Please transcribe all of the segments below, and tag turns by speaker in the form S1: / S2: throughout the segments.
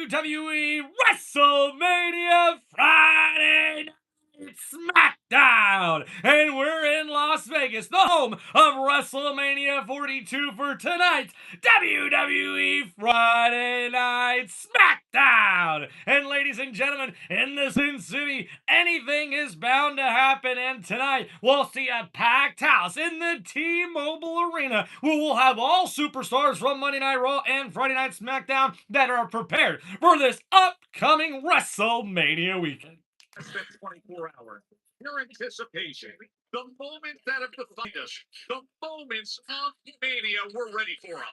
S1: WWE WrestleMania Friday Night SmackDown. And we're in Las Vegas, the home of WrestleMania 42 for tonight's WWE Friday Night SmackDown. And ladies and gentlemen, in the Sin City, anything is bound to happen. And tonight, we'll see a packed house in the T-Mobile Arena, where we'll have all superstars from Monday Night Raw and Friday Night SmackDown that are prepared for this upcoming WrestleMania weekend.
S2: Spent 24 hours. Your anticipation, the moments that have defined us, the moments of mania, we're ready for them.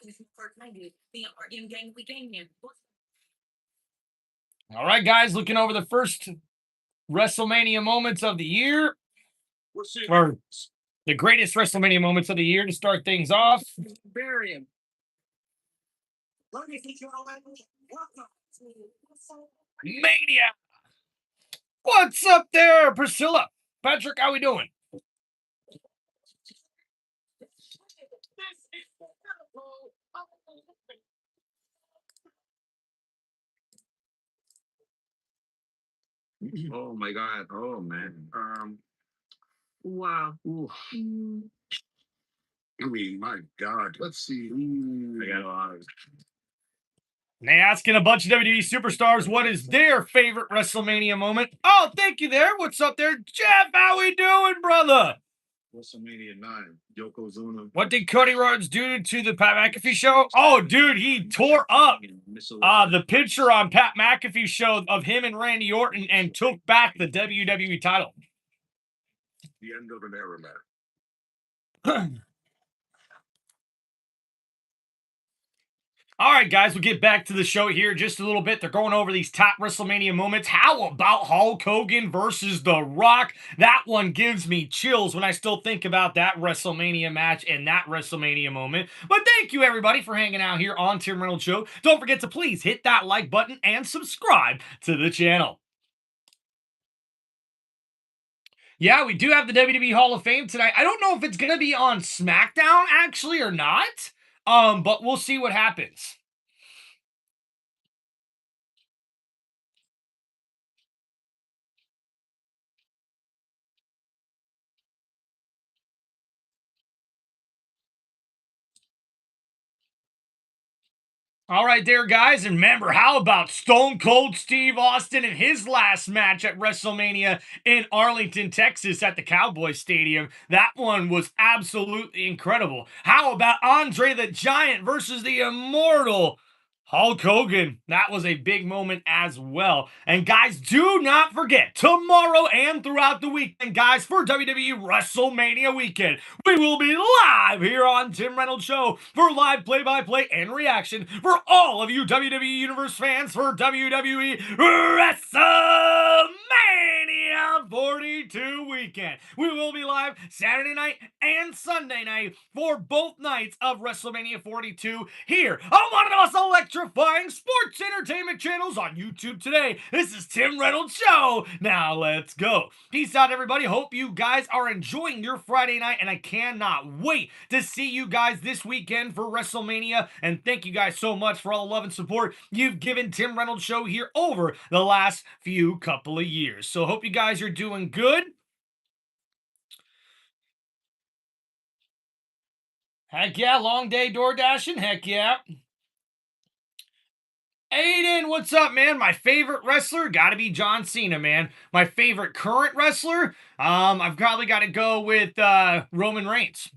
S1: All right, guys, looking over the first WrestleMania moments of the year, or the greatest WrestleMania moments of the year to start things off. Mania! What's up there, Priscilla? Patrick, how we doing?
S2: Oh my God. Oh man. Wow. Ooh. I mean, my God. Let's see. I got a lot of.
S1: They asking a bunch of WWE superstars what is their favorite WrestleMania moment. Oh, thank you there. What's up there, Jeff? How we doing, brother?
S2: WrestleMania 9, Yokozuna.
S1: What did Cody Rhodes do to the Pat McAfee show? Oh, dude, he tore up the picture on Pat McAfee show of him and Randy Orton and took back the WWE title.
S2: The end of an era, man.
S1: All right, guys, we'll get back to the show here in just a little bit. They're going over these top WrestleMania moments. How about Hulk Hogan versus The Rock? That one gives me chills when I still think about that WrestleMania match and that WrestleMania moment. But thank you, everybody, for hanging out here on Tim Reynolds Show. Don't forget to please hit that like button and subscribe to the channel. Yeah, we do have the WWE Hall of Fame tonight. I don't know if it's going to be on SmackDown, actually, or not. But we'll see what happens. All right there, guys. And remember, how about Stone Cold Steve Austin in his last match at WrestleMania in Arlington, Texas at the Cowboys Stadium? That one was absolutely incredible. How about Andre the Giant versus the Immortal Hulk Hogan? That was a big moment as well. And guys, do not forget, tomorrow and throughout the weekend, guys, for WWE WrestleMania weekend, we will be live here on Tim Reynolds Show for live play-by-play and reaction for all of you WWE Universe fans for WWE WrestleMania 42 weekend. We will be live Saturday night and Sunday night for both nights of WrestleMania 42 here on one of the most electrifying sports entertainment channels on YouTube today. This is Tim Reynolds Show. Now let's go. Peace out, everybody. Hope you guys are enjoying your Friday night, and I cannot wait to see you guys this weekend for WrestleMania. And thank you guys so much for all the love and support you've given Tim Reynolds Show here over the last few couple of years. So hope you guys are doing good. Heck yeah, long day door dashing. Heck yeah. Aiden, what's up, man? My favorite wrestler, gotta be John Cena, man. My favorite current wrestler, I've probably got to go with Roman Reigns.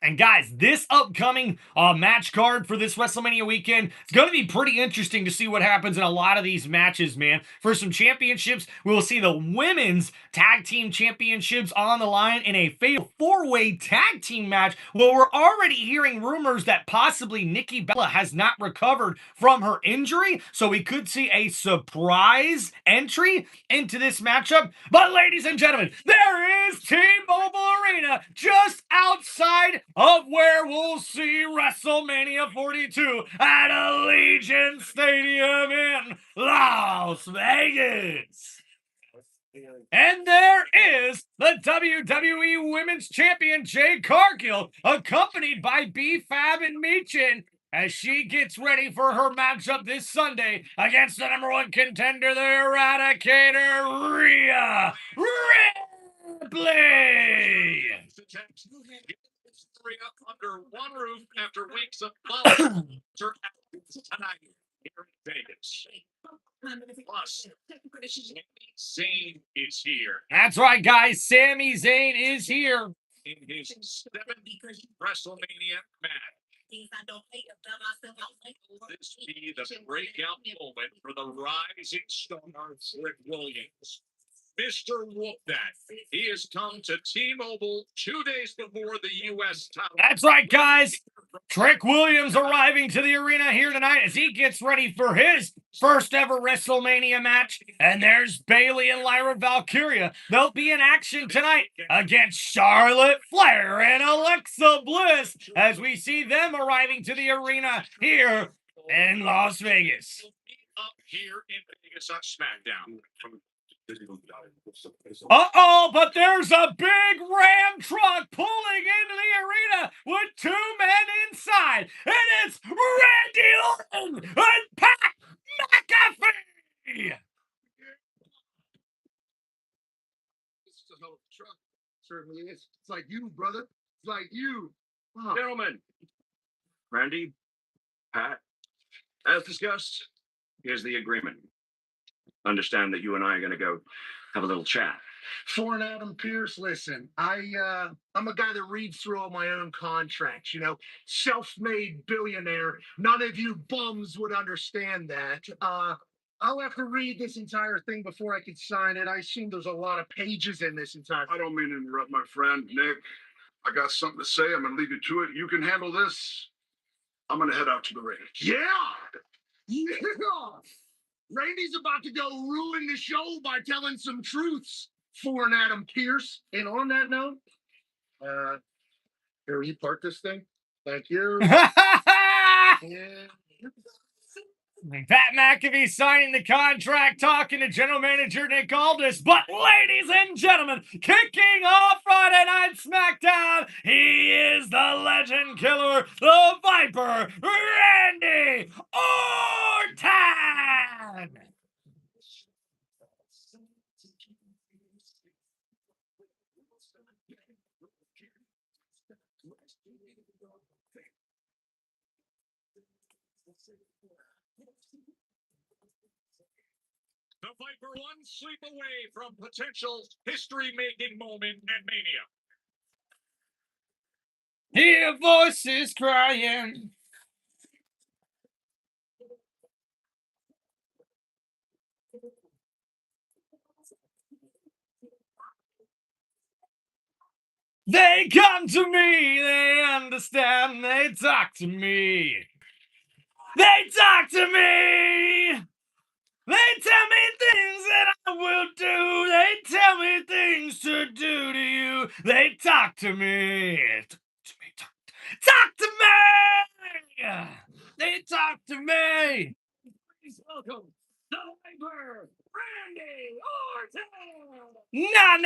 S1: And guys, this upcoming match card for this WrestleMania weekend, it's going to be pretty interesting to see what happens in a lot of these matches, man. For some championships, we will see the women's tag team championships on the line in a fatal four-way tag team match. Well, we're already hearing rumors that possibly Nikki Bella has not recovered from her injury, so we could see a surprise entry into this matchup. But ladies and gentlemen, there is T-Mobile Arena just outside of where we'll see WrestleMania 42 at Allegiant Stadium in Las Vegas. And there is the WWE Women's Champion, Jade Cargill, accompanied by B-Fab and Meechin, as she gets ready for her matchup this Sunday against the #1 contender, the Eradicator, Rhea Ripley.
S2: Under one roof after weeks of tonight here in Vegas. Plus, Zayn is here.
S1: That's right, guys. Sami Zayn is here
S2: in his 7th WrestleMania match. This be the breakout moment for the rising star Trick Williams. Mr. Wolfdat. He has come to T-Mobile 2 days before the U.S. title.
S1: That's right, guys. Trick Williams arriving to the arena here tonight as he gets ready for his first ever WrestleMania match. And there's Bayley and Lyra Valkyria. They'll be in action tonight against Charlotte Flair and Alexa Bliss as we see them arriving to the arena here in Las Vegas.
S2: Up here in Vegas on SmackDown.
S1: Uh-oh, but there's a big Ram truck pulling into the arena with 2 men inside, and it's Randy Orton and Pat McAfee!
S3: This is a hell of a truck. Certainly is. It's like you, brother. It's like you. Wow.
S4: Gentlemen, Randy, Pat, as discussed, here's the agreement. Understand that you and I are going to go have a little chat.
S3: Foreign Adam Pierce, listen, I'm a guy that reads through all my own contracts, you know, self-made billionaire. None of you bums would understand that. I'll have to read this entire thing before I can sign it. I assume there's a lot of pages in this entire.
S5: I don't mean to interrupt, my friend, Nick. I got something to say. I'm going to leave you to it. You can handle this. I'm going to head out to the ring.
S3: Yeah! Yeah! Randy's about to go ruin the show by telling some truths. Foreign Adam Pierce. And on that note, here, you park this thing. Thank you.
S1: Pat McAfee signing the contract, talking to General Manager Nick Aldis. But, ladies and gentlemen, kicking off Friday Night SmackDown, he is the Legend Killer, the Viper, Randy Orton!
S2: The Viper one sleep away from potential history-making moment at Mania.
S1: Hear voices crying. They come to me, they understand, they talk to me. They talk to me! They tell me things that I will do. They tell me things to do to you. They talk to me. Talk to me! They talk to me!
S2: Please welcome the Viper, Randy Orton!
S1: No.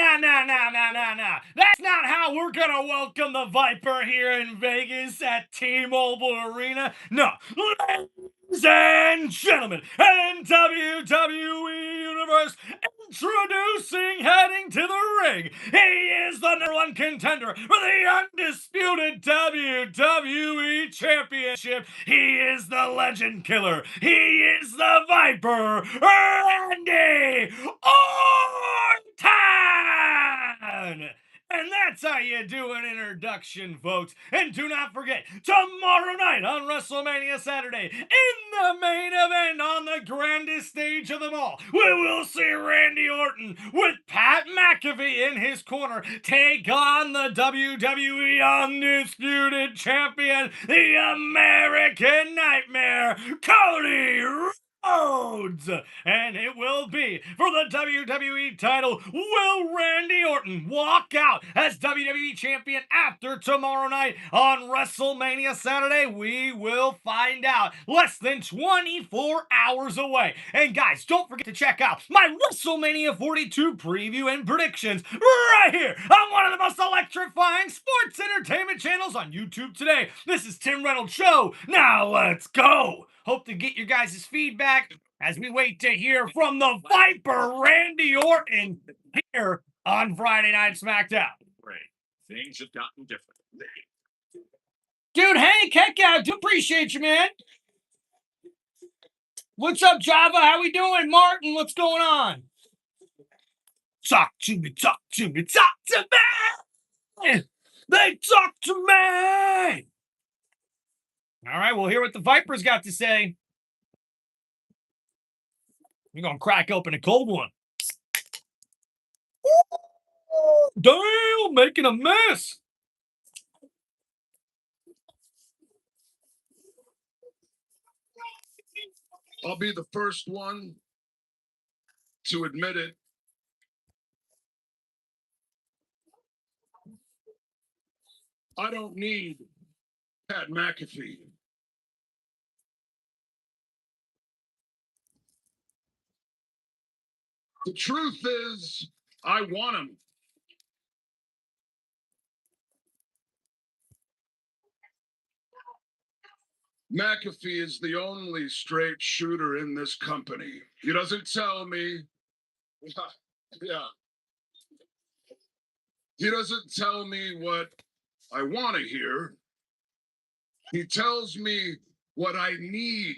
S1: That's not how we're gonna welcome the Viper here in Vegas at T-Mobile Arena. No. Ladies and gentlemen, and WWE Universe, introducing, heading to the ring, he is the #1 contender for the undisputed WWE Championship. He is the Legend Killer. He is the Viper, Randy Orton! And that's how you do an introduction, folks. And do not forget, tomorrow night on WrestleMania Saturday, in the main event on the grandest stage of them all, we will see Randy Orton with Pat McAfee in his corner take on the WWE Undisputed Champion, the American Nightmare, Cody Rhodes! Rhodes, and it will be for the WWE title. Will Randy Orton walk out as WWE champion after tomorrow night on WrestleMania Saturday? We will find out less than 24 hours away. And guys, don't forget to check out my WrestleMania 42 preview and predictions right here on one of the most electrifying sports entertainment channels on YouTube today. This is Tim Reynolds Show. Now let's go. Hope to get your guys' feedback as we wait to hear from the Viper, Randy Orton, here on Friday Night SmackDown.
S2: Great. Things have gotten different.
S1: Dude, Hank, heck yeah, I do appreciate you, man. What's up, Java? How we doing? Martin, what's going on? Talk to me, talk to me, talk to me! They talk to me! All right, we'll hear what the Viper's got to say. We're going to crack open a cold one. Ooh, damn, making a mess.
S5: I'll be the first one to admit it. I don't need Pat McAfee. The truth is, I want him. McAfee is the only straight shooter in this company. He doesn't tell me. Yeah. He doesn't tell me what I want to hear. He tells me what I need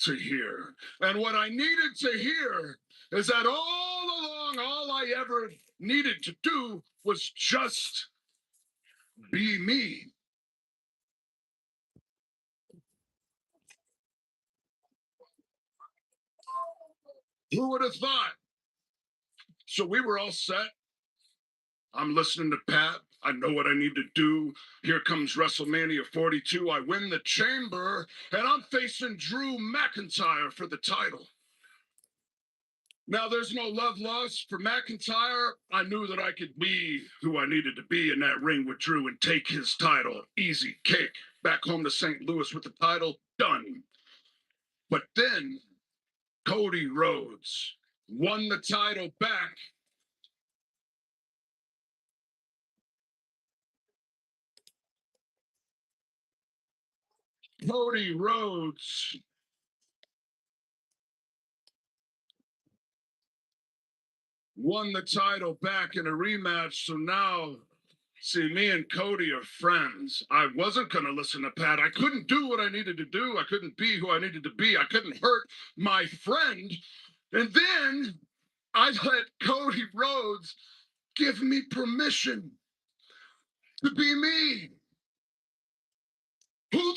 S5: to hear. And what I needed to hear is that all along, all I ever needed to do was just be me. Who would have thought? So we were all set. I'm listening to Pat. I know what I need to do. Here comes WrestleMania 42. I win the chamber, and I'm facing Drew McIntyre for the title. Now, there's no love lost for McIntyre. I knew that I could be who I needed to be in that ring with Drew and take his title. Easy cake. Back home to St. Louis with the title. Done. But then Cody Rhodes won the title back. Cody Rhodes won the title back in a rematch. So now, see, me and Cody are friends. I wasn't going to listen to Pat. I couldn't do what I needed to do. I couldn't be who I needed to be. I couldn't hurt my friend. And then I let Cody Rhodes give me permission to be me. Who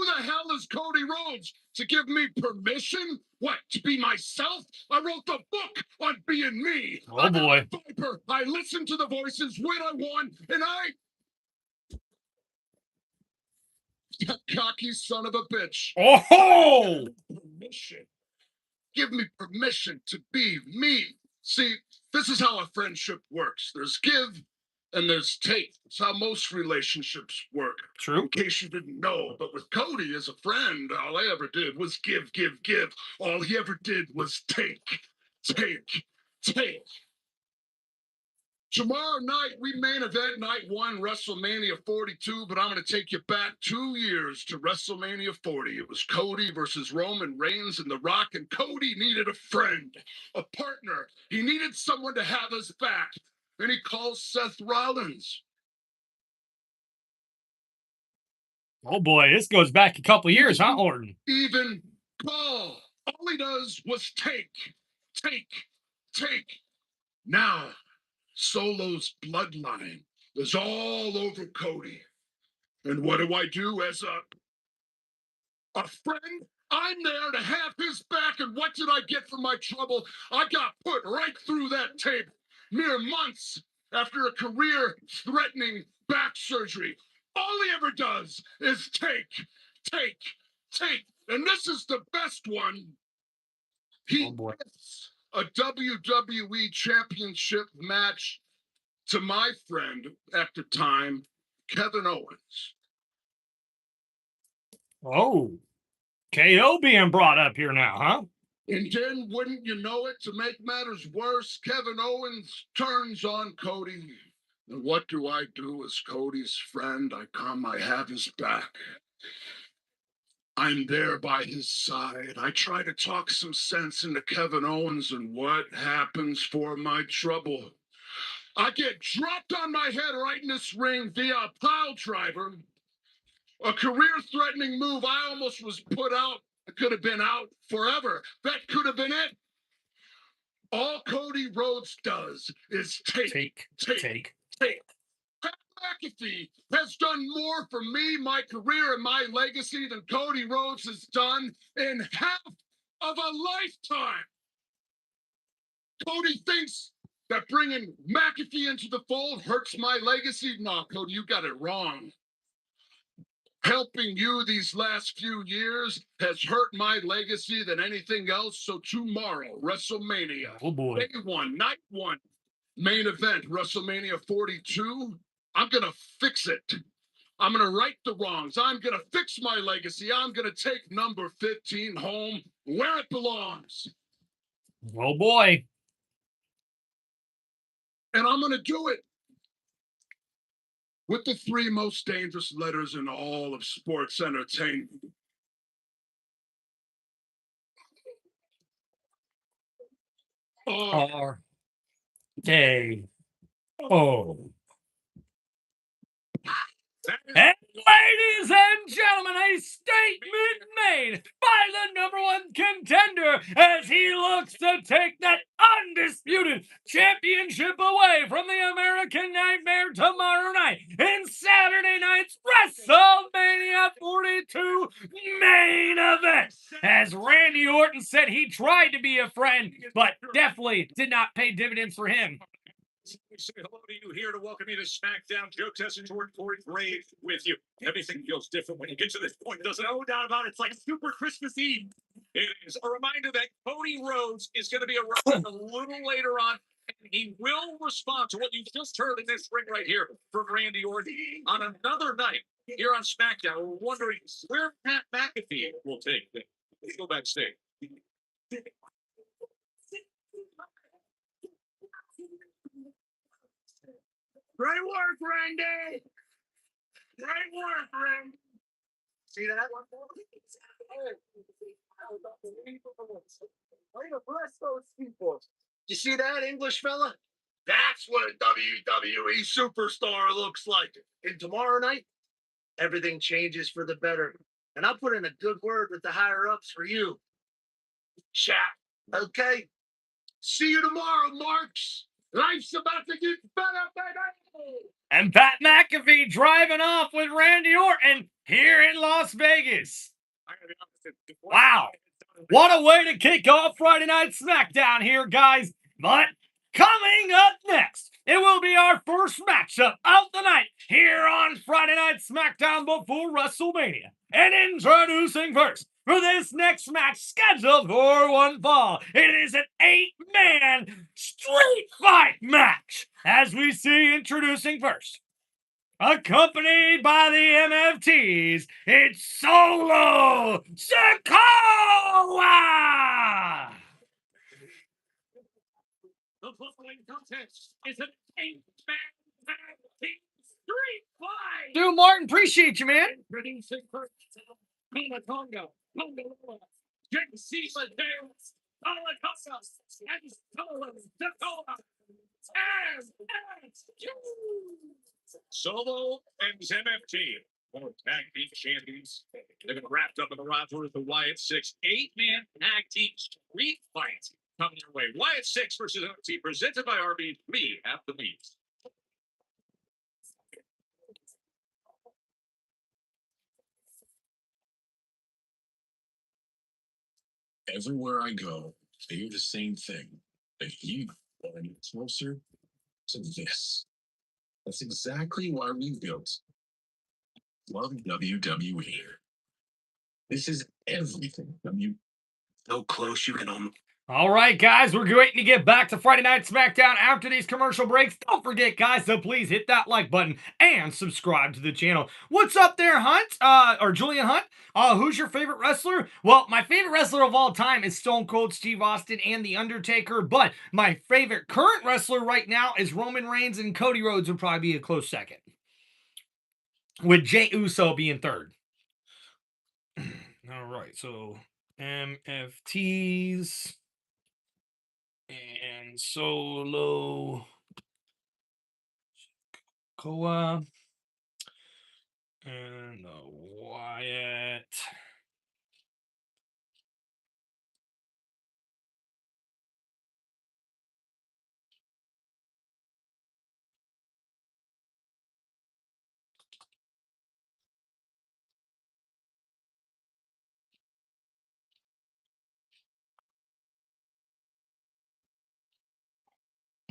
S5: the hell is Cody Rhodes to give me permission? What, to be myself? I wrote the book on being me.
S1: Oh, boy.
S5: Viper. I listen to the voices when I want, and that cocky son of a bitch.
S1: Oh!
S5: Permission. Give me permission to be me. See, this is how a friendship works. There's give and there's take. It's how most relationships work.
S1: True.
S5: In case you didn't know, but with Cody as a friend, all I ever did was give, give, give. All he ever did was take, take, take. Tomorrow night, we main event night 1, WrestleMania 42, but I'm going to take you back 2 years to WrestleMania 40. It was Cody versus Roman Reigns and The Rock, and Cody needed a friend, a partner. He needed someone to have his back, and he calls Seth Rollins.
S1: Oh, boy, this goes back a couple years, huh, Orton?
S5: Even call. All he does was take, take, take. Now, Solo's bloodline is all over Cody. And what do I do as a friend? I'm there to have his back. And what did I get for my trouble? I got put right through that table mere months after a career-threatening back surgery. All he ever does is take, take, take. And this is the best one. He gets a WWE Championship match to my friend at the time, Kevin Owens.
S1: Oh, KO being brought up here now, huh?
S5: And then, wouldn't you know it, to make matters worse, Kevin Owens turns on Cody. And what do I do as Cody's friend? I have his back. I'm there by his side. I try to talk some sense into Kevin Owens, and what happens for my trouble? I get dropped on my head right in this ring via a pile driver. A career-threatening move. I almost was put out. I could have been out forever. That could have been it. All Cody Rhodes does is take. Pat McAfee has done more for me, my career, and my legacy than Cody Rhodes has done in half of a lifetime. Cody thinks that bringing McAfee into the fold hurts my legacy. No, Cody, you got it wrong. Helping you these last few years has hurt my legacy than anything else. So tomorrow, WrestleMania,
S1: Oh boy.
S5: day one, night one, main event, WrestleMania 42. I'm going to fix it. I'm going to right the wrongs. I'm going to fix my legacy. I'm going to take number 15 home where it belongs.
S1: Oh boy.
S5: And I'm going to do it with the 3 most dangerous letters in all of sports entertainment.
S1: RKO. And ladies and gentlemen, a statement made by the #1 contender as he looks to take that undisputed championship away from the American Nightmare tomorrow night in Saturday night's WrestleMania 42 main event. As Randy Orton said, he tried to be a friend, but definitely did not pay dividends for him.
S2: We say hello to you here to welcome you to SmackDown. Joe Tessa, Jordan, Corey Gray with you. Everything feels different when you get to this point, doesn't it? No doubt about it. It's like super Christmas Eve. It is a reminder that Cody Rhodes is going to be around a little later on, and he will respond to what you just heard in this ring right here from Randy Orton on another night here on SmackDown. We're wondering where Pat McAfee will take things. Let's go backstage.
S3: Great work, Randy. Great work, Randy. See that? Way to bless those people. You see that, English fella? That's what a WWE superstar looks like. And tomorrow night, everything changes for the better. And I'll put in a good word with the higher-ups for you. Chat. Okay? See you tomorrow, Marks. Life's about to get better, baby.
S1: And Pat McAfee driving off with Randy Orton here in Las Vegas. Wow. What a way to kick off Friday Night SmackDown here, guys. But coming up next, it will be our first matchup of the night here on Friday Night SmackDown before WrestleMania. And introducing first for this next match scheduled for one fall, it is an 8-man street fight match. As we see introducing first, accompanied by the MFTs, it's Solo Sikoa!
S2: The following contest is an 8-man tag team street fight.
S1: Dude, Martin, appreciate you, man.
S2: Introducing first, Tonga Tonga, Tonga Lola, JC Mateos, Alacosa, and Solo Sikoa. Solo and MFT, former tag team champions. They've been wrapped up in the roster with the Wyatt 6 8-man tag team street fight coming your way. Wyatt 6 versus MFT, presented by RB. We have the meat.
S6: Everywhere I go, I hear the same thing. That you are closer to this. That's exactly why we built Love WWE. This is everything from you.
S4: So close you can almost.
S1: All right, guys, we're waiting to get back to Friday Night SmackDown after these commercial breaks. Don't forget, guys, to please hit that like button and subscribe to the channel. What's up there, Hunt? Or Julian Hunt? Who's your favorite wrestler? Well, my favorite wrestler of all time is Stone Cold Steve Austin and The Undertaker, but my favorite current wrestler right now is Roman Reigns, and Cody Rhodes would probably be a close second, with Jey Uso being third. All right, so MFTs and Solo Koa and Wyatt.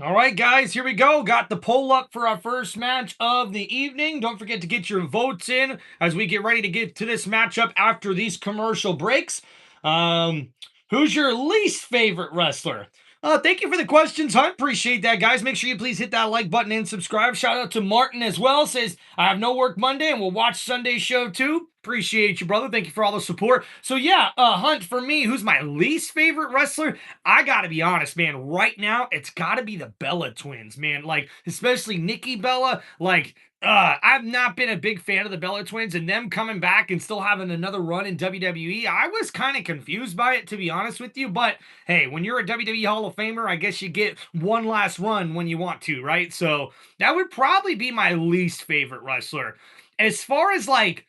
S1: All right, guys, here we go. Got the poll up for our first match of the evening. Don't forget to get your votes in as we get ready to get to this matchup after these commercial breaks. Who's your least favorite wrestler? Thank you for the questions, Hunt. Appreciate that, guys. Make sure you please hit that like button and subscribe. Shout out to Martin as well. Says, I have no work Monday and we'll watch Sunday's show too. Appreciate you, brother. Thank you for all the support. So yeah, Hunt, for me, who's my least favorite wrestler? I gotta be honest, man. Right now, it's gotta be the Bella twins, man. Like, especially Nikki Bella. Like, I've not been a big fan of the Bella twins, and them coming back and still having another run in WWE. I was kind of confused by it, to be honest with you. But hey, when you're a WWE Hall of Famer, I guess you get one last run when you want to, right? So that would probably be my least favorite wrestler. As far as like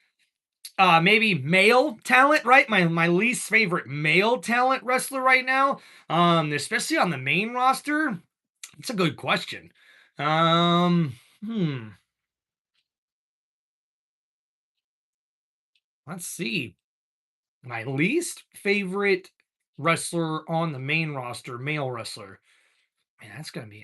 S1: maybe male talent, right? My least favorite male talent wrestler right now, especially on the main roster. It's a good question. Hmm. Let's see. My least favorite wrestler on the main roster, male wrestler. Man,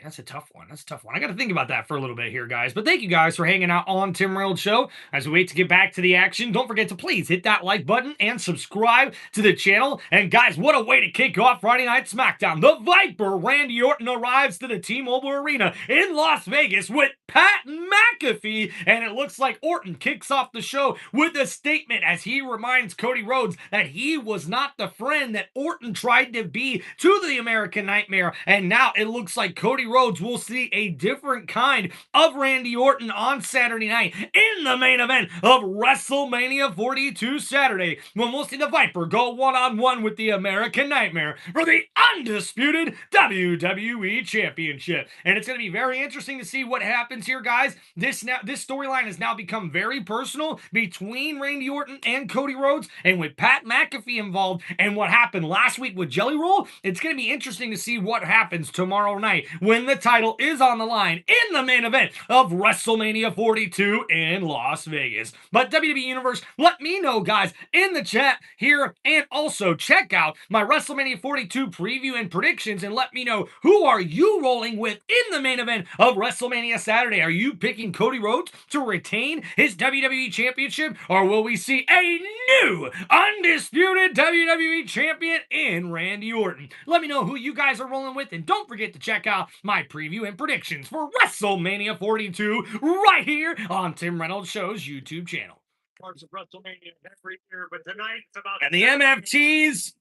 S1: that's a tough one. That's a tough one. I got to think about that for a little bit here, guys. But thank you guys for hanging out on Tim Reynolds Show. As we wait to get back to the action, don't forget to please hit that like button and subscribe to the channel. And guys, what a way to kick off Friday Night SmackDown. The Viper, Randy Orton, arrives to the T-Mobile Arena in Las Vegas with Pat McAfee. And it looks like Orton kicks off the show with a statement as he reminds Cody Rhodes that he was not the friend that Orton tried to be to the American Nightmare. And now it looks like Cody Rhodes will see a different kind of Randy Orton on Saturday night in the main event of WrestleMania 42 Saturday, when we'll see the Viper go one-on-one with the American Nightmare for the undisputed WWE Championship. And it's going to be very interesting to see what happens here, guys. This storyline has now become very personal between Randy Orton and Cody Rhodes, and with Pat McAfee involved and what happened last week with Jelly Roll, it's going to be interesting to see what happens tomorrow night when the title is on the line in the main event of WrestleMania 42 in Las Vegas. But WWE Universe, let me know, guys, in the chat here, and also check out my WrestleMania 42 preview and predictions, and let me know, who are you rolling with in the main event of WrestleMania Saturday? Are you picking Cody Rhodes to retain his WWE Championship, or will we see a new undisputed WWE Champion in Randy Orton? Let me know who you guys are rolling with, and don't forget to check out my preview and predictions for WrestleMania 42 right here on Tim Reynolds Show's YouTube channel.
S2: Parts of WrestleMania every year, but tonight it's about
S1: And the MFTs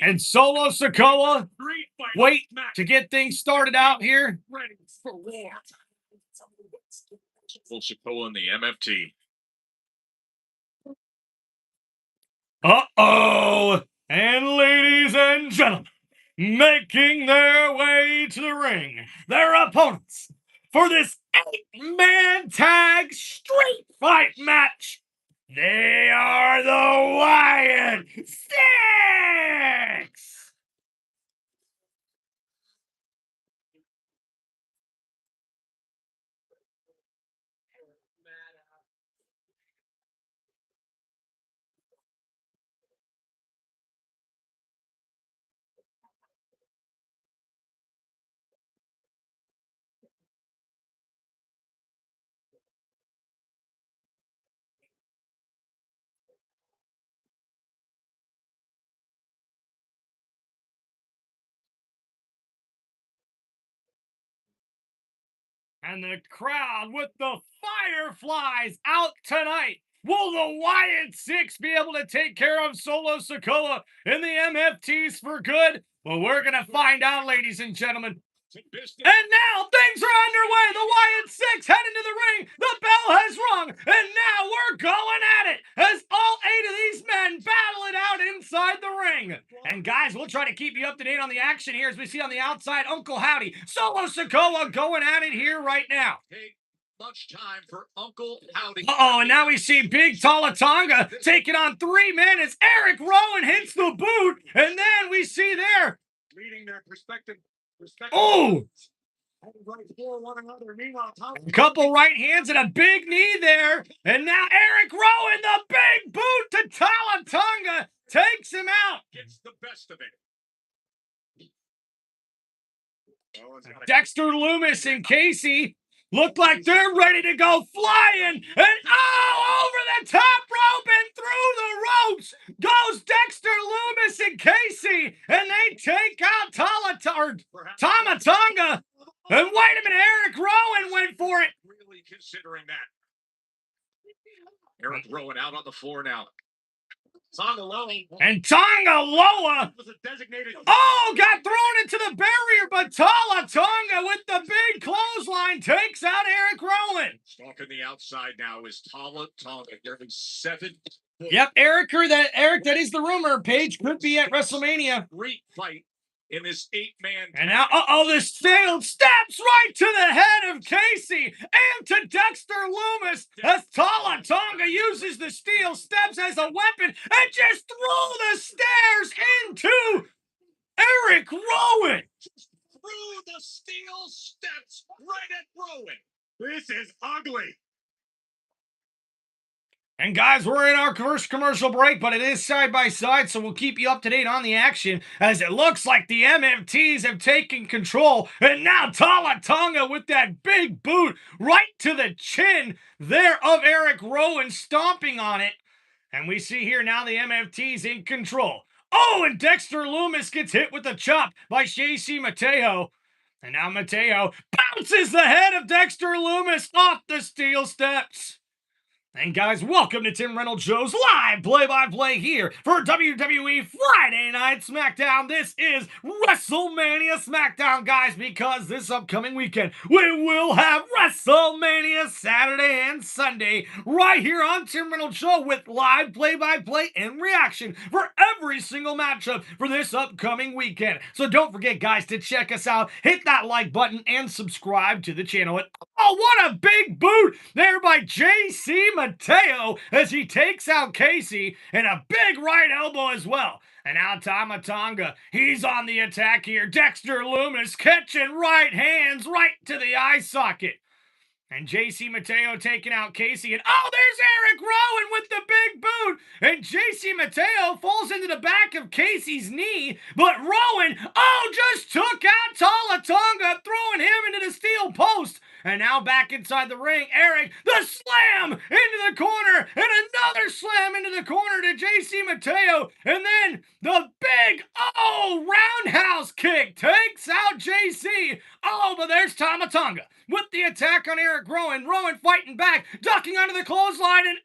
S1: and Solo Sikoa wait to get things started out here.
S2: ready for war. Sikoa and the MFT.
S1: Uh-oh! And ladies and gentlemen, making their way to the ring, their opponents for this 8-man tag street fight match, they are the Wyatt Six! And the crowd with the Fireflies out tonight. Will the Wyatt Six be able to take care of Solo Sikoa and the MFTs for good? Well, we're going to find out, ladies and gentlemen. And now things are underway. The Wyatt Six head into the ring. The bell has rung. And now we're going at it as all 8 of these men battle it out inside the ring. And guys, we'll try to keep you up to date on the action here as we see on the outside Uncle Howdy, Solo Sikoa going at it here right now.
S2: Much time for Uncle Howdy.
S1: Uh-oh, and now we see Big Talatonga taking on 3 men as Eric Rowan hits the boot. And then we see there.
S2: Leading their perspective.
S1: Oh!
S2: Right for one another. Meanwhile,
S1: A couple right hands and a big knee there. And now Eric Rowan, the big boot to Talatonga, takes him out.
S2: Gets the best of it.
S1: Dexter Loomis and Casey look like they're ready to go flying. And over the top rope and through the ropes goes Dexter Loomis and Casey. And they take out Tamatonga. And wait a minute, Eric Rowan went for it.
S2: Really considering that. Eric Rowan out on the floor now.
S1: And Tongaloa
S2: was a designated.
S1: got thrown into the barrier, but Talatonga with the big clothesline takes out Eric Rowan.
S2: Stalking the outside now is Talatonga. Nearly 7.
S1: Yep, Eric, that is the rumor. Paige could be at WrestleMania.
S2: Great fight in this 8-man.
S1: And now, the steel steps right to the head of Casey and to Dexter Loomis as Talatonga uses the steel steps as a weapon and just threw the stairs into Eric Rowan.
S2: Through the steel steps right at Rowan. This is ugly.
S1: And guys, we're in our first commercial break, but it is side by side, so we'll keep you up to date on the action as it looks like the MFTs have taken control. And now Talatonga with that big boot right to the chin there of Eric Rowan, stomping on it. And we see here now the MFTs in control. Oh, and Dexter Loomis gets hit with a chop by JC Mateo. And now Mateo bounces the head of Dexter Loomis off the steel steps. And guys, welcome to Tim Reynolds Show's live play-by-play here for WWE Friday Night SmackDown. This is WrestleMania SmackDown, guys, because this upcoming weekend we will have WrestleMania Saturday and Sunday right here on Tim Reynolds Show with live play-by-play and reaction for every single matchup for this upcoming weekend. So don't forget, guys, to check us out, hit that like button, and subscribe to the channel. And oh, what a big boot there by JC Mateo as he takes out Casey, and a big right elbow as well. And now Tamatonga, he's on the attack here. Dexter Loomis catching right hands right to the eye socket. And JC Mateo taking out Casey. And there's Eric Rowan with the big boot. And JC Mateo falls into the back of Casey's knee. But Rowan, just took out Talatonga, throwing him into the steel post. And now back inside the ring, Eric, the slam into the corner. And another slam into the corner to JC Mateo. And then the big, roundhouse kick takes out JC. But there's Tamatonga with the attack on Eric Rowan. Rowan fighting back, ducking under the clothesline, and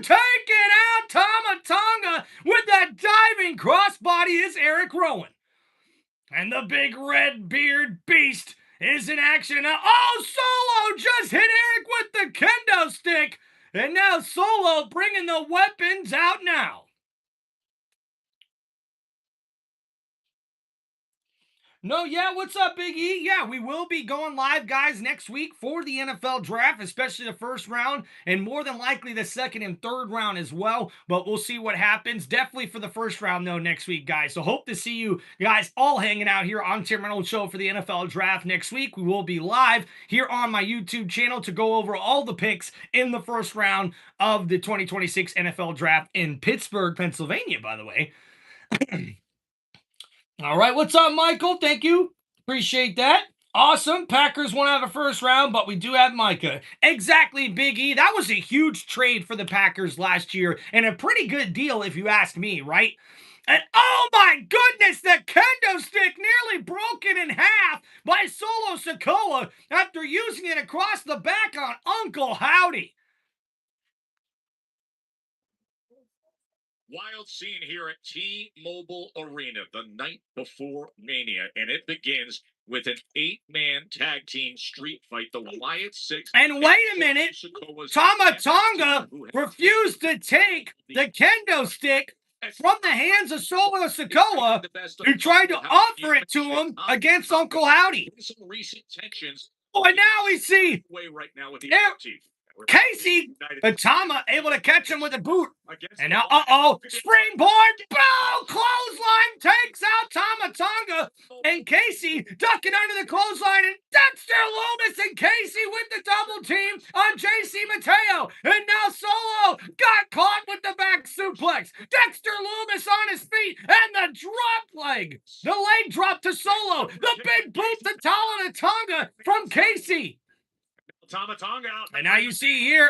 S1: taking out Tamatonga with that diving crossbody is Eric Rowan. And the big red beard beast is in action. Solo just hit Eric with the kendo stick, and now Solo bringing the weapons out now. No, yeah, what's up, Big E? Yeah, we will be going live, guys, next week for the NFL draft, especially the first round, and more than likely the second and third round as well, but we'll see what happens. Definitely for the first round, though, next week, guys. So hope to see you guys all hanging out here on Tim Reynolds Show for the NFL draft next week. We will be live here on my YouTube channel to go over all the picks in the first round of the 2026 NFL draft in Pittsburgh, Pennsylvania, by the way. All right, what's up, Michael? Thank you. Appreciate that. Awesome. Packers won't have a first round, but we do have Micah. Exactly, Big E. That was a huge trade for the Packers last year and a pretty good deal if you ask me, right? And oh my goodness, the kendo stick nearly broken in half by Solo Sikoa after using it across the back on Uncle Howdy.
S2: Wild scene here at T-Mobile Arena the night before Mania, and it begins with an 8-man tag team street fight. The Wyatt 6.
S1: And wait a minute, Tama Tonga refused to take the kendo stick from the hands of Solo Sikoa, who tried to offer it to him against Uncle Howdy.
S2: Some recent tensions.
S1: Oh, and now we see
S2: Right now with the
S1: Casey, but Tama able to catch him with a boot. And now, springboard, boom, clothesline takes out Tama Tonga. And Casey ducking under the clothesline, and Dexter Lumis and Casey with the double team on JC Mateo. And now Solo got caught with the back suplex. Dexter Lumis on his feet, and the drop leg. The leg drop to Solo. The big boot to Tama Tonga from Casey.
S2: Tama Tonga out.
S1: And now you see here,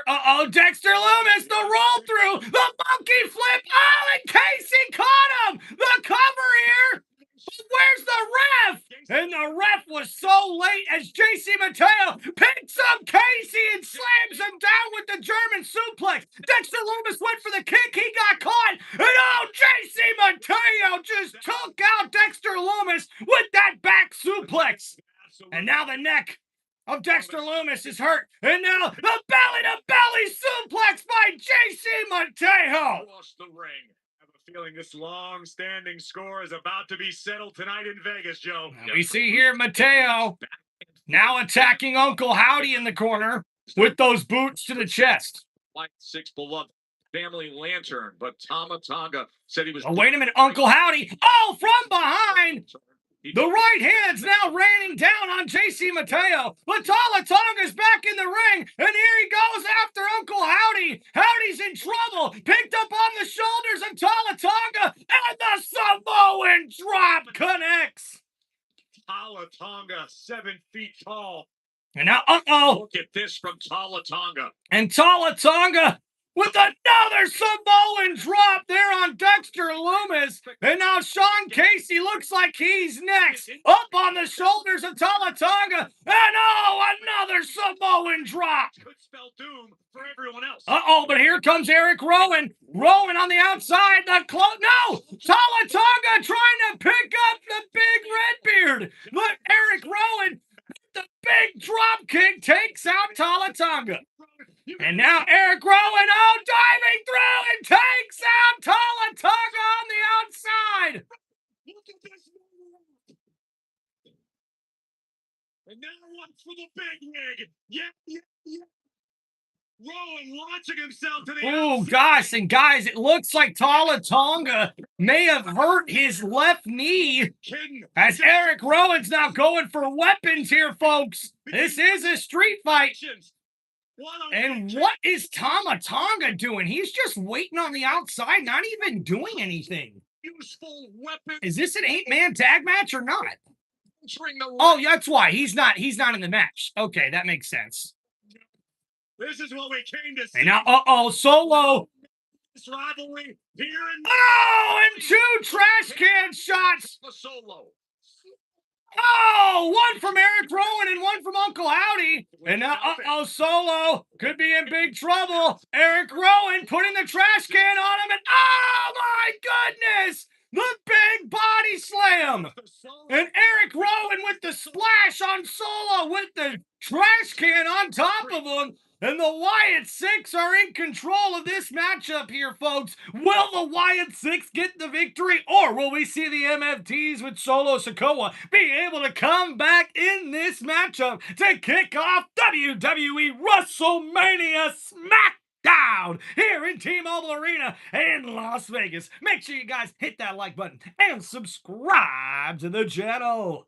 S1: Dexter Lumis, the roll through, the monkey flip. Oh, and Casey caught him. The cover here. Where's the ref? And the ref was so late as JC Mateo picks up Casey and slams him down with the German suplex. Dexter Lumis went for the kick. He got caught. And JC Mateo just took out Dexter Lumis with that back suplex. And now the neck of Dexter Lumis is hurt. And now the belly-to-belly suplex by JC Mateo.
S2: Across the ring. I have a feeling this long-standing score is about to be settled tonight in Vegas, Joe.
S1: Now we see here Mateo now attacking Uncle Howdy in the corner with those boots to the chest.
S2: Like 6 beloved family lantern, but Tama Tonga said he was...
S1: Oh, wait a minute, Uncle Howdy. Oh, from behind. The right hand's now raining down on JC Mateo. But Tama Tonga's back in the ring, and here he goes after Uncle Howdy. Howdy's in trouble. Picked up on the shoulders of Tama Tonga, and the Samoan drop connects.
S2: Tama Tonga, 7 feet tall.
S1: And now,
S2: Look at this from Tama Tonga.
S1: And Tama Tonga with another Samoan drop there on Dexter Lumis. And now Sean Casey looks like he's next. Up on the shoulders of Tama Tonga. And another Samoan drop.
S2: Could spell doom for everyone else.
S1: But here comes Eric Rowan. Rowan on the outside. No! Tama Tonga trying to pick up the big red beard. Look, Eric Rowan, the big drop kick takes out Tama Tonga. And now Eric Rowan, diving through and takes out Tama Tonga on the outside.
S2: Look at this. And now one for the big rig. Yeah. Rowan launching himself to the outside.
S1: Gosh, and guys, it looks like Tama Tonga may have hurt his left knee as Eric Rowan's now going for weapons here, folks. This is a street fight. And what is Tama Tonga doing? He's just waiting on the outside, not even doing anything.
S2: Useful weapon.
S1: Is this an 8-man tag match or not? Oh, that's why he's not in the match. Okay, that makes sense.
S2: This is what we came to see.
S1: And now, Solo.
S2: This rivalry here in...
S1: and 2 trash can shots.
S2: Solo.
S1: One from Eric Rowan and one from Uncle Howdy. And now, Solo could be in big trouble. Eric Rowan putting the trash can on him, and oh my goodness, the big body slam. And Eric Rowan with the splash on Solo with the trash can on top of him. And the Wyatt 6 are in control of this matchup here, folks. Will the Wyatt 6 get the victory, or will we see the MFTs with Solo Sikoa be able to come back in this matchup to kick off WWE WrestleMania SmackDown here in T-Mobile Arena in Las Vegas? Make sure you guys hit that like button and subscribe to the channel.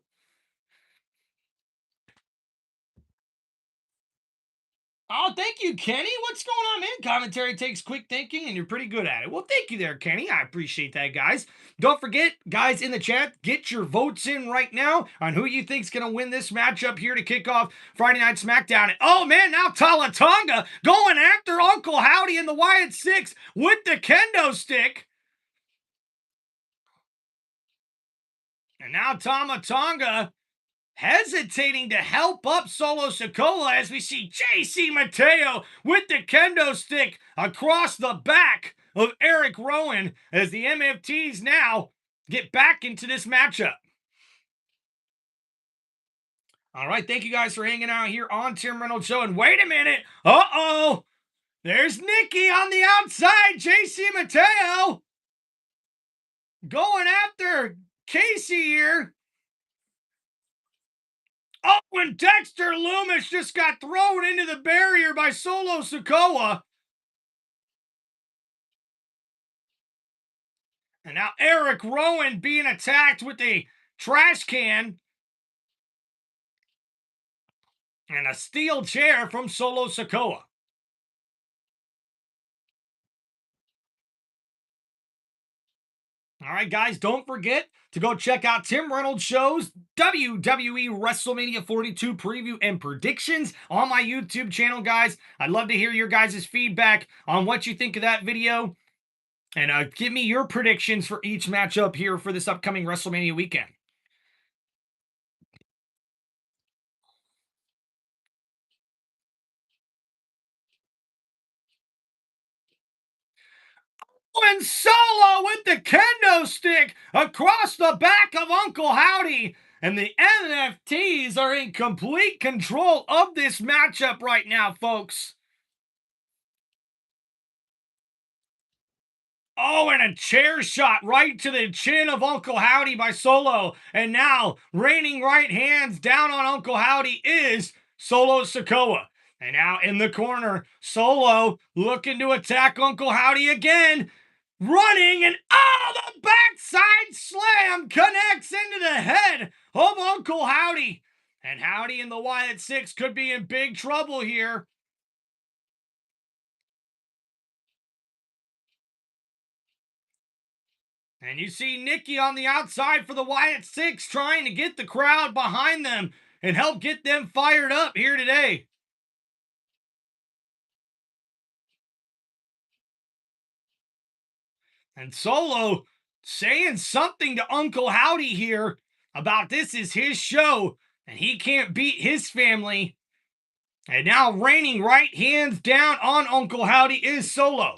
S1: Oh, thank you, Kenny. What's going on, man? Commentary takes quick thinking, and you're pretty good at it. Well, thank you there, Kenny. I appreciate that, guys. Don't forget, guys in the chat, get your votes in right now on who you think's going to win this matchup here to kick off Friday Night SmackDown. And, oh, man, now Tala Tonga going after Uncle Howdy and the Wyatt Six with the kendo stick. And now Tama Tonga hesitating to help up Solo Sikoa as we see JC Mateo with the kendo stick across the back of Eric Rowan as the MFTs now get back into this matchup. All right, thank you guys for hanging out here on Tim Reynolds Show. And wait a minute. Uh-oh. There's Nikki on the outside. JC Mateo going after Casey here. Oh, and Dexter Loomis just got thrown into the barrier by Solo Sikoa. And now Eric Rowan being attacked with a trash can and a steel chair from Solo Sikoa. All right, guys, don't forget to go check out Tim Reynolds Show's WWE WrestleMania 42 preview and predictions on my YouTube channel, guys. I'd love to hear your guys' feedback on what you think of that video. And give me your predictions for each matchup here for this upcoming WrestleMania weekend. And Solo with the kendo stick across the back of Uncle Howdy. And the MFTs are in complete control of this matchup right now, folks. Oh, and a chair shot right to the chin of Uncle Howdy by Solo. And now, raining right hands down on Uncle Howdy is Solo Sikoa. And now in the corner, Solo looking to attack Uncle Howdy again. Running, and oh, the backside slam connects into the head of Uncle Howdy. And Howdy and the Wyatt Six could be in big trouble here. And you see Nikki on the outside for the Wyatt Six trying to get the crowd behind them and help get them fired up here today. And Solo saying something to Uncle Howdy here about this is his show and he can't beat his family. And now raining right hands down on Uncle Howdy is Solo.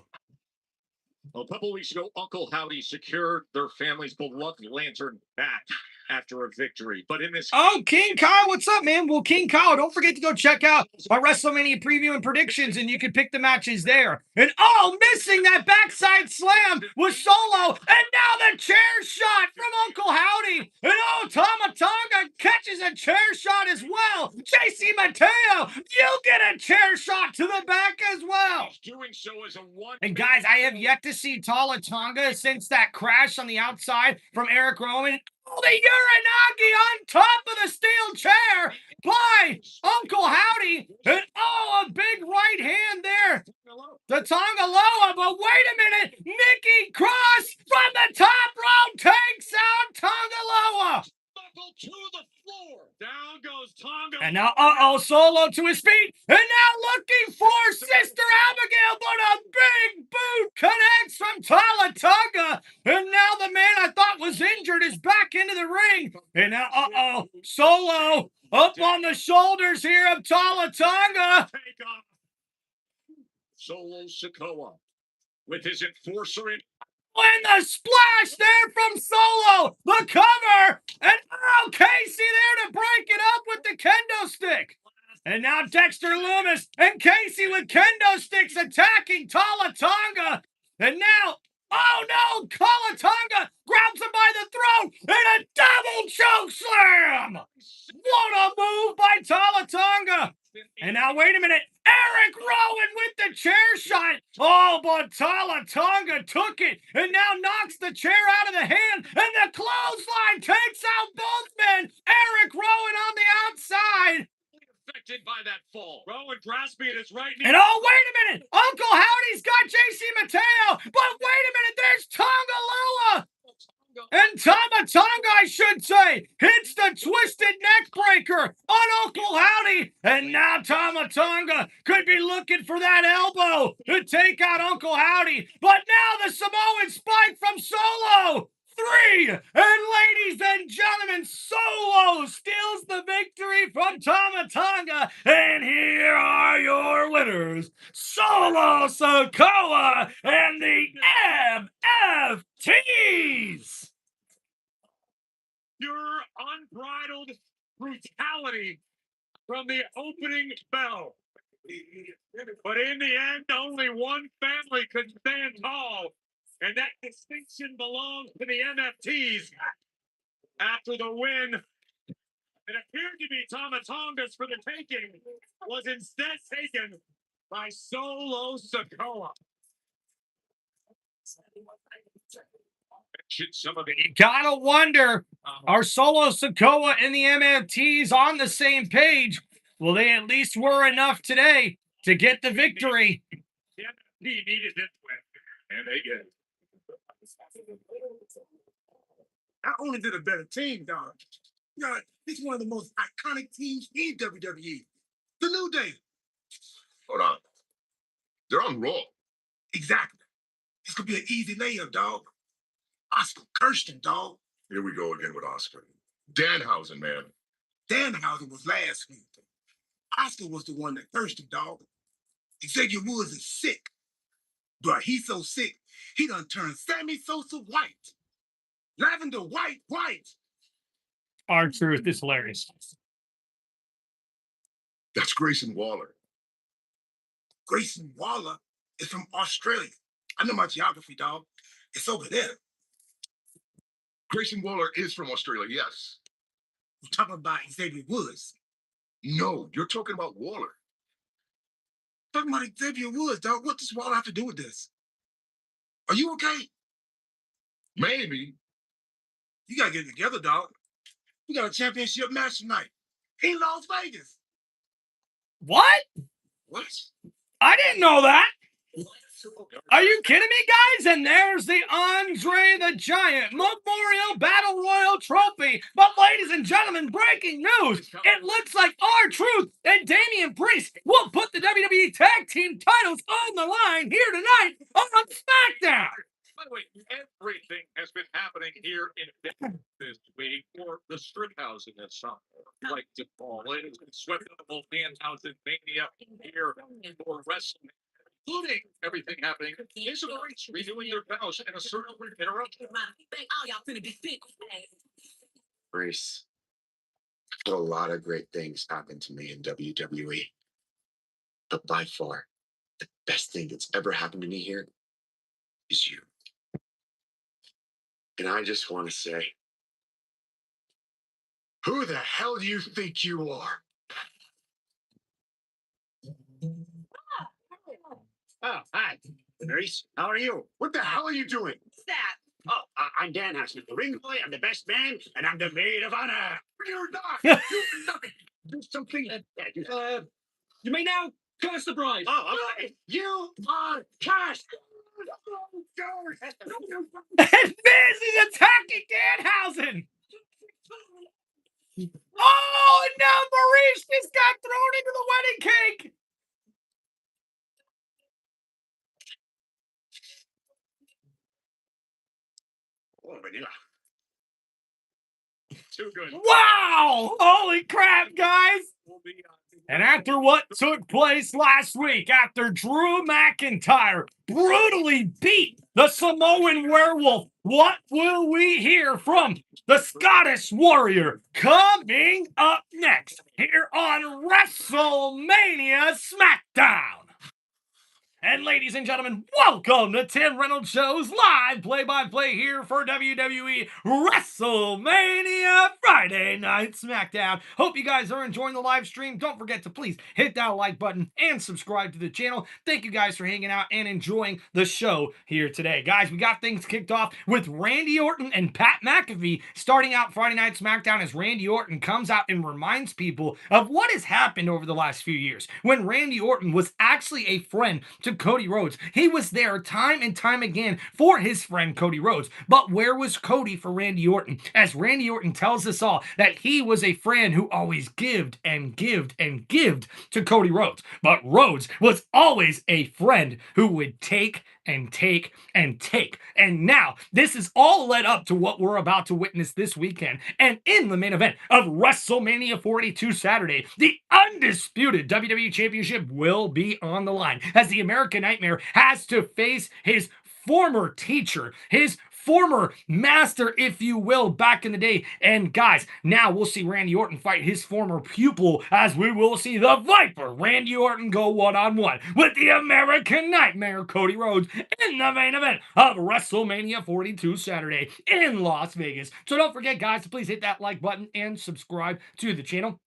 S2: A couple weeks ago, Uncle Howdy secured their family's beloved lantern back after a victory. But in this...
S1: Oh, King Kyle, what's up, man? Well, King Kyle, don't forget to go check out my WrestleMania preview and predictions, and you can pick the matches there. And oh, missing that backside slam was Solo, and now the chair shot from Uncle Howdy. And oh, Tama Tonga catches a chair shot as well. JC Mateo, you get a chair shot to the back as well.
S2: Doing so as a one...
S1: And guys, I have yet to see Tala Tonga since that crash on the outside from Eric Rowan. Oh, the Uranagi on top of the steel chair by Uncle Howdy. And oh, a big right hand there to Tongaloa. But wait a minute. Nikki Cross from the top rope takes out Tongaloa.
S2: To the floor. Down goes Tonga.
S1: And now, Solo to his feet. And now looking for Sister Abigail, but a big boot connects from Tala Tonga. And now the man I thought was injured is back into the ring. And now, Solo up on the shoulders here of Tala Tonga.
S2: Take off. Solo Sikoa with his enforcer in.
S1: And the splash there from Solo, the cover, and Casey there to break it up with the kendo stick. And now Dexter Loomis and Casey with kendo sticks attacking Tala Tonga. And now, oh no, Tala Tonga grabs him by the throat and a double choke slam. What a move by Tala Tonga. And now, wait a minute. Eric Rowan with the chair shot. Oh, but Tala Tonga took it and now knocks the chair out of the hand. And the clothesline takes out both men. Eric Rowan on the outside.
S2: affected by that fall. Rowan grasping at his right knee.
S1: And oh, wait a minute! Uncle Howdy's got JC Mateo! But wait a minute, there's Tonga Loa! And Tama Tonga, I should say, hits the twisted neck breaker on Uncle Howdy. And now Tama Tonga could be looking for that elbow to take out Uncle Howdy. But now the Samoan spike from Solo. 3. And ladies and gentlemen, Solo steals the victory from Tama Tonga. And here are your winners, Solo Sikoa and the MFTs.
S2: Pure unbridled brutality from the opening bell. But in the end, only one family could stand tall, and that distinction belongs to the MFTs. After the win, it appeared to be Tama Tonga's for the taking, was instead taken by Solo Sikoa. Some of the
S1: You gotta wonder, are Solo Sikoa and the MFTs on the same page? Well, they at least were enough today to get the victory.
S2: The MFT needed this win, and they get it.
S7: Not only did a better team, dog. God, it's one of the most iconic teams in WWE. The New Day.
S5: Hold on. They're on Raw.
S7: Exactly. This could be an easy layup, dog. Oscar Kirsten, dog.
S5: Here we go again with Oscar. Danhausen, man.
S7: Danhausen was last week. Oscar was the one that Kirsten, dog. Xavier Woods is sick. But he's so sick, he done turned Sammy Sosa white. Lavender white.
S1: R-Truth is hilarious.
S5: That's Grayson Waller.
S7: Grayson Waller is from Australia. I know my geography, dog. It's over there.
S5: Grayson Waller is from Australia, yes.
S7: We're talking about Xavier Woods.
S5: No, you're talking about Waller.
S7: Talking about Xavier Woods, dog. What does Waller have to do with this? Are you okay?
S5: Maybe.
S7: You gotta get it together, dog. We got a championship match tonight in Las Vegas.
S1: What?
S7: What?
S1: I didn't know that. Are you kidding me, guys? And there's the Andre the Giant Memorial Battle Royal Trophy. But ladies and gentlemen, breaking news. It looks like R-Truth and Damian Priest will put the WWE Tag Team titles on the line here tonight on SmackDown.
S2: By the way, everything has been happening here in this week for the strip house in this summer. Like to call it, it's been swept up the whole Danhausen Mania here for wrestling, including everything happening. Is a Grace redoing their house and a certain interruption.
S8: Grace, I've had a lot of great things happen to me in WWE. But by far, the best thing that's ever happened to me here is you. And I just want to say, who the hell do you think you are?
S9: Oh, hi. Grace, how are you?
S8: What the hell are you doing?
S9: What's that? Oh, I'm Dan Housen, the ring boy, I'm the best man, and I'm the maid of honor.
S7: You're not. You're nothing.
S9: Do something. You may now curse the bride. Oh, okay. You are cursed.
S1: And Miz is attacking Danhausen. Oh, and now Maurice just got thrown into the wedding cake.
S9: Oh, vanilla.
S2: Too good.
S1: Wow! Holy crap, guys! And after what took place last week, after Drew McIntyre brutally beat the Samoan Werewolf, what will we hear from the Scottish Warrior coming up next here on WrestleMania SmackDown? And ladies and gentlemen, welcome to Tim Reynolds Show's live play-by-play here for WWE WrestleMania Friday Night SmackDown. Hope you guys are enjoying the live stream. Don't forget to please hit that like button and subscribe to the channel. Thank you guys for hanging out and enjoying the show here today. Guys, we got things kicked off with Randy Orton and Pat McAfee starting out Friday Night SmackDown as Randy Orton comes out and reminds people of what has happened over the last few years when Randy Orton was actually a friend to Cody Rhodes. He was there time and time again for his friend Cody Rhodes. But where was Cody for Randy Orton? As Randy Orton tells us all that he was a friend who always gived and gived and gived to Cody Rhodes. But Rhodes was always a friend who would take and take and take. And now this is all led up to what we're about to witness this weekend. And in the main event of WrestleMania 42 Saturday, the undisputed WWE Championship will be on the line as the American Nightmare has to face his former teacher, his former master, if you will, back in the day. And guys, now we'll see Randy Orton fight his former pupil as we will see the Viper, Randy Orton, go one-on-one with the American Nightmare, Cody Rhodes, in the main event of WrestleMania 42 Saturday in Las Vegas. So don't forget, guys, to please hit that like button and subscribe to the channel.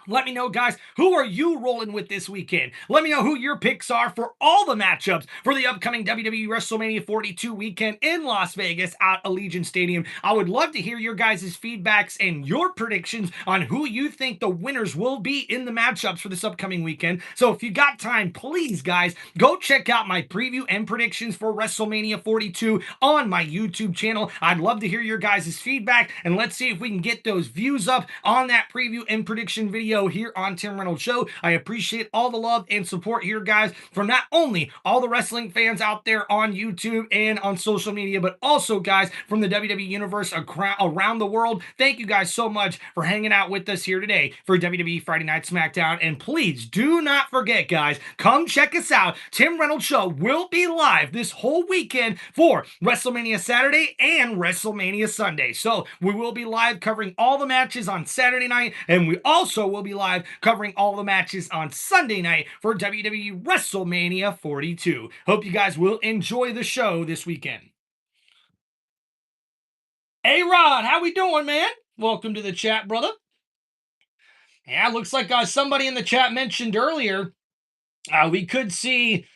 S1: Let me know, guys, who are you rolling with this weekend? Let me know who your picks are for all the matchups for the upcoming WWE WrestleMania 42 weekend in Las Vegas at Allegiant Stadium. I would love to hear your guys' feedbacks and your predictions on who you think the winners will be in the matchups for this upcoming weekend. So if you got time, please, guys, go check out my preview and predictions for WrestleMania 42 on my YouTube channel. I'd love to hear your guys' feedback, and let's see if we can get those views up on that preview and prediction video here on Tim Reynolds Show. I appreciate all the love and support here, guys, from not only all the wrestling fans out there on YouTube and on social media, but also, guys, from the WWE Universe around the world. Thank you guys so much for hanging out with us here today for WWE Friday Night SmackDown. And please do not forget, guys, come check us out. Tim Reynolds Show will be live this whole weekend for WrestleMania Saturday and WrestleMania Sunday. So we will be live covering all the matches on Saturday night, and we also will be live covering all the matches on Sunday night for WWE WrestleMania 42. Hope you guys will enjoy the show this weekend. Hey Rod, how we doing, man? Welcome to the chat, brother. Yeah, looks like somebody in the chat mentioned earlier we could see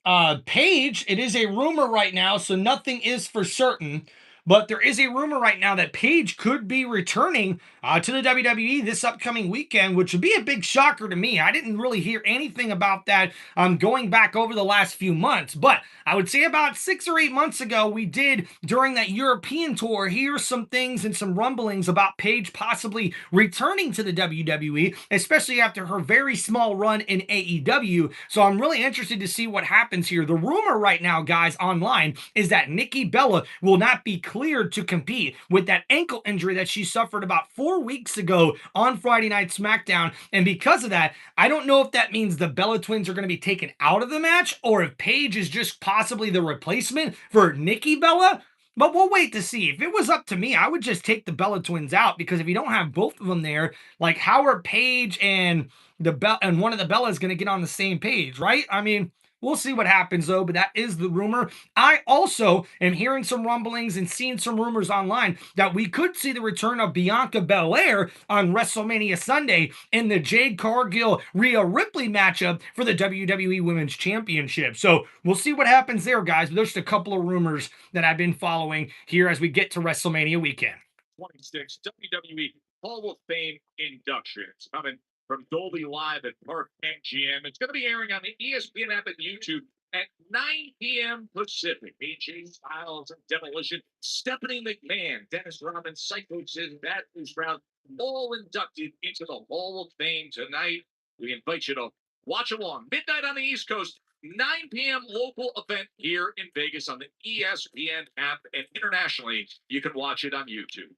S1: Paige. It is a rumor right now, so nothing is for certain. But there is a rumor right now that Paige could be returning to the WWE this upcoming weekend, which would be a big shocker to me. I didn't really hear anything about that going back over the last few months. But I would say about 6 or 8 months ago, we did, during that European tour, hear some things and some rumblings about Paige possibly returning to the WWE, especially after her very small run in AEW. So I'm really interested to see what happens here. The rumor right now, guys, online is that Nikki Bella will not be cleared to compete with that ankle injury that she suffered about 4 weeks ago on Friday Night SmackDown. And because of that, I don't know if that means the Bella Twins are going to be taken out of the match or if Paige is just possibly the replacement for Nikki Bella. But we'll wait to see. If it was up to me, I would just take the Bella Twins out, because if you don't have both of them there, like how are Paige and one of the Bellas going to get on the same page, right? I mean, we'll see what happens, though, but that is the rumor. I also am hearing some rumblings and seeing some rumors online that we could see the return of Bianca Belair on WrestleMania Sunday in the Jade Cargill Rhea Ripley matchup for the WWE Women's Championship. So we'll see what happens there, guys. But there's just a couple of rumors that I've been following here as we get to WrestleMania weekend.
S2: 26 WWE Hall of Fame inductions coming from Dolby Live at Park MGM. It's going to be airing on the ESPN app and YouTube at 9 p.m. Pacific. AJ Styles and Demolition, Stephanie McMahon, Dennis Rodman, Psycho Sid, Bad News Brown, all inducted into the Hall of Fame tonight. We invite you to watch along. Midnight on the East Coast, 9 p.m. local event here in Vegas on the ESPN app, and internationally, you can watch it on YouTube.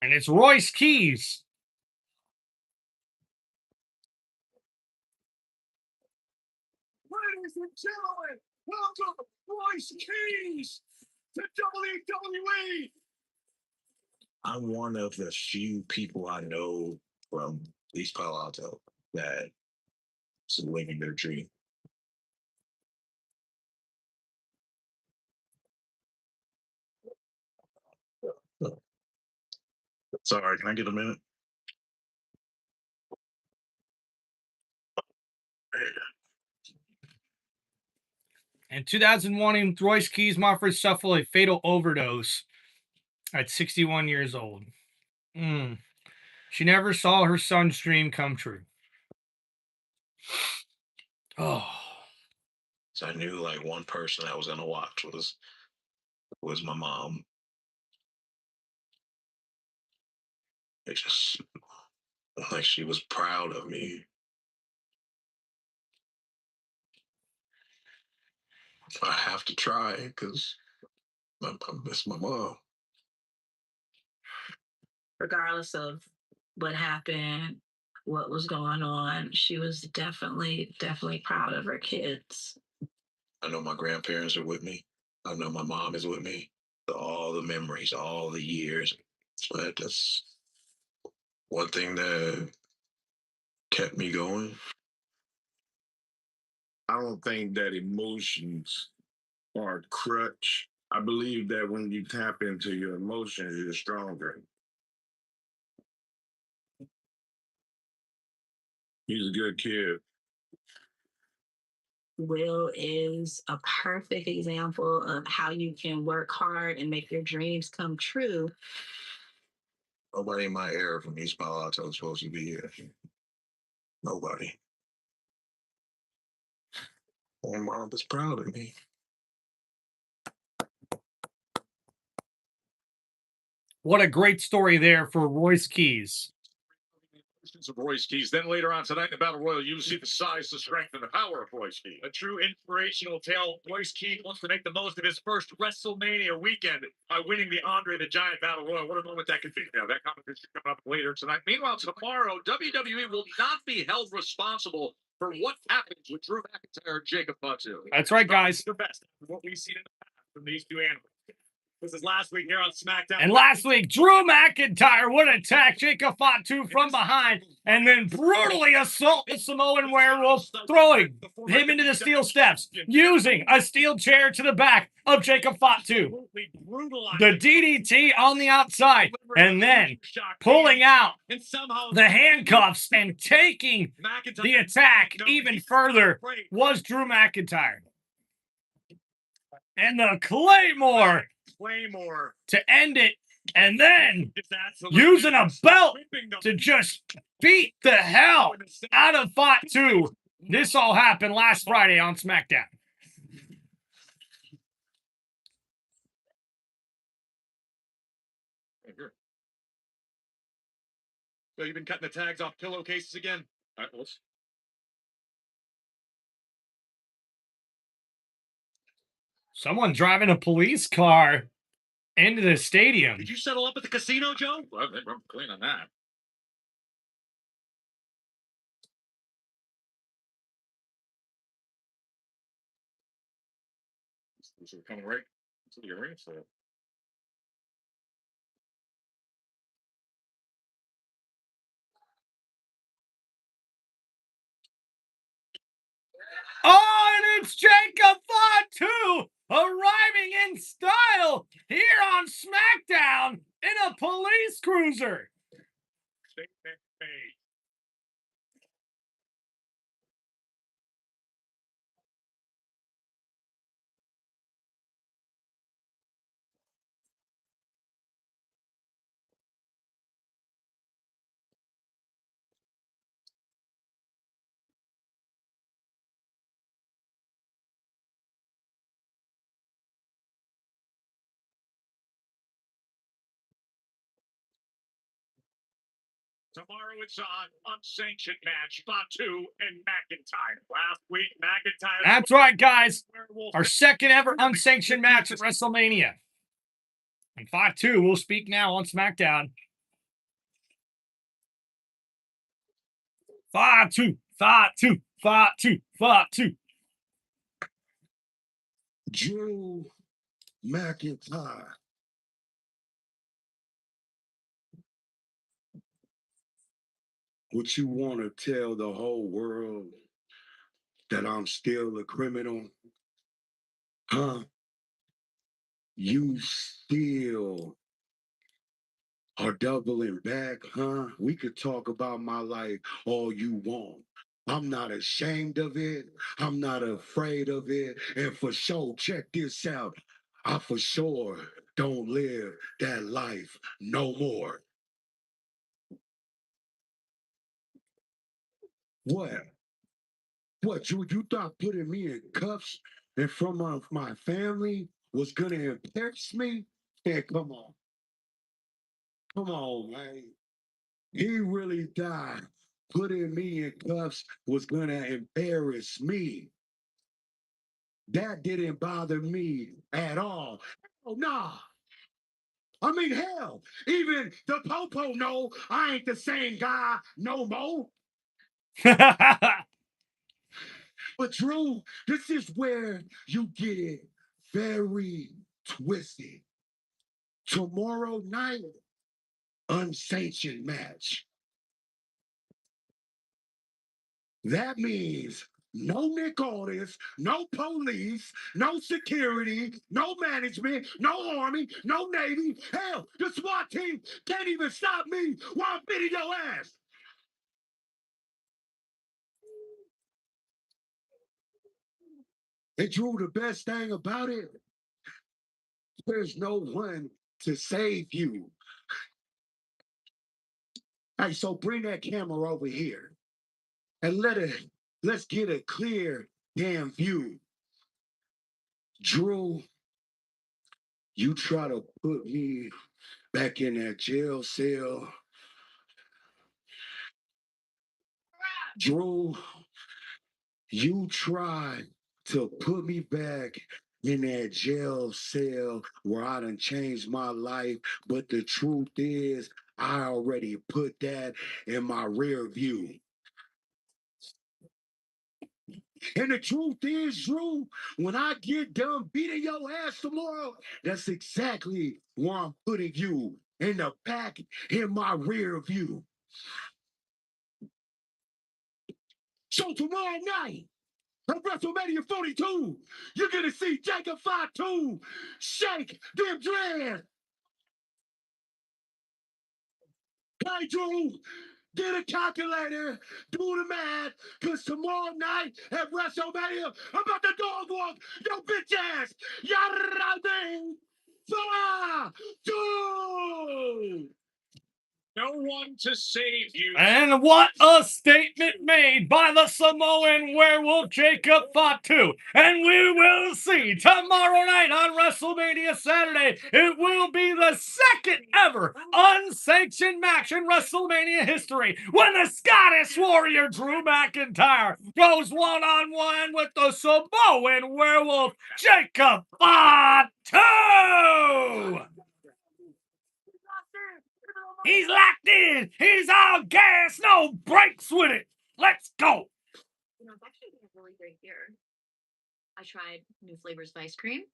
S1: And it's Royce Keys.
S7: Ladies and gentlemen, welcome Royce Keys to WWE. I'm one of the few people I know from East Palo Alto that
S6: It's living their dream. Sorry, can I get a minute?
S1: In 2001, Royce Keysmoffer suffered a fatal overdose at 61 years old. She never saw her son's dream come true. Oh.
S6: So I knew like one person I was gonna watch was my mom. It just like she was proud of me. I have to try because I miss my mom.
S10: Regardless of what happened, what was going on, she was definitely proud of her kids.
S6: I know my grandparents are with me. I know my mom is with me. All the memories, all the years. But that's one thing that kept me going.
S5: I don't think that emotions are a crutch. I believe that when you tap into your emotions, you're stronger. He's a good kid.
S10: Will is a perfect example of how you can work hard and make your dreams come true.
S6: Nobody in my era from East Palo Alto was supposed to be here. Nobody. My mom was proud of me.
S1: What a great story there for Royce Keys.
S2: Of Royce Keys. Then later on tonight in the Battle Royal, you see the size, the strength, and the power of Royce Keys. A true inspirational tale. Royce Keys wants to make the most of his first WrestleMania weekend by winning the Andre the Giant Battle Royal. What a moment that could be. Now, that competition coming up later tonight. Meanwhile, tomorrow, WWE will not be held responsible for what happens with Drew McIntyre and Jacob Fatu.
S1: That's right, guys.
S2: The best of what we've seen in the past from these two animals. This is last week here on SmackDown.
S1: And last week, Drew McIntyre would attack Jacob Fatu from behind and then brutally assault the Samoan werewolf, throwing him into the steel steps, using a steel chair to the back of Jacob Fatu. The DDT on the outside, and then pulling out the handcuffs and taking the attack even further was Drew McIntyre. And the Claymore to end it, and then using a belt to just beat the hell out of Fatu. This all happened last Friday on SmackDown.
S2: So you've been cutting the tags off pillowcases again? All right, let's.
S1: Someone driving a police car into the stadium.
S2: Did you settle up at the casino, Joe? Well, I'm clean on that. This is coming right to the arena, so.
S1: Oh, and it's Jacob Fatu arriving in style here on SmackDown in a police cruiser.
S2: Tomorrow it's on unsanctioned match, Fatu and McIntyre. Last week, McIntyre.
S1: That's right, guys. Our second ever unsanctioned match at WrestleMania. And Fatu will speak now on SmackDown. Fatu, Fatu, Fatu, Fatu.
S5: Drew McIntyre. What you want to tell the whole world that I'm still a criminal? Huh? You still are doubling back, huh? We could talk about my life all you want. I'm not ashamed of it. I'm not afraid of it. And for sure, check this out. I for sure don't live that life no more. What? What, you thought putting me in cuffs in front of my family was gonna embarrass me? Man, come on. Come on, man. He really thought putting me in cuffs was gonna embarrass me. That didn't bother me at all. Oh, nah. I mean, hell, even the Popo know I ain't the same guy no more. But Drew, this is where you get it very twisted. Tomorrow night, unsanctioned match. That means no Nick Aldis, no police, no security, no management, no army, no navy. Hell, the SWAT team can't even stop me while I'm beating your ass. And Drew, the best thing about it, there's no one to save you. Hey, so bring that camera over here and let's get a clear damn view. Drew, you try to put me back in that jail cell. Drew, you try to put me back in that jail cell where I done changed my life, but the truth is, I already put that in my rear view. And the truth is, Drew, when I get done beating your ass tomorrow, that's exactly where I'm putting you, in the back in my rear view. So tomorrow night, at WrestleMania 42, you're gonna see Jacob Fatu shake them dreads. Hey, Drew, get a calculator, do the math, because tomorrow night at WrestleMania, I'm about to dog walk your bitch ass. Yada Fatu!
S2: No one to save you.
S1: And what a statement made by the Samoan werewolf Jacob Fatu. And we will see tomorrow night on WrestleMania Saturday. It will be the second ever unsanctioned match in WrestleMania history when the Scottish Warrior Drew McIntyre goes one-on-one with the Samoan werewolf Jacob Fatu. He's locked in. He's all gas, no brakes with it. Let's go.
S11: You know, it's actually been a really great year. I tried new flavors of ice cream.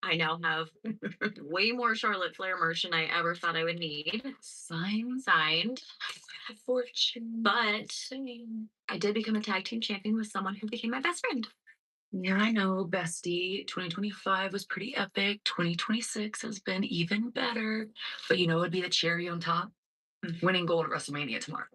S11: I now have way more Charlotte Flair merch than I ever thought I would need. Signed. Fortune. But I did become a tag team champion with someone who became my best friend.
S12: Yeah, I know, bestie. 2025 was pretty epic. 2026 has been even better. But you know, it'd be the cherry on top. Winning gold at WrestleMania tomorrow.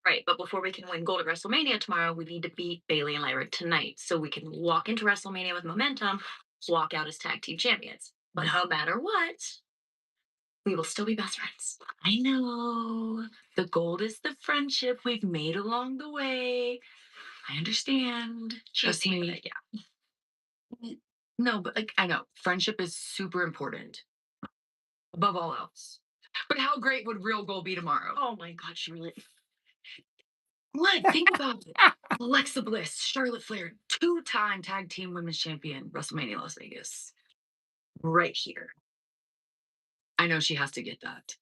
S11: Right, but before we can win gold at WrestleMania tomorrow, we need to beat Bayley and Lyra tonight so we can walk into WrestleMania with momentum, walk out as tag team champions. But no matter what, we will still be best friends.
S12: I know. The gold is the friendship we've made along the way. I understand. Trust me.
S11: Yeah.
S12: No, but like, I know. Friendship is super important. Above all else. But how great would real gold be tomorrow?
S11: Oh my God, Charlotte.
S12: What? Think about it. Alexa Bliss, Charlotte Flair, 2-time tag team women's champion, WrestleMania Las Vegas. Right here. I know she has to get that.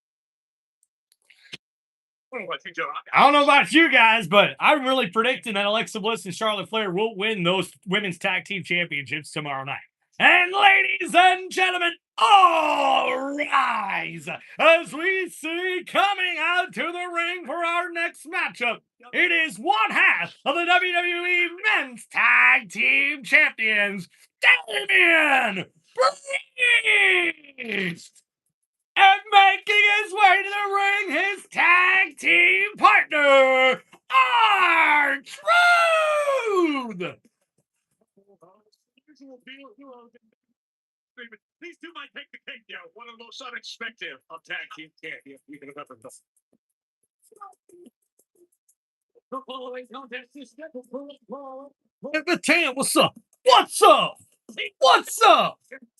S1: I don't know about you guys, but I'm really predicting that Alexa Bliss and Charlotte Flair will win those women's tag team championships tomorrow night. And ladies and gentlemen, all rise as we see coming out to the ring for our next matchup. It is one half of the WWE Men's Tag Team Champions, Damian Priest. And making his way to the ring, his tag team partner, R-Truth.
S2: These two might take the cake now. One of the most unexpected of tag team champions we could have ever done. The following contest is scheduled for
S1: MFTs, what's up? What's up? What's up?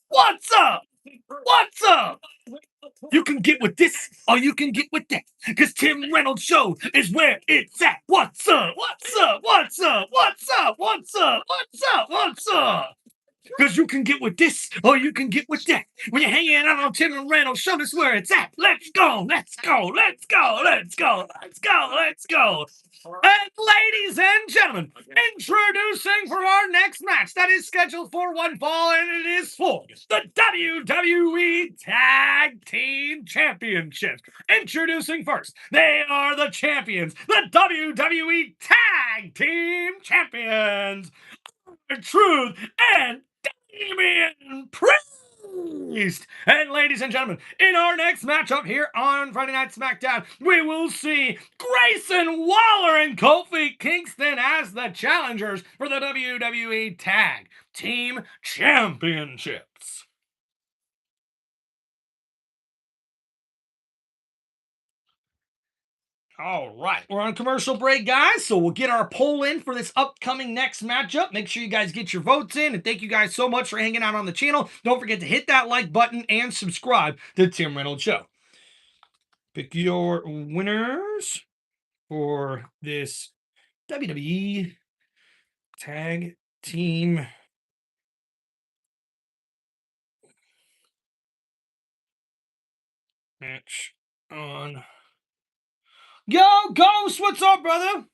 S1: What's up? What's up? You can get with this or you can get with that. Because TimReynoldsShow is where it's at. What's up? What's up? What's up? What's up? What's up? What's up? What's up? Because you can get with this or you can get with that. When you're hanging out on TimReynoldsShow, that's where it's at. Let's go. Let's go. Let's go. Let's go. Let's go. Let's go. And ladies and gentlemen, introducing for our next match that is scheduled for one fall, and it is for the WWE Tag Team Championships. Introducing first, they are the champions, the WWE Tag Team Champions, R-Truth and Damian Priest. And ladies and gentlemen, in our next matchup here on Friday Night SmackDown, we will see Grayson Waller and Kofi Kingston as the challengers for the WWE Tag Team Championships. All right, we're on commercial break, guys, so we'll get our poll in for this upcoming next matchup. Make sure you guys get your votes in, and thank you guys so much for hanging out on the channel. Don't forget to hit that like button and subscribe to Tim Reynolds Show. Pick your winners for this WWE Tag Team match on... Yo, Ghost, what's up, brother?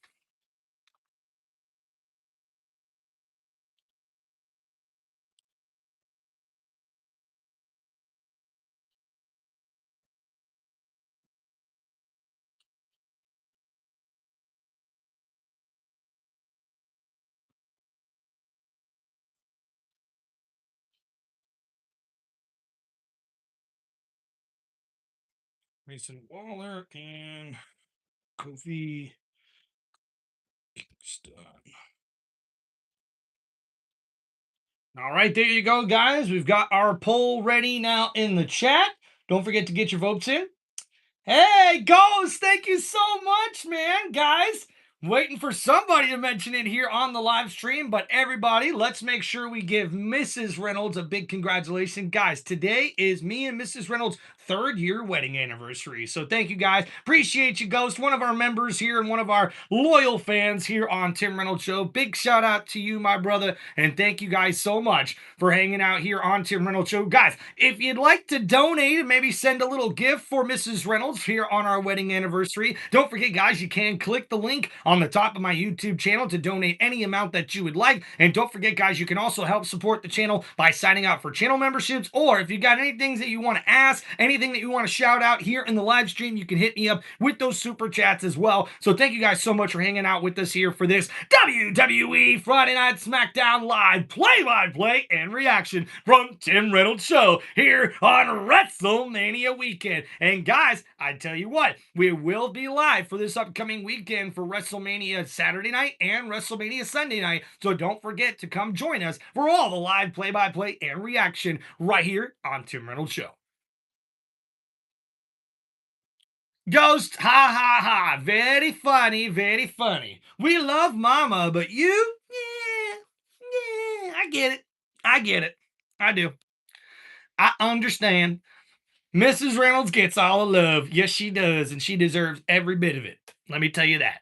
S1: Grayson Waller and Kofi Kingston. All right, there you go, guys. We've got our poll ready now in the chat. Don't forget to get your votes in. Hey, Ghost, thank you so much, man. Guys, waiting for somebody to mention it here on the live stream, but everybody, let's make sure we give Mrs. Reynolds a big congratulations. Guys, today is me and Mrs. Reynolds' 3rd year wedding anniversary. So thank you, guys. Appreciate you, Ghost, one of our members here and one of our loyal fans here on Tim Reynolds Show. Big shout out to you, my brother, and thank you guys so much for hanging out here on Tim Reynolds Show. Guys, if you'd like to donate and maybe send a little gift for Mrs. Reynolds here on our wedding anniversary, don't forget, guys, you can click the link on the top of my YouTube channel to donate any amount that you would like. And don't forget, guys, you can also help support the channel by signing up for channel memberships, or if you got any things that you want to ask, anything that you want to shout out here in the live stream, you can hit me up with those super chats as well. So thank you guys so much for hanging out with us here for this WWE Friday Night SmackDown live play-by-play and reaction from Tim Reynolds Show here on WrestleMania weekend. And guys, I tell you what, we will be live for this upcoming weekend for WrestleMania Saturday night and WrestleMania Sunday night. So don't forget to come join us for all the live play-by-play and reaction right here on Tim Reynolds Show. Ghost, ha ha ha, very funny, very funny. We love Mama, but you, yeah, I get it. I get it. I do. I understand. Mrs. Reynolds gets all the love. Yes, she does, and she deserves every bit of it. Let me tell you that.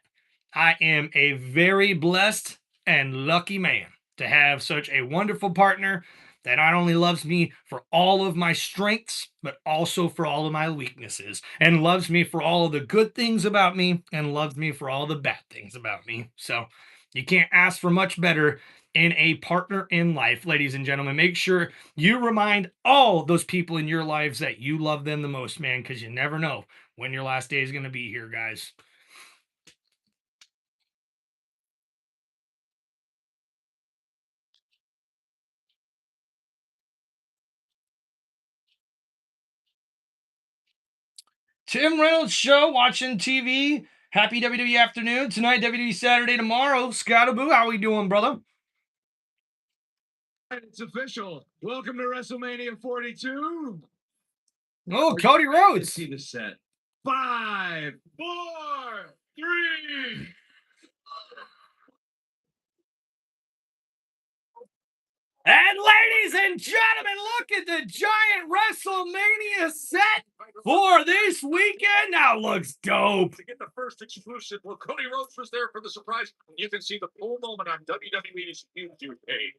S1: I am a very blessed and lucky man to have such a wonderful partner that not only loves me for all of my strengths, but also for all of my weaknesses, and loves me for all of the good things about me, and loves me for all the bad things about me. So you can't ask for much better in a partner in life, ladies and gentlemen. Make sure you remind all those people in your lives that you love them the most, man, because you never know when your last day is going to be here, guys. Tim Reynolds Show, watching TV. Happy WWE afternoon. Tonight, WWE Saturday, tomorrow. Scottaboo, how we doing, brother?
S2: It's official. Welcome to WrestleMania 42.
S1: Oh, Cody Rhodes.
S2: See the set. 5, 4, 3.
S1: And ladies and gentlemen, look at the giant WrestleMania set for this weekend. Now looks dope.
S2: To get the first exclusive, well, Cody Rhodes was there for the surprise. You can see the full moment on WWE's YouTube page.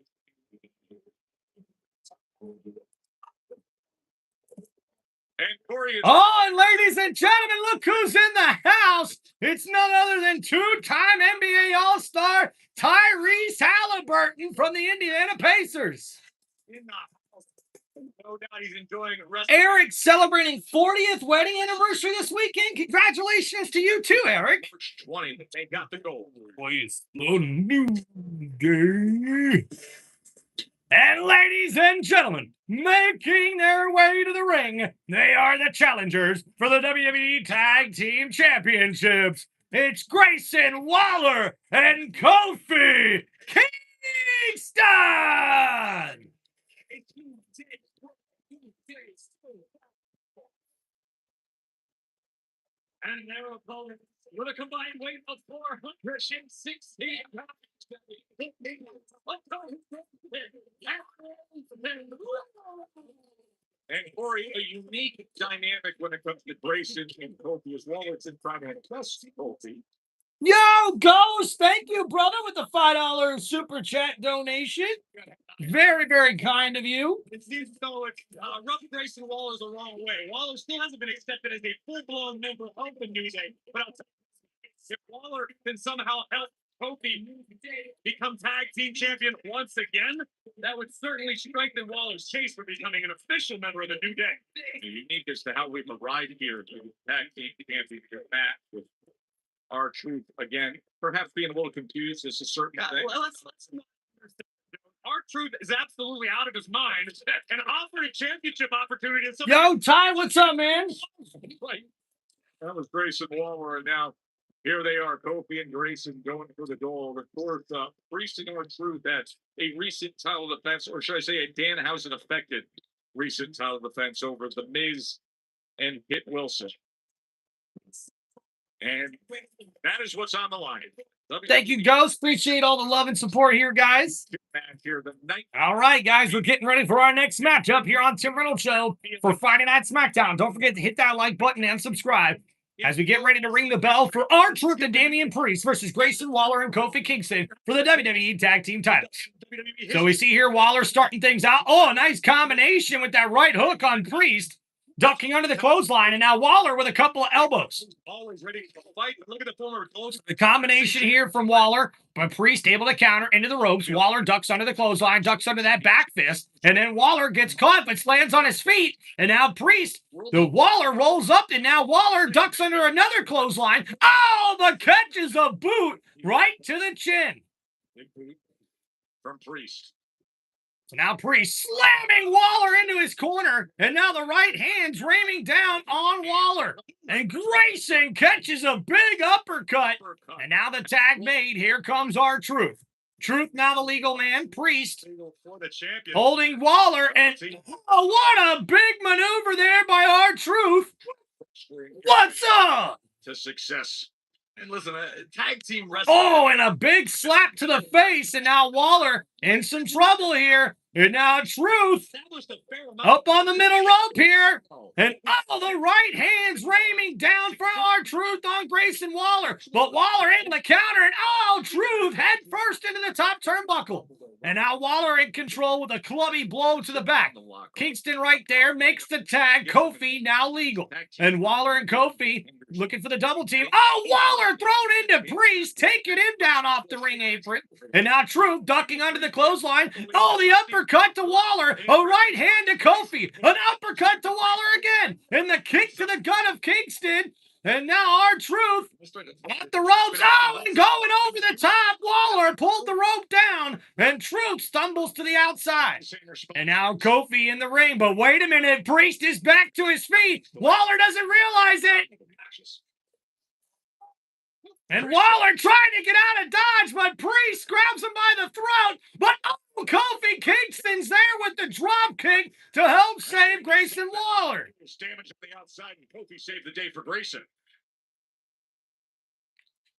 S2: And Corey is
S1: and ladies and gentlemen, look who's in the house. It's none other than two-time NBA All-Star Tyrese Halliburton from the Indiana Pacers.
S2: in the house. No doubt he's enjoying WrestleMania.
S1: Eric celebrating 40th wedding anniversary this weekend. Congratulations to you too, Eric.
S2: March 20, they got the goal.
S1: Please, the new day. And ladies and gentlemen, making their way to the ring, they are the challengers for the WWE Tag Team Championships. It's Grayson Waller and Kofi Kingston.
S2: And their opponent with a combined weight of 416 pounds. And Corey, a unique dynamic when it comes to Grayson and Kofi as well. It's in front of Kofi.
S1: Yo, Ghost, thank you, brother, with the $5 super chat donation. Very, very kind of you.
S2: It seems though Rough Grayson Waller's the wrong way. Waller still hasn't been accepted as a full-blown member of the New Day. But I'll tell you, if Waller can somehow help Kofi become tag team champion once again, that would certainly strengthen Waller's case for becoming an official member of the New Day. Unique as to how we've arrived here to the tag team championship match with R-Truth again, perhaps being a little confused as to certain things.
S12: Well, let's
S2: R-Truth is absolutely out of his mind and offered a championship opportunity.
S1: Yo, Ty, what's up, man?
S2: Right. That was Grayson Waller, and now here they are, Kofi and Grayson going for the gold. Of course, Priest and R-Truth, that's a recent title defense, or should I say a Danhausen affected recent title defense over The Miz and Hit Wilson. And that is what's on the line.
S1: Thank you, Ghost. Appreciate all the love and support here, guys.
S2: Here tonight.
S1: All right, guys, we're getting ready for our next matchup here on Tim Reynolds Show for Friday Night SmackDown. Don't forget to hit that like button and subscribe as we get ready to ring the bell for R-Truth and Damian Priest versus Grayson Waller and Kofi Kingston for the WWE Tag Team titles. So we see here Waller starting things out. Oh, a nice combination with that right hook on Priest. Ducking under the clothesline, and now Waller with a couple of elbows.
S2: Always ready to fight. Look at the former close.
S1: The combination here from Waller, but Priest able to counter into the ropes. Waller ducks under the clothesline, ducks under that back fist, and then Waller gets caught, but lands on his feet. And now Priest, the Waller rolls up, and now Waller ducks under another clothesline. Oh, the catch is a boot right to the chin.
S2: Big boot from Priest.
S1: So now Priest slamming Waller into his corner, and now the right hand's ramming down on Waller. And Grayson catches a big uppercut. And now the tag made. Here comes R-Truth. Truth now the legal man. Priest holding Waller. And oh, what a big maneuver there by R-Truth. What's up?
S2: To success. And listen, tag team wrestling.
S1: Oh, and a big slap to the face. And now Waller in some trouble here. And now Truth up on the middle rope here. And oh, the right hand's ramming down for R-Truth on Grayson Waller. But Waller able to counter it. Oh, Truth head first into the top turnbuckle. And now Waller in control with a clubby blow to the back. Kingston right there makes the tag. Kofi now legal. And Waller and Kofi looking for the double team. Oh, Waller thrown into Priest, taking him down off the ring apron. And now Truth ducking under the clothesline. Oh, the uppercut to Waller. A right hand to Kofi. An uppercut to Waller again. And the kick to the gut of Kingston. And now R-Truth at the ropes. Oh, and going over the top. Waller pulled the rope down. And Truth stumbles to the outside. And now Kofi in the ring. But wait a minute. Priest is back to his feet. Waller doesn't realize it. And Waller trying to get out of dodge, but Priest grabs him by the throat. But oh, Kofi Kingston's there with the drop kick to help save Grayson Waller.
S2: Damage on the outside, and Kofi saved the day for Grayson.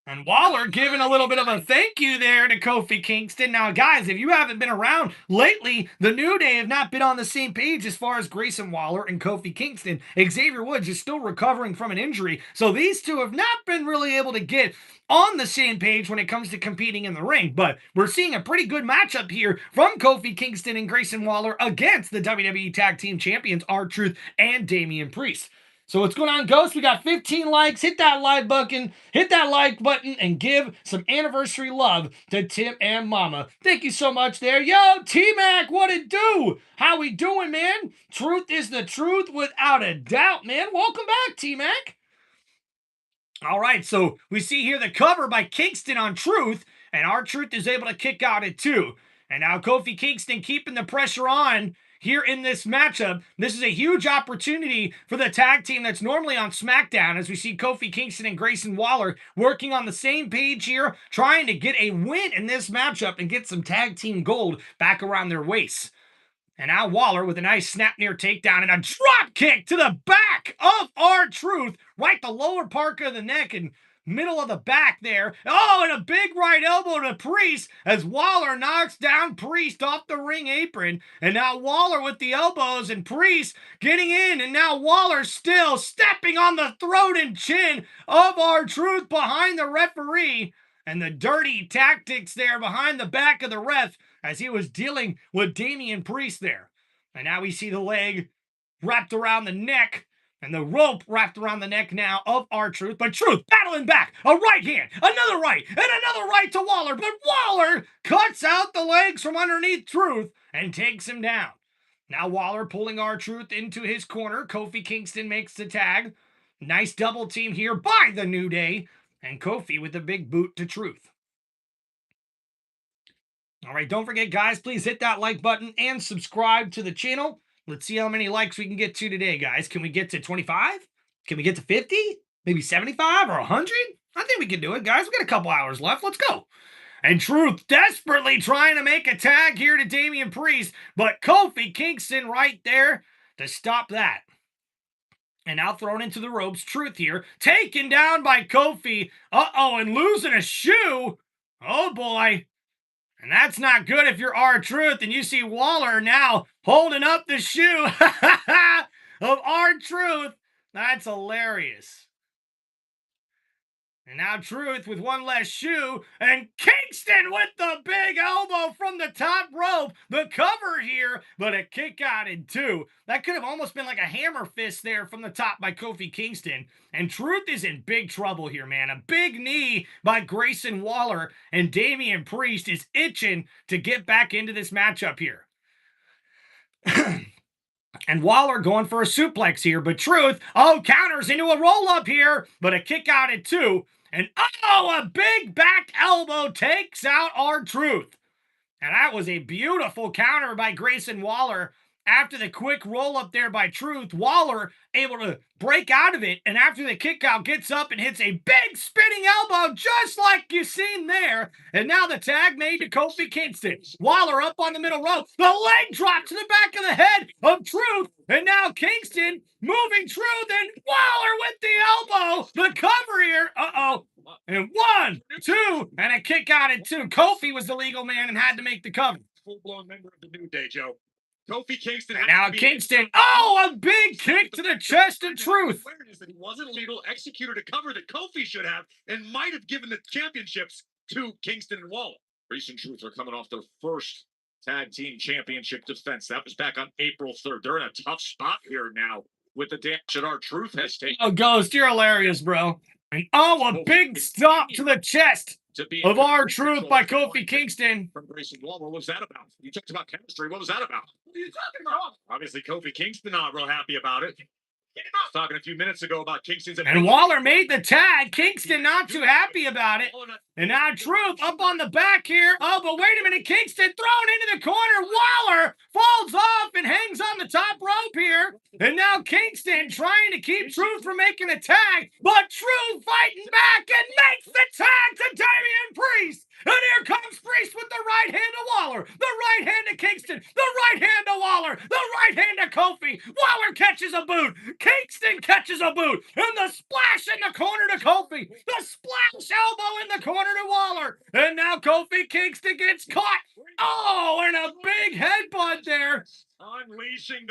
S1: And Waller giving a little bit of a thank you there to Kofi Kingston. Now, guys, if you haven't been around lately, the New Day have not been on the same page as far as Grayson Waller and Kofi Kingston. Xavier Woods is still recovering from an injury, so these two have not been really able to get on the same page when it comes to competing in the ring. But we're seeing a pretty good matchup here from Kofi Kingston and Grayson Waller against the WWE Tag Team Champions R-Truth and Damian Priest. So what's going on, Ghost? We got 15 likes. Hit that like button. Hit that like button and give some anniversary love to Tim and Mama. Thank you so much there. Yo, T-Mac, what it do? How we doing, man? Truth is the truth without a doubt, man. Welcome back, T-Mac. All right, so we see here the cover by Kingston on Truth, and R-Truth is able to kick out at 2. And now Kofi Kingston keeping the pressure on here in this matchup. This is a huge opportunity for the tag team that's normally on SmackDown, as we see Kofi Kingston and Grayson Waller working on the same page here, trying to get a win in this matchup and get some tag team gold back around their waists. And now Waller with a nice snap near takedown and a drop kick to the back of R-Truth, right the lower part of the neck and middle of the back there. Oh, and a big right elbow to Priest as Waller knocks down Priest off the ring apron. And now Waller with the elbows and Priest getting in. And now Waller still stepping on the throat and chin of R-Truth behind the referee. And the dirty tactics there behind the back of the ref as he was dealing with Damian Priest there. And now we see the leg wrapped around the neck and the rope wrapped around the neck now of R-Truth. But Truth battling back. A right hand, another right, and another right to Waller. But Waller cuts out the legs from underneath Truth and takes him down. Now Waller pulling R-Truth into his corner. Kofi Kingston makes the tag. Nice double team here by the New Day. And Kofi with a big boot to Truth. All right, don't forget, guys, please hit that like button and subscribe to the channel. Let's see how many likes we can get to today, guys. Can we get to 25? Can we get to 50? Maybe 75 or 100? I think we can do it, guys. We got a couple hours left. Let's go. And Truth desperately trying to make a tag here to Damian Priest, but Kofi Kingston right there to stop that. And now thrown into the ropes. Truth here, taken down by Kofi. Uh-oh, and losing a shoe. Oh, boy. And that's not good if you're R-Truth and you see Waller now holding up the shoe of R-Truth. That's hilarious. And now Truth with one less shoe, and Kingston with the big elbow from the top rope. The cover here, but a kick out in 2. That could have almost been like a hammer fist there from the top by Kofi Kingston. And Truth is in big trouble here, man. A big knee by Grayson Waller, and Damian Priest is itching to get back into this matchup here. And Waller going for a suplex here, but Truth, counters into a roll-up here, but a kick out at 2. And, a big back elbow takes out R-Truth. And that was a beautiful counter by Grayson Waller. After the quick roll-up there by Truth, Waller able to break out of it, and after the kick out, gets up and hits a big spinning elbow, just like you seen there. And now the tag made to Kofi Kingston. Waller up on the middle rope. The leg drop to the back of the head of Truth, and now Kingston moving Truth, and Waller with the elbow. The cover here. And 1, 2, and a kick out at 2. Kofi was the legal man and had to make the cover.
S2: Full-blown member of the New Day, Joe. Kofi Kingston.
S1: Now Kingston, a big kick to the chest of Truth.
S2: Awareness that he wasn't legal, executed a cover that Kofi should have, and might have given the championships to Kingston and Waller. Priest and Truth are coming off their first tag team championship defense. That was back on April 3rd. They're in a tough spot here now. with the damage that R-Truth has taken.
S1: Oh, Ghost, you're hilarious, bro. And a big stomp to the chest of R-Truth by Kofi Kingston.
S2: From Grayson Waller, what was that about? You talked about chemistry. What was that about? What are you talking about? Obviously, Kofi Kingston not real happy about it. I was talking a few minutes ago about Kingston's...
S1: And Waller made the tag. Kingston not too happy about it. And now Truth up on the back here. Oh, but wait a minute. Kingston thrown into the corner. Waller falls off and hangs on the top rope here. And now Kingston trying to keep Truth from making a tag. But Truth fighting back and makes the tag to Damian Priest. And here comes Priest with the right hand to Waller. The right hand to Kingston. The right hand to Waller. The right hand to Kofi. Waller catches a boot. Kingston catches a boot. And the splash in the corner to Kofi. The splash elbow in the corner to Waller. And now Kofi Kingston gets caught. Oh, and a big headbutt there. Unleashing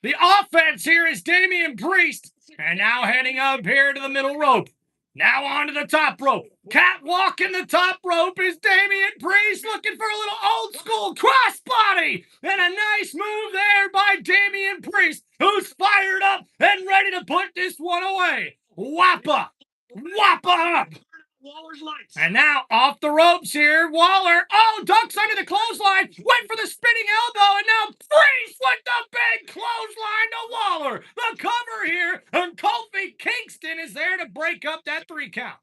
S1: the offense here is Damian Priest. And now heading up here to the middle rope. Now onto the top rope. Catwalking the top rope is Damian Priest looking for a little old school crossbody. And a nice move there by Damian Priest, who's fired up and ready to put this one away. Wappa. Wappa up.
S2: Waller's lights.
S1: And now off the ropes here. Waller. Oh, ducks under the clothesline. Went for the spinning elbow. And now Priest with the big clothesline to Waller. The cover here. And Kofi Kingston is there to break up that 3 count.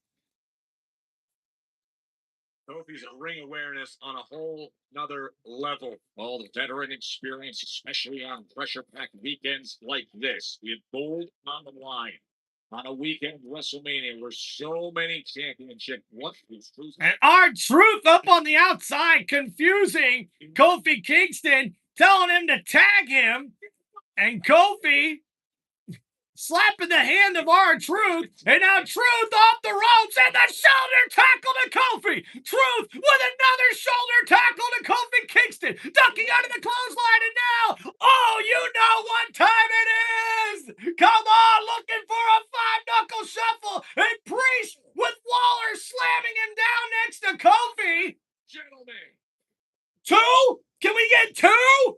S2: Kofi's ring awareness on a whole nother level. All the veteran experience, especially on pressure-packed weekends like this, with gold on the line. On a weekend WrestleMania where so many championships. What is truth?
S1: And R-Truth up on the outside, confusing Kofi Kingston, telling him to tag him. And Kofi slapping the hand of R-Truth. And now Truth off the ropes and the shoulder tackle to Kofi. Truth with another shoulder tackle to Kofi Kingston. Ducking out of the clothesline. And now, oh, you know what time it is. Come on, looking for a 5-knuckle shuffle. And Priest with Waller slamming him down next to Kofi.
S2: Gentlemen.
S1: 2? Can we get 2?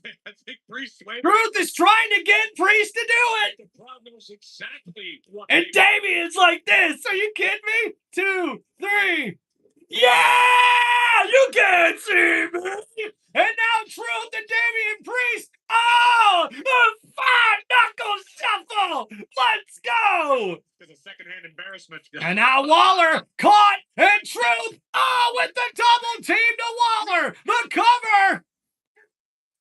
S2: I think Priest
S1: Truth is trying to get Priest to do it.
S2: The problem is exactly what
S1: and Damian's like this. Are you kidding me? 2, 3. Yeah! You can't see me. And now Truth and Damian Priest. Oh! A 5-knuckle shuffle. Let's go.
S2: There's a secondhand embarrassment.
S1: And now Waller caught and Truth. Oh, with the double team to Waller. The cover.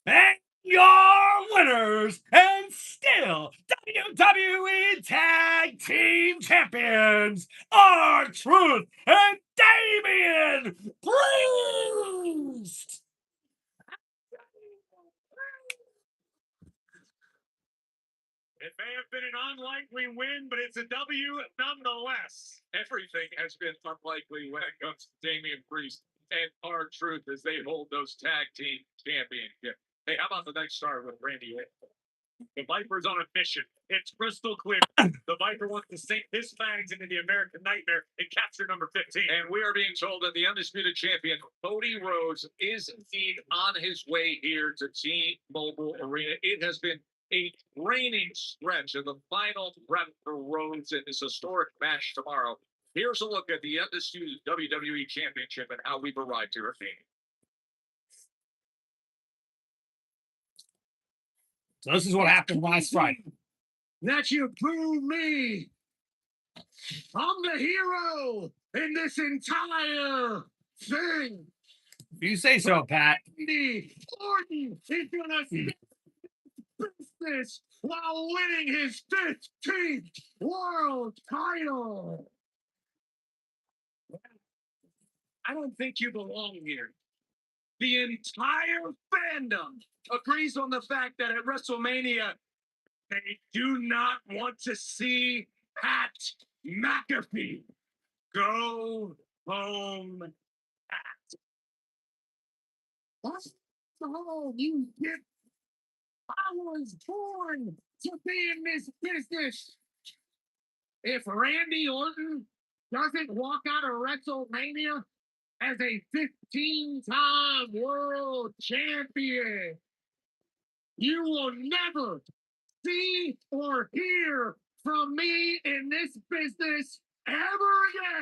S1: And your winners, and still WWE Tag Team Champions, R-Truth and Damian Priest.
S2: It may have been an unlikely win, but it's a W nonetheless. Everything has been unlikely when it comes to Damian Priest and R-Truth as they hold those tag team championships. Hey, how about the next star with Randy Orton? The Viper's on a mission. It's crystal clear. The Viper wants to sink his fangs into the American Nightmare and capture number 15. And we are being told that the undisputed champion, Cody Rhodes, is indeed on his way here to T-Mobile Arena. It has been a draining stretch of the final breath for Rhodes in this historic match tomorrow. Here's a look at the undisputed WWE Championship and how we've arrived here at Phoenix.
S1: So this is what happened last Friday.
S3: That you prove me. I'm the hero in this entire thing.
S1: You say so, Pat.
S3: Orton is gonna finish this while winning his 15th world title.
S2: I don't think you belong here. The entire fandom agrees on the fact that at WrestleMania, they do not want to see Pat McAfee go home.
S3: That's the whole you get. I was born to be in this business. If Randy Orton doesn't walk out of WrestleMania as a 15-time world champion, You will never see or hear from me in this business ever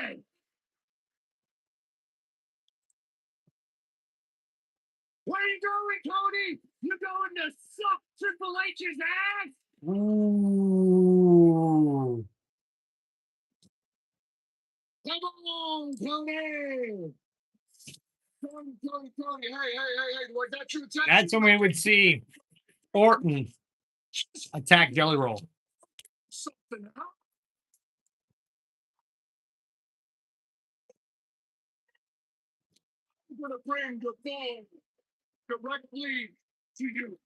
S3: again. Where you going, Cody? You going to suck Triple H's ass?
S1: Ooh.
S3: Come on, Cody. Cody. Hey. Do I got your attention?
S1: That's when we would see Orton attack Jelly Roll.
S3: Something up. I'm going to bring the ball directly to you.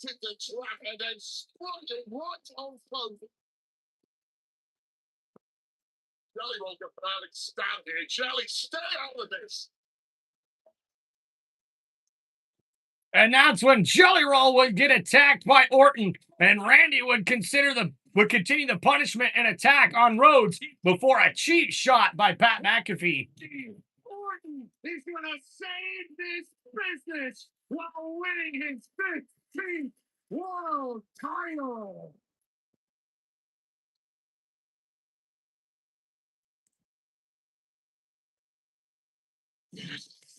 S3: To the track and then sprung it right on Cody. Jelly Roll got out stand here. Jelly, stay out of this.
S1: And that's when Jelly Roll would get attacked by Orton, and Randy would continue the punishment and attack on Rhodes before a cheap shot by Pat McAfee.
S3: Orton is going to save this business while winning his 15th world title.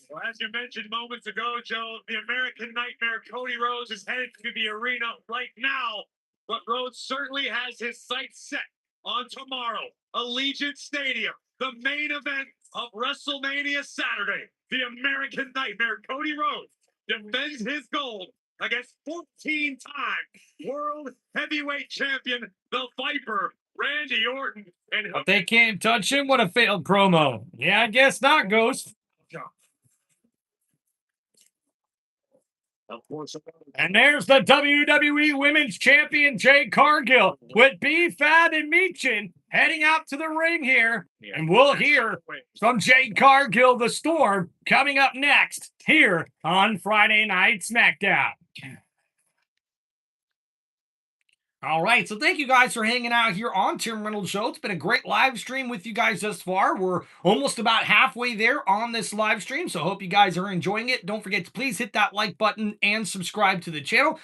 S2: Well, as you mentioned moments ago, Joe, the American Nightmare Cody Rhodes is headed to the arena right now, but Rhodes certainly has his sights set on tomorrow, Allegiant Stadium, the main event of WrestleMania Saturday. The American Nightmare Cody Rhodes defends his gold against 14-time World Heavyweight Champion, the Viper, Randy Orton. And
S1: But they can't touch him. What a failed promo. Yeah, I guess not, Ghost.
S2: Of course.
S1: And there's the WWE Women's Champion, Jade Cargill, with B-Fab and Meechin heading out to the ring here. And we'll hear from Jade Cargill, the Storm, coming up next here on Friday Night SmackDown. All right, so thank you guys for hanging out here on Tim Reynolds Show. It's been a great live stream with you guys thus far. We're almost about halfway there on this live stream, so I hope you guys are enjoying it. Don't forget to please hit that like button and subscribe to the channel.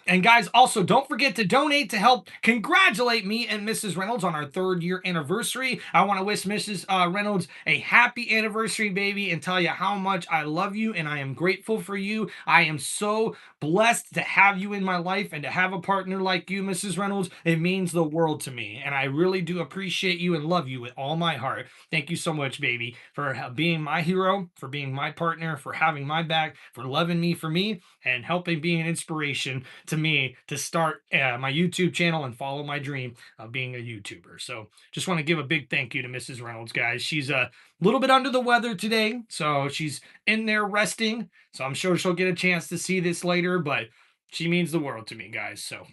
S1: And guys, also don't forget to donate to help congratulate me and Mrs. Reynolds on our 3rd year anniversary. I want to wish Mrs. Reynolds a happy anniversary, baby, and tell you how much I love you and I am grateful for you. I am so blessed to have you in my life and to have a partner like you, Mrs. Reynolds. It means the world to me, and I really do appreciate you and love you with all my heart. Thank you so much, baby, for being my hero, for being my partner, for having my back, for loving me for me, and helping be an inspiration to me to start my YouTube channel and follow my dream of being a YouTuber. So just want to give a big thank you to Mrs. Reynolds, guys. She's a little bit under the weather today, so she's in there resting. So I'm sure she'll get a chance to see this later, but she means the world to me, guys. So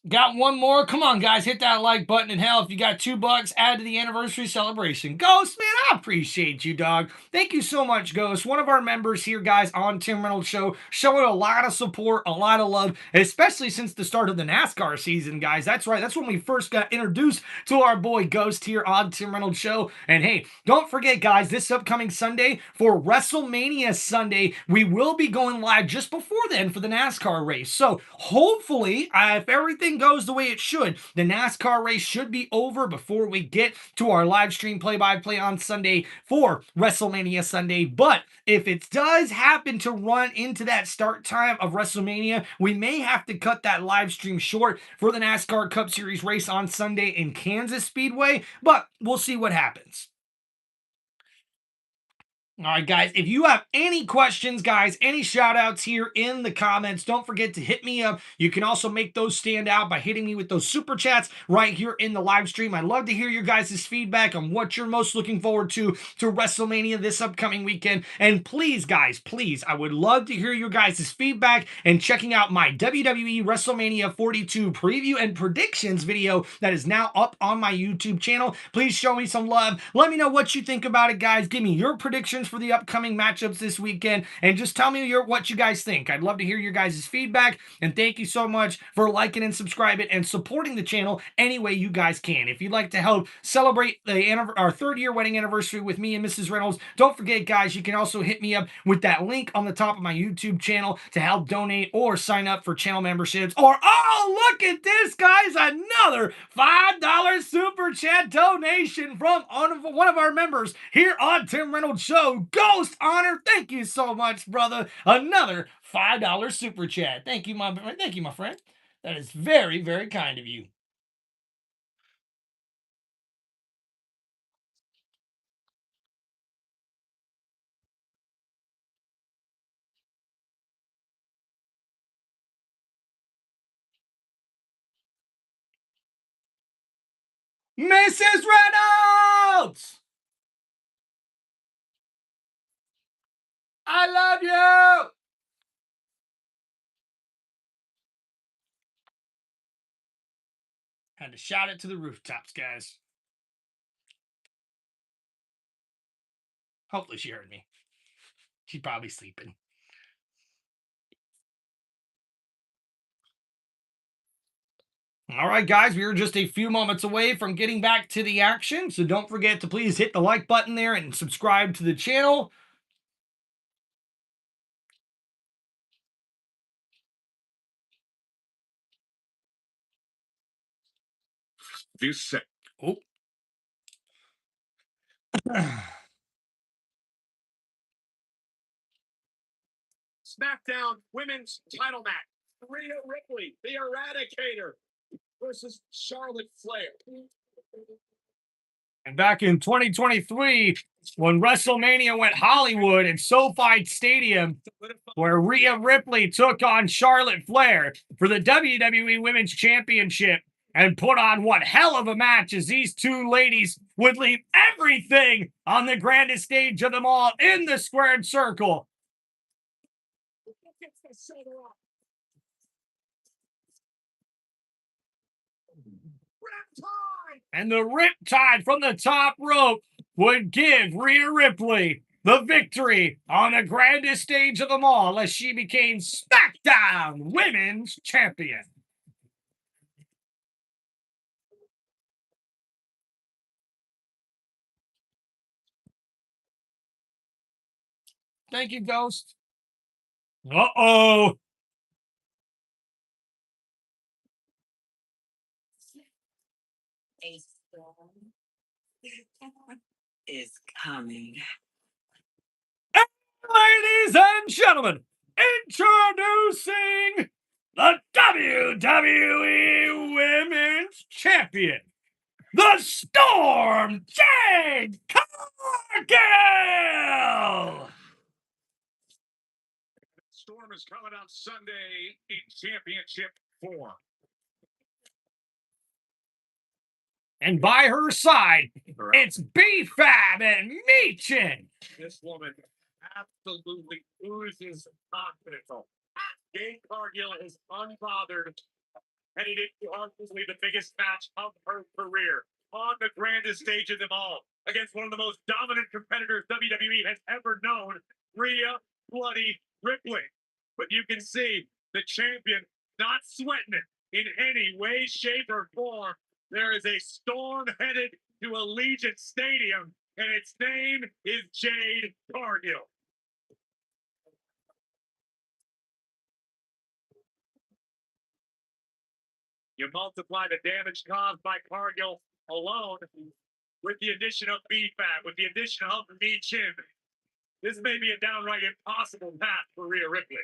S1: got one more. Come on, guys. Hit that like button. And hell, if you got $2, add to the anniversary celebration. Ghost, man, I appreciate you, dog. Thank you so much, Ghost. One of our members here, guys, on Tim Reynolds Show, showing a lot of support, a lot of love, especially since the start of the NASCAR season, guys. That's right. That's when we first got introduced to our boy Ghost here on Tim Reynolds Show. And hey, don't forget, guys, this upcoming Sunday for WrestleMania Sunday, we will be going live just before then for the NASCAR race. So hopefully, if everything goes the way it should, the NASCAR race should be over before we get to our live stream play-by-play on Sunday for WrestleMania Sunday. But if it does happen to run into that start time of WrestleMania, we may have to cut that live stream short for the NASCAR Cup Series race on Sunday in Kansas Speedway, but we'll see what happens. All right, guys, if you have any questions, guys, any shout outs here in the comments, don't forget to hit me up. You can also make those stand out by hitting me with those super chats right here in the live stream. I'd love to hear your guys' feedback on what you're most looking forward to WrestleMania this upcoming weekend. And please, guys, please, I would love to hear your guys' feedback and checking out my WWE WrestleMania 42 preview and predictions video that is now up on my YouTube channel. Please show me some love. Let me know what you think about it, guys. Give me your predictions predictions for the upcoming matchups this weekend, and just tell me what you guys think. I'd love to hear your guys' feedback, and thank you so much for liking and subscribing and supporting the channel any way you guys can. If you'd like to help celebrate our 3rd-year wedding anniversary with me and Mrs. Reynolds, don't forget, guys, you can also hit me up with that link on the top of my YouTube channel to help donate or sign up for channel memberships. Or, oh, look at this, guys, another $5 super chat donation from one of our members here on Tim Reynolds Show. Ghost Honor, thank you so much, brother. Another $5 super chat. Thank you, my friend. That is very, very kind of you. Mrs. Reynolds! I love you! Had to shout it to the rooftops, guys. Hopefully she heard me. She's probably sleeping. All right, guys, we are just a few moments away from getting back to the action, so don't forget to please hit the like button there and subscribe to the channel.
S5: This set.
S1: Oh.
S2: SmackDown Women's Title match. Rhea Ripley, the Eradicator, versus Charlotte Flair.
S1: And back in 2023, when WrestleMania went Hollywood in SoFi Stadium, where Rhea Ripley took on Charlotte Flair for the WWE Women's Championship and put on one hell of a match, as these two ladies would leave everything on the grandest stage of them all in the squared circle. And the Riptide from the top rope would give Rhea Ripley the victory on the grandest stage of them all, as she became SmackDown Women's Champion. Thank you, Ghost. Uh-oh.
S12: A storm is coming.
S1: Ladies and gentlemen, introducing the WWE Women's Champion, the Storm, Jade Cargill!
S2: Storm is coming out Sunday in championship form.
S1: And by her side, it's B-Fab and Meechin.
S2: This woman absolutely oozes confidence. Jade Cargill is unbothered, headed into arguably the biggest match of her career on the grandest stage of them all, against one of the most dominant competitors WWE has ever known, Rhea Bloody Ripley. But you can see the champion not sweating it in any way, shape, or form. There is a storm headed to Allegiant Stadium, and its name is Jade Cargill. You multiply the damage caused by Cargill alone with the addition of B-Fat, with the addition of Meechin. This may be a downright impossible path for Rhea Ripley.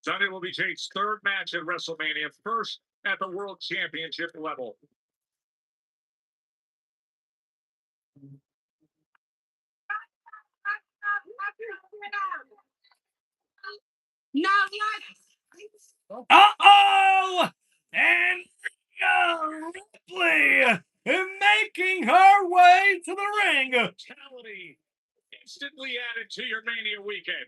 S2: Sunday will be Jade's 3rd match at WrestleMania, first at the World Championship level.
S1: Uh-oh! And Ripley making her way to the ring.
S2: Brutality instantly added to your Mania weekend.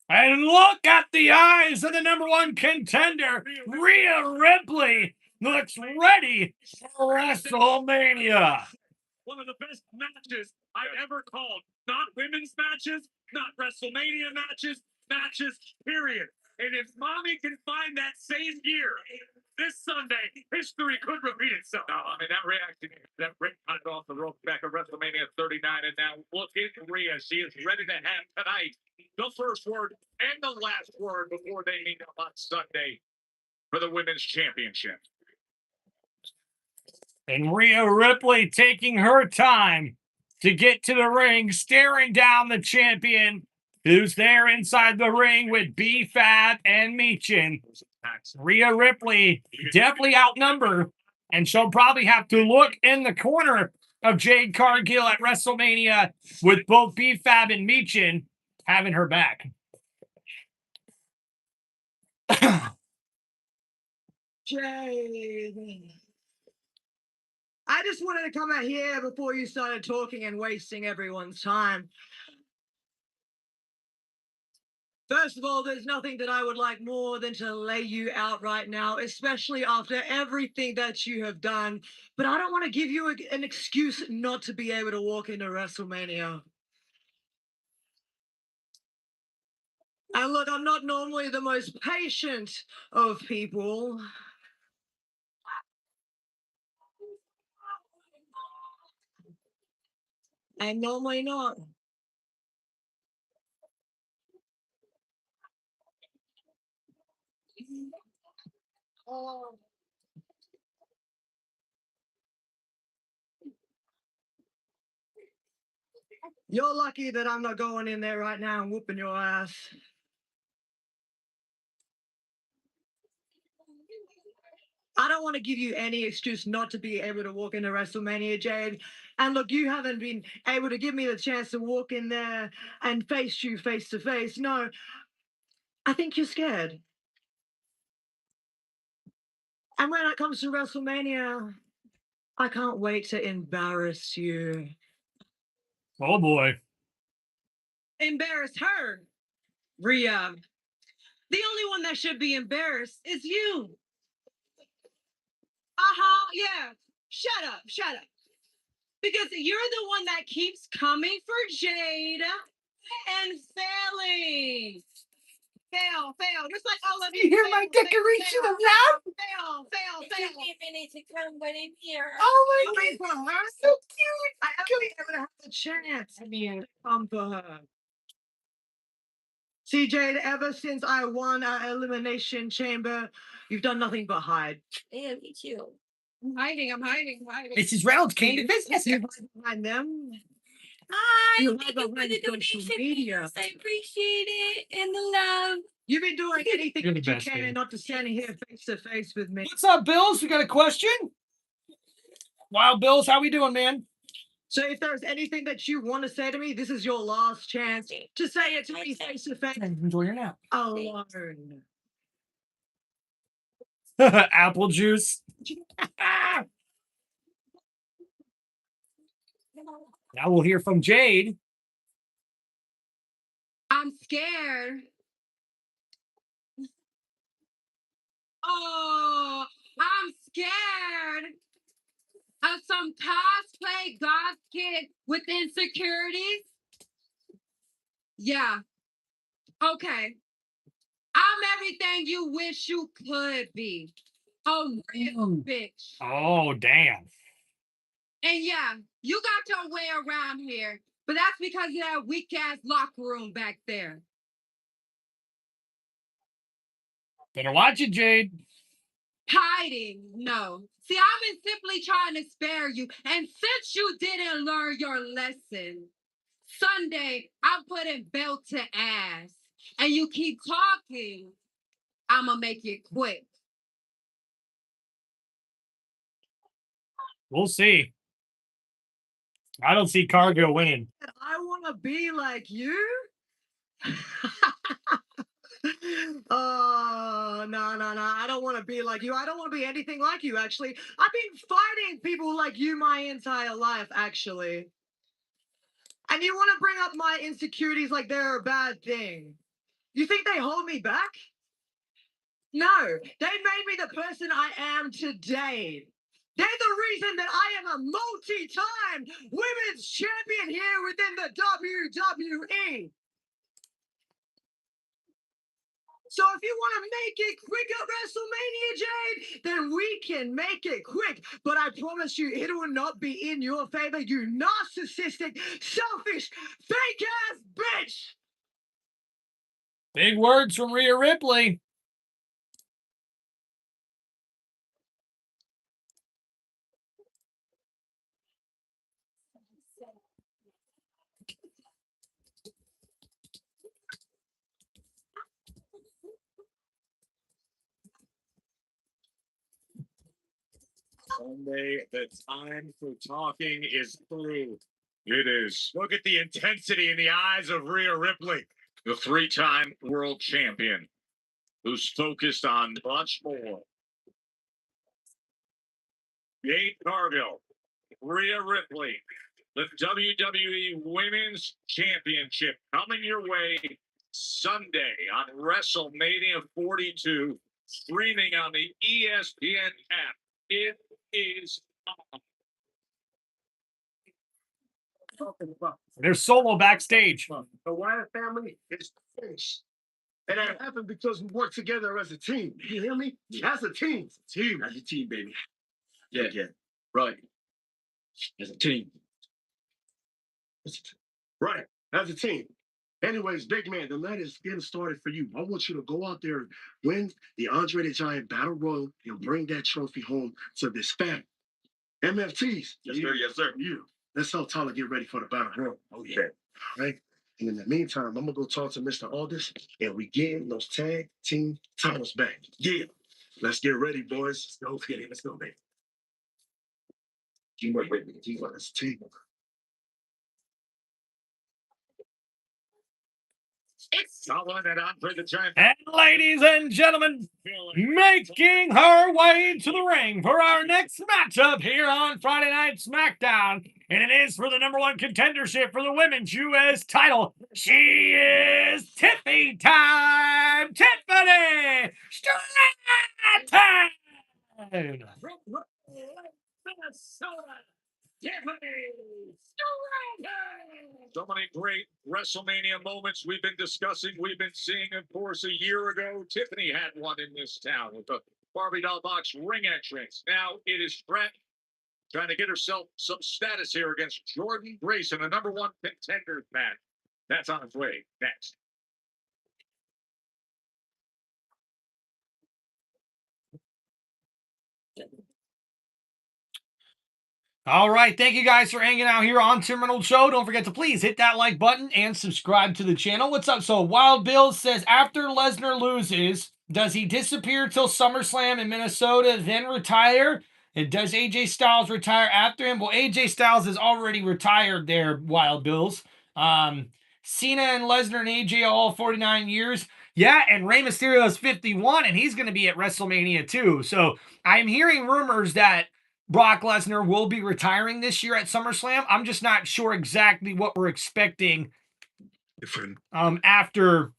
S1: And look at the eyes of the #1 contender, Rhea Ripley, looks ready for WrestleMania.
S2: One of the best matches I've ever called. Not women's matches, not WrestleMania matches, matches, period. And if Mommy can find that same gear this Sunday, history could repeat itself. No, I mean, that reaction, that Rick cut it off the rope back at WrestleMania 39, and now look at Rhea. She is ready to have tonight the first word and the last word before they meet up on Sunday for the Women's Championship.
S1: And Rhea Ripley taking her time to get to the ring, staring down the champion, who's there inside the ring with B-Fab and Michin. Rhea Ripley definitely outnumbered, and she'll probably have to look in the corner of Jade Cargill at WrestleMania with both B-Fab and Michin having her back.
S13: Jade. I just wanted to come out here before you started talking and wasting everyone's time. First of all, there's nothing that I would like more than to lay you out right now, especially after everything that you have done. But I don't want to give you an excuse not to be able to walk into WrestleMania. And look, I'm not normally the most patient of people. I'm normally not. Oh. You're lucky that I'm not going in there right now and whooping your ass. I don't want to give you any excuse not to be able to walk into WrestleMania, Jade. And look, you haven't been able to give me the chance to walk in there and face you face to face. No, I think you're scared. And when it comes to WrestleMania, I can't wait to embarrass you.
S1: Oh boy.
S14: Embarrass her, Rhea. The only one that should be embarrassed is you. Yeah. Shut up. Because you're the one that keeps coming for Jade and failing. Fail. Just like all of you.
S13: You hear my declaration of love?
S14: Fail.
S10: It took me a minute to come, but in here.
S13: Oh my God, so cute. I haven't even had the chance to come for her. See, Jade, ever since I won our Elimination Chamber, you've done nothing but hide.
S10: Yeah, me too.
S14: I'm hiding.
S13: Mrs. Reynolds came to business. You hide behind them.
S10: Hi,
S13: You
S10: thank
S13: hide
S10: you for
S13: behind
S10: the
S13: social
S10: donation.
S13: media.
S10: I appreciate it and the love.
S13: You've been doing anything
S1: You're the
S13: that you
S1: best,
S13: can
S1: baby.
S13: not to standing here face to face with me.
S1: What's up, Bills? We got a question? Wild Bills, how we doing, man?
S13: So if there's anything that you want to say to me, this is your last chance to say it to me face to face.
S1: Enjoy your nap.
S13: Alone.
S1: Apple juice. Now we'll hear from Jade.
S14: I'm scared. Oh, I'm scared of some cosplay goth kid with insecurities. Yeah. Okay. I'm everything you wish you could be. A real bitch.
S1: Oh, damn.
S14: And yeah, you got your way around here, but that's because of that weak ass locker room back there.
S1: Better watch it, Jade.
S14: Hiding, no. See, I've been simply trying to spare you, and since you didn't learn your lesson, Sunday I'm putting belt to ass, and you keep talking, I'ma make it quick.
S1: We'll see. I don't see Cargill winning.
S13: I want to be like you? Oh, no. I don't want to be like you. I don't want to be anything like you, actually. I've been fighting people like you my entire life, actually. And you want to bring up my insecurities like they're a bad thing. You think they hold me back? No, they made me the person I am today. They're the reason that I am a multi-time women's champion here within the WWE. So if you want to make it quick at WrestleMania, Jade, then we can make it quick. But I promise you, it will not be in your favor, you narcissistic, selfish, fake-ass bitch.
S1: Big words from Rhea Ripley.
S2: Sunday, the time for talking is through. It is. Look at the intensity in the eyes of Rhea Ripley, the three-time world champion, who's focused on much more. Jade Cargill, Rhea Ripley, the WWE Women's Championship coming your way Sunday on WrestleMania 42, streaming on the ESPN app. It is on.
S1: They're solo backstage.
S3: The Wyatt family is finished. And that happened because we work together as a team. You hear me? As a team. Team. As a team, baby. Yeah. Right. As a team. Right. As a team. Anyways, big man, the night is getting started for you. I want you to go out there and win the Andre the Giant Battle Royal and bring that trophy home to this family. MFTs. Yes, sir. Yes, sir. You. Let's help Tyler get ready for the Battle Royal. Oh, yeah. All right. And in the meantime, I'm going to go talk to Mr. August, and we get those tag team titles back. Yeah. Let's get ready, boys. Let's go, baby. Let's go, baby. Teamwork, baby. Teamwork. Let's teamwork.
S2: It's Solomon and Andre the Giant.
S1: And ladies and gentlemen, making her way to the ring for our next matchup here on Friday Night SmackDown. And it is for the #1 contendership for the Women's U.S. title. She is Tiffany time! Tiffany Stratton!
S2: Minnesota, Tiffany Stratton. So many great WrestleMania moments we've been discussing. We've been seeing, of course, a year ago, Tiffany had one in this town with the Barbie doll box ring entrance. Now it is Stratton trying to get herself some status here against Jordan Grayson, a #1 contender match. That's on its way next.
S1: All right, thank you guys for hanging out here on TimReynoldsShow. Don't forget to please hit that like button and subscribe to the channel. What's up? So Wild Bill says, after Lesnar loses, does he disappear till SummerSlam in Minnesota, then retire? And does AJ Styles retire after him? Well, AJ Styles is already retired there, Wild Bills. Cena and Lesnar and AJ are all 49 years. Yeah, and Rey Mysterio is 51, and he's going to be at WrestleMania too. So I'm hearing rumors that Brock Lesnar will be retiring this year at SummerSlam. I'm just not sure exactly what we're expecting after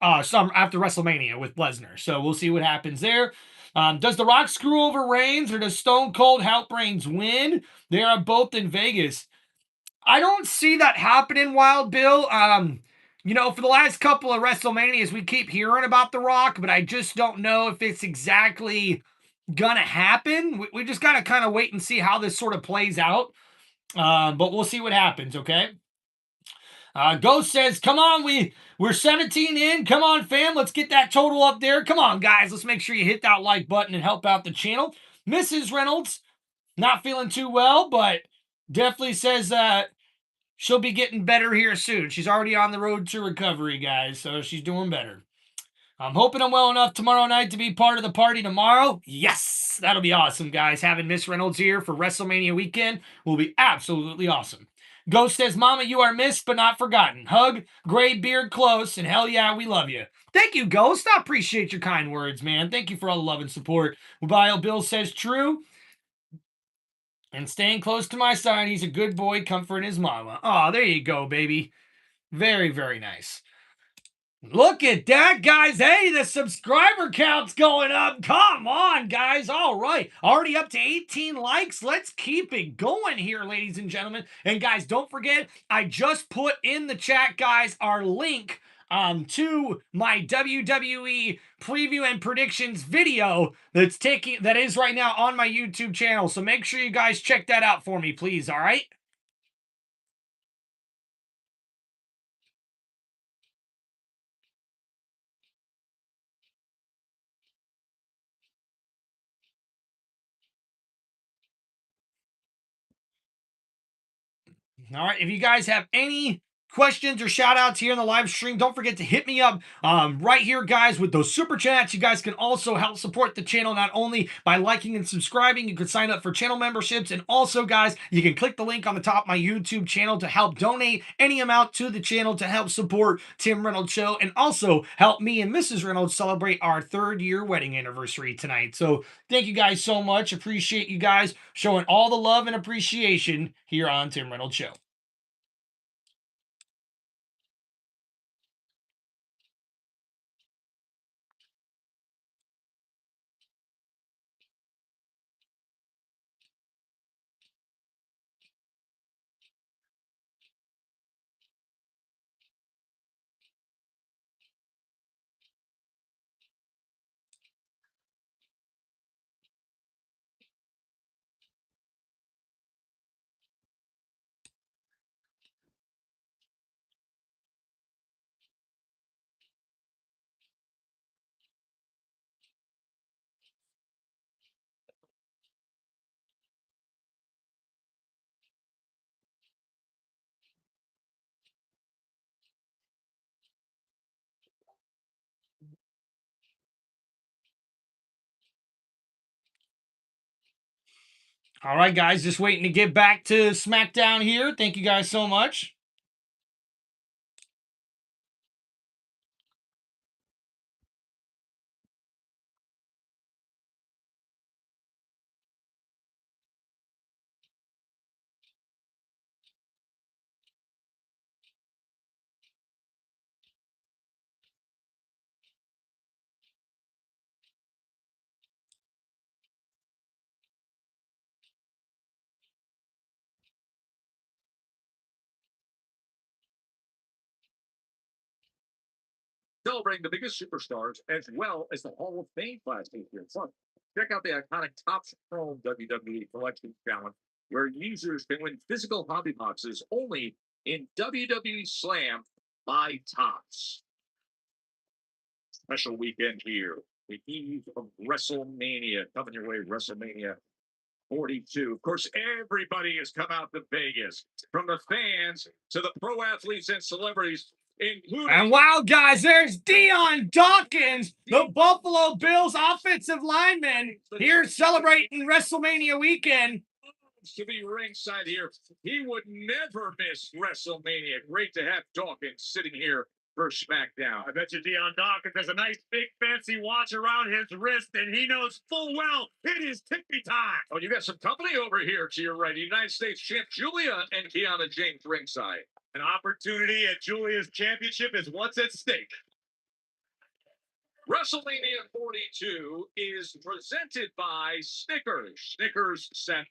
S1: WrestleMania with Lesnar. So we'll see what happens there. Does The Rock screw over Reigns, or does Stone Cold help Reigns win? They are both in Vegas. I don't see that happening, Wild Bill. You know, for the last couple of WrestleManias, we keep hearing about The Rock, but I just don't know if it's exactly gonna happen. We just gotta kind of wait and see how this sort of plays out. But we'll see what happens, okay? Ghost says, come on, we're 17 in. Come on, fam. Let's get that total up there. Come on, guys. Let's make sure you hit that like button and help out the channel. Mrs. Reynolds, not feeling too well, but definitely says she'll be getting better here soon. She's already on the road to recovery, guys, so she's doing better. I'm hoping I'm well enough tomorrow night to be part of the party tomorrow. Yes, that'll be awesome, guys. Having Miss Reynolds here for WrestleMania weekend will be absolutely awesome. Ghost says, Mama, you are missed but not forgotten. Hug, gray beard close, and hell yeah, we love you. Thank you, Ghost. I appreciate your kind words, man. Thank you for all the love and support. Wild Bill says, true. And staying close to my side, he's a good boy comforting his mama. Oh, there you go, baby. Very, very nice. Look at that, guys. Hey, the subscriber count's going up. Come on, guys. All right. Already up to 18 likes. Let's keep it going here, ladies and gentlemen. And guys, don't forget, I just put in the chat, guys, our link to my WWE preview and predictions video that is right now on my YouTube channel. So make sure you guys check that out for me, please. All right. All right, if you guys have any questions or shout outs here in the live stream, don't forget to hit me up right here, guys, with those super chats. You guys can also help support the channel not only by liking and subscribing, you can sign up for channel memberships, and also, guys, you can click the link on the top of my YouTube channel to help donate any amount to the channel to help support Tim Reynolds Show, and also help me and Mrs. Reynolds celebrate our 3rd-year wedding anniversary tonight. So thank you guys so much. Appreciate you guys showing all the love and appreciation here on Tim Reynolds Show. All right, guys, just waiting to get back to SmackDown here. Thank you guys so much.
S2: Celebrating the biggest superstars as well as the Hall of Fame class this year. So check out the iconic Topps Chrome WWE Collection Challenge, where users can win physical hobby boxes only in WWE Slam by Topps. Special weekend here. The eve of WrestleMania coming your way, WrestleMania 42. Of course, everybody has come out to Vegas, from the fans to the pro athletes and celebrities.
S1: And wow, guys, there's Dion Dawkins, the Buffalo Bills offensive lineman, here celebrating WrestleMania weekend.
S2: To be ringside here. He would never miss WrestleMania. Great to have Dawkins sitting here for SmackDown.
S15: I bet you Dion Dawkins has a nice big fancy watch around his wrist, and he knows full well it is Tiffany time.
S2: Oh, you got some company over here to your right. United States champ Julia and Kiana James ringside.
S15: An opportunity at Julia's championship is what's at stake.
S2: WrestleMania 42 is presented by Snickers. Snickers sent.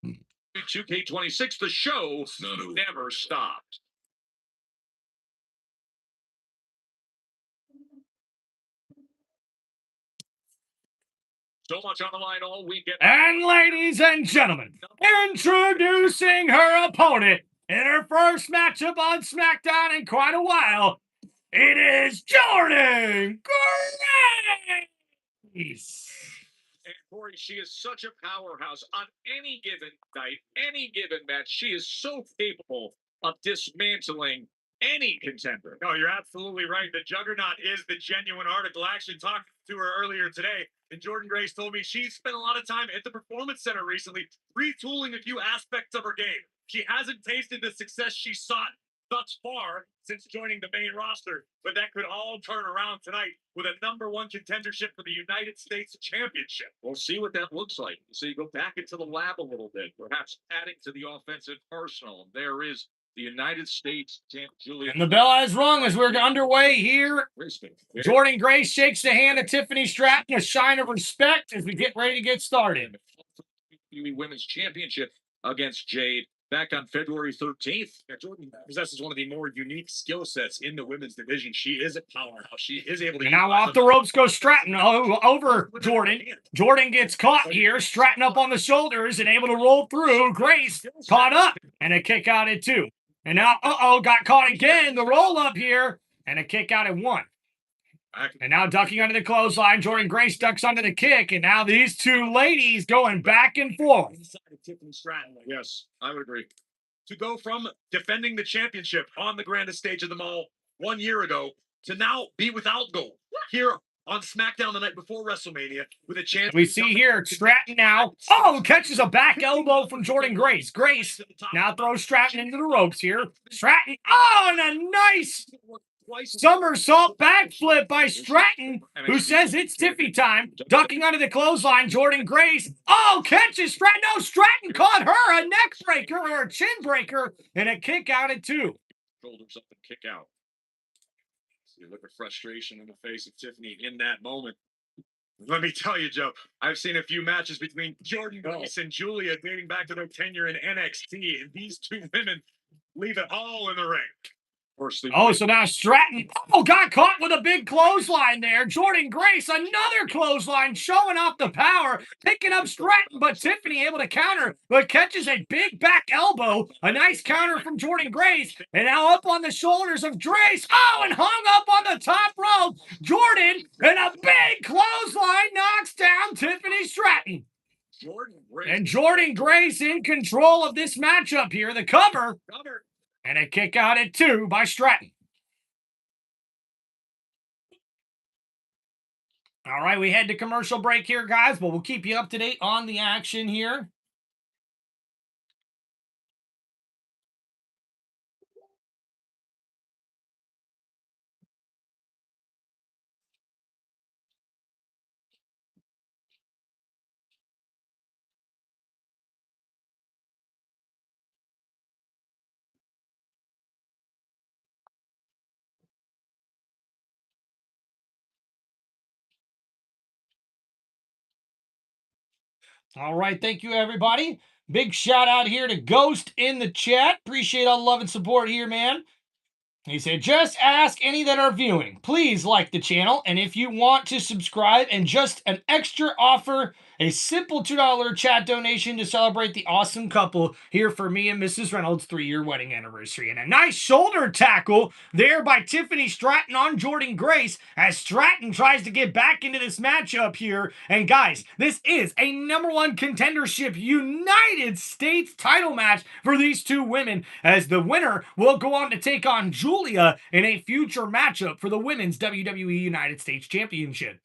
S1: Hmm.
S2: 2K26, the show never stopped. So much on the line all weekend.
S1: And ladies and gentlemen, introducing her opponent in her first matchup on SmackDown in quite a while, it is Jordan Grace.
S2: And Corey, she is such a powerhouse on any given night, any given match. She is so capable of dismantling any contender.
S15: No, you're absolutely right. The Juggernaut is the genuine article. I actually talked to her earlier today, and Jordan Grace told me she spent a lot of time at the Performance Center recently, retooling a few aspects of her game. She hasn't tasted the success she sought thus far since joining the main roster, but that could all turn around tonight with a #1 contendership for the United States Championship.
S2: We'll see what that looks like. So you go back into the lab a little bit, perhaps adding to the offensive arsenal. There is the United States champ, Julia.
S1: And the bell has rung as we're underway here. Jordynne Grace shakes the hand of Tiffany Stratton, a sign of respect as we get ready to get started.
S2: WWE Women's Championship against Jade back on February 13th.
S15: Jordynne possesses one of the more unique skill sets in the women's division. She is a powerhouse. She is able to.
S1: And now off the ropes goes Stratton over Jordynne. Jordynne gets caught here. Stratton up on the shoulders and able to roll through. Grace caught up and a kick out at 2. And now, got caught again. The roll up here and a kick out at 1. And now ducking under the clothesline. Jordynne Grace ducks under the kick. And now these two ladies going back and forth.
S15: Tiffany Stratton.
S2: Yes, I would agree.
S15: To go from defending the championship on the grandest stage of them all 1 year ago to now be without gold here on SmackDown the night before WrestleMania with a chance.
S1: We see here Stratton now. Catches a back elbow from Jordynne Grace. Grace now throws Stratton into the ropes here. Stratton, and a nice somersault backflip by Stratton, who says it's Tiffy time. Ducking under the clothesline, Jordynne Grace. Catches Stratton. No, Stratton caught her. A neck breaker or a chin breaker and a kick out at 2.
S2: Shoulders up and kick out. See a look of frustration in the face of Tiffany in that moment.
S15: Let me tell you, Joe, I've seen a few matches between Jordynne Grace and Julia dating back to their tenure in NXT, and these two women leave it all in the ring.
S1: So now Stratton, got caught with a big clothesline there. Jordynne Grace, another clothesline, showing off the power, picking up Stratton, but Tiffany able to counter, but catches a big back elbow. A nice counter from Jordynne Grace, and now up on the shoulders of Grace. And hung up on the top rope. Jordynne, and a big clothesline knocks down Tiffany Stratton. And Jordynne Grace in control of this matchup here. The cover. And a kick out at 2 by Stratton. All right, we head to commercial break here, guys, but we'll keep you up to date on the action here. All right, thank you, everybody. Big shout out here to Ghost in the chat. Appreciate all the love and support here, man. He said, just ask any that are viewing. Please like the channel, and if you want to subscribe, and just an extra offer, a simple $2 chat donation to celebrate the awesome couple here for me and Mrs. Reynolds' 3-year wedding anniversary. And a nice shoulder tackle there by Tiffany Stratton on Jordynne Grace as Stratton tries to get back into this matchup here. And guys, this is a #1 contendership United States title match for these two women, as the winner will go on to take on Julia in a future matchup for the Women's WWE United States Championship.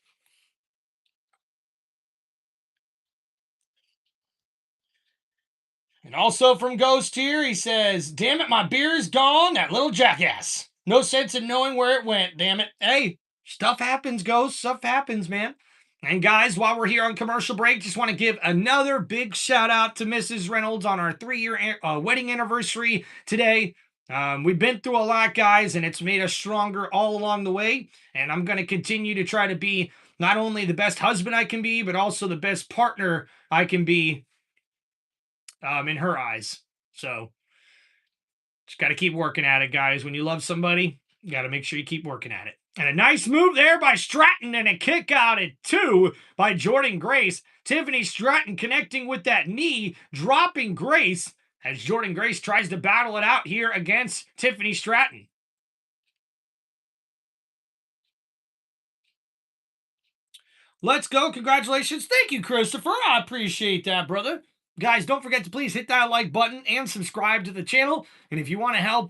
S1: And also from Ghost here, he says, damn it, my beer's gone, that little jackass. No sense in knowing where it went, damn it. Hey, stuff happens, Ghost. Stuff happens, man. And guys, while we're here on commercial break, just want to give another big shout out to Mrs. Reynolds on our 3-year wedding anniversary today. We've been through a lot, guys, and it's made us stronger all along the way. And I'm going to continue to try to be not only the best husband I can be, but also the best partner I can be in her eyes. So just got to keep working at it, guys. When you love somebody, you got to make sure you keep working at it. And a nice move there by Stratton, and a kick out at 2 by Jordynne Grace. Tiffany Stratton connecting with that knee, dropping Grace as Jordynne Grace tries to battle it out here against Tiffany Stratton. Let's go. Congratulations. Thank you, Christopher. I appreciate that, brother. Guys, don't forget to please hit that like button and subscribe to the channel. And if you want to help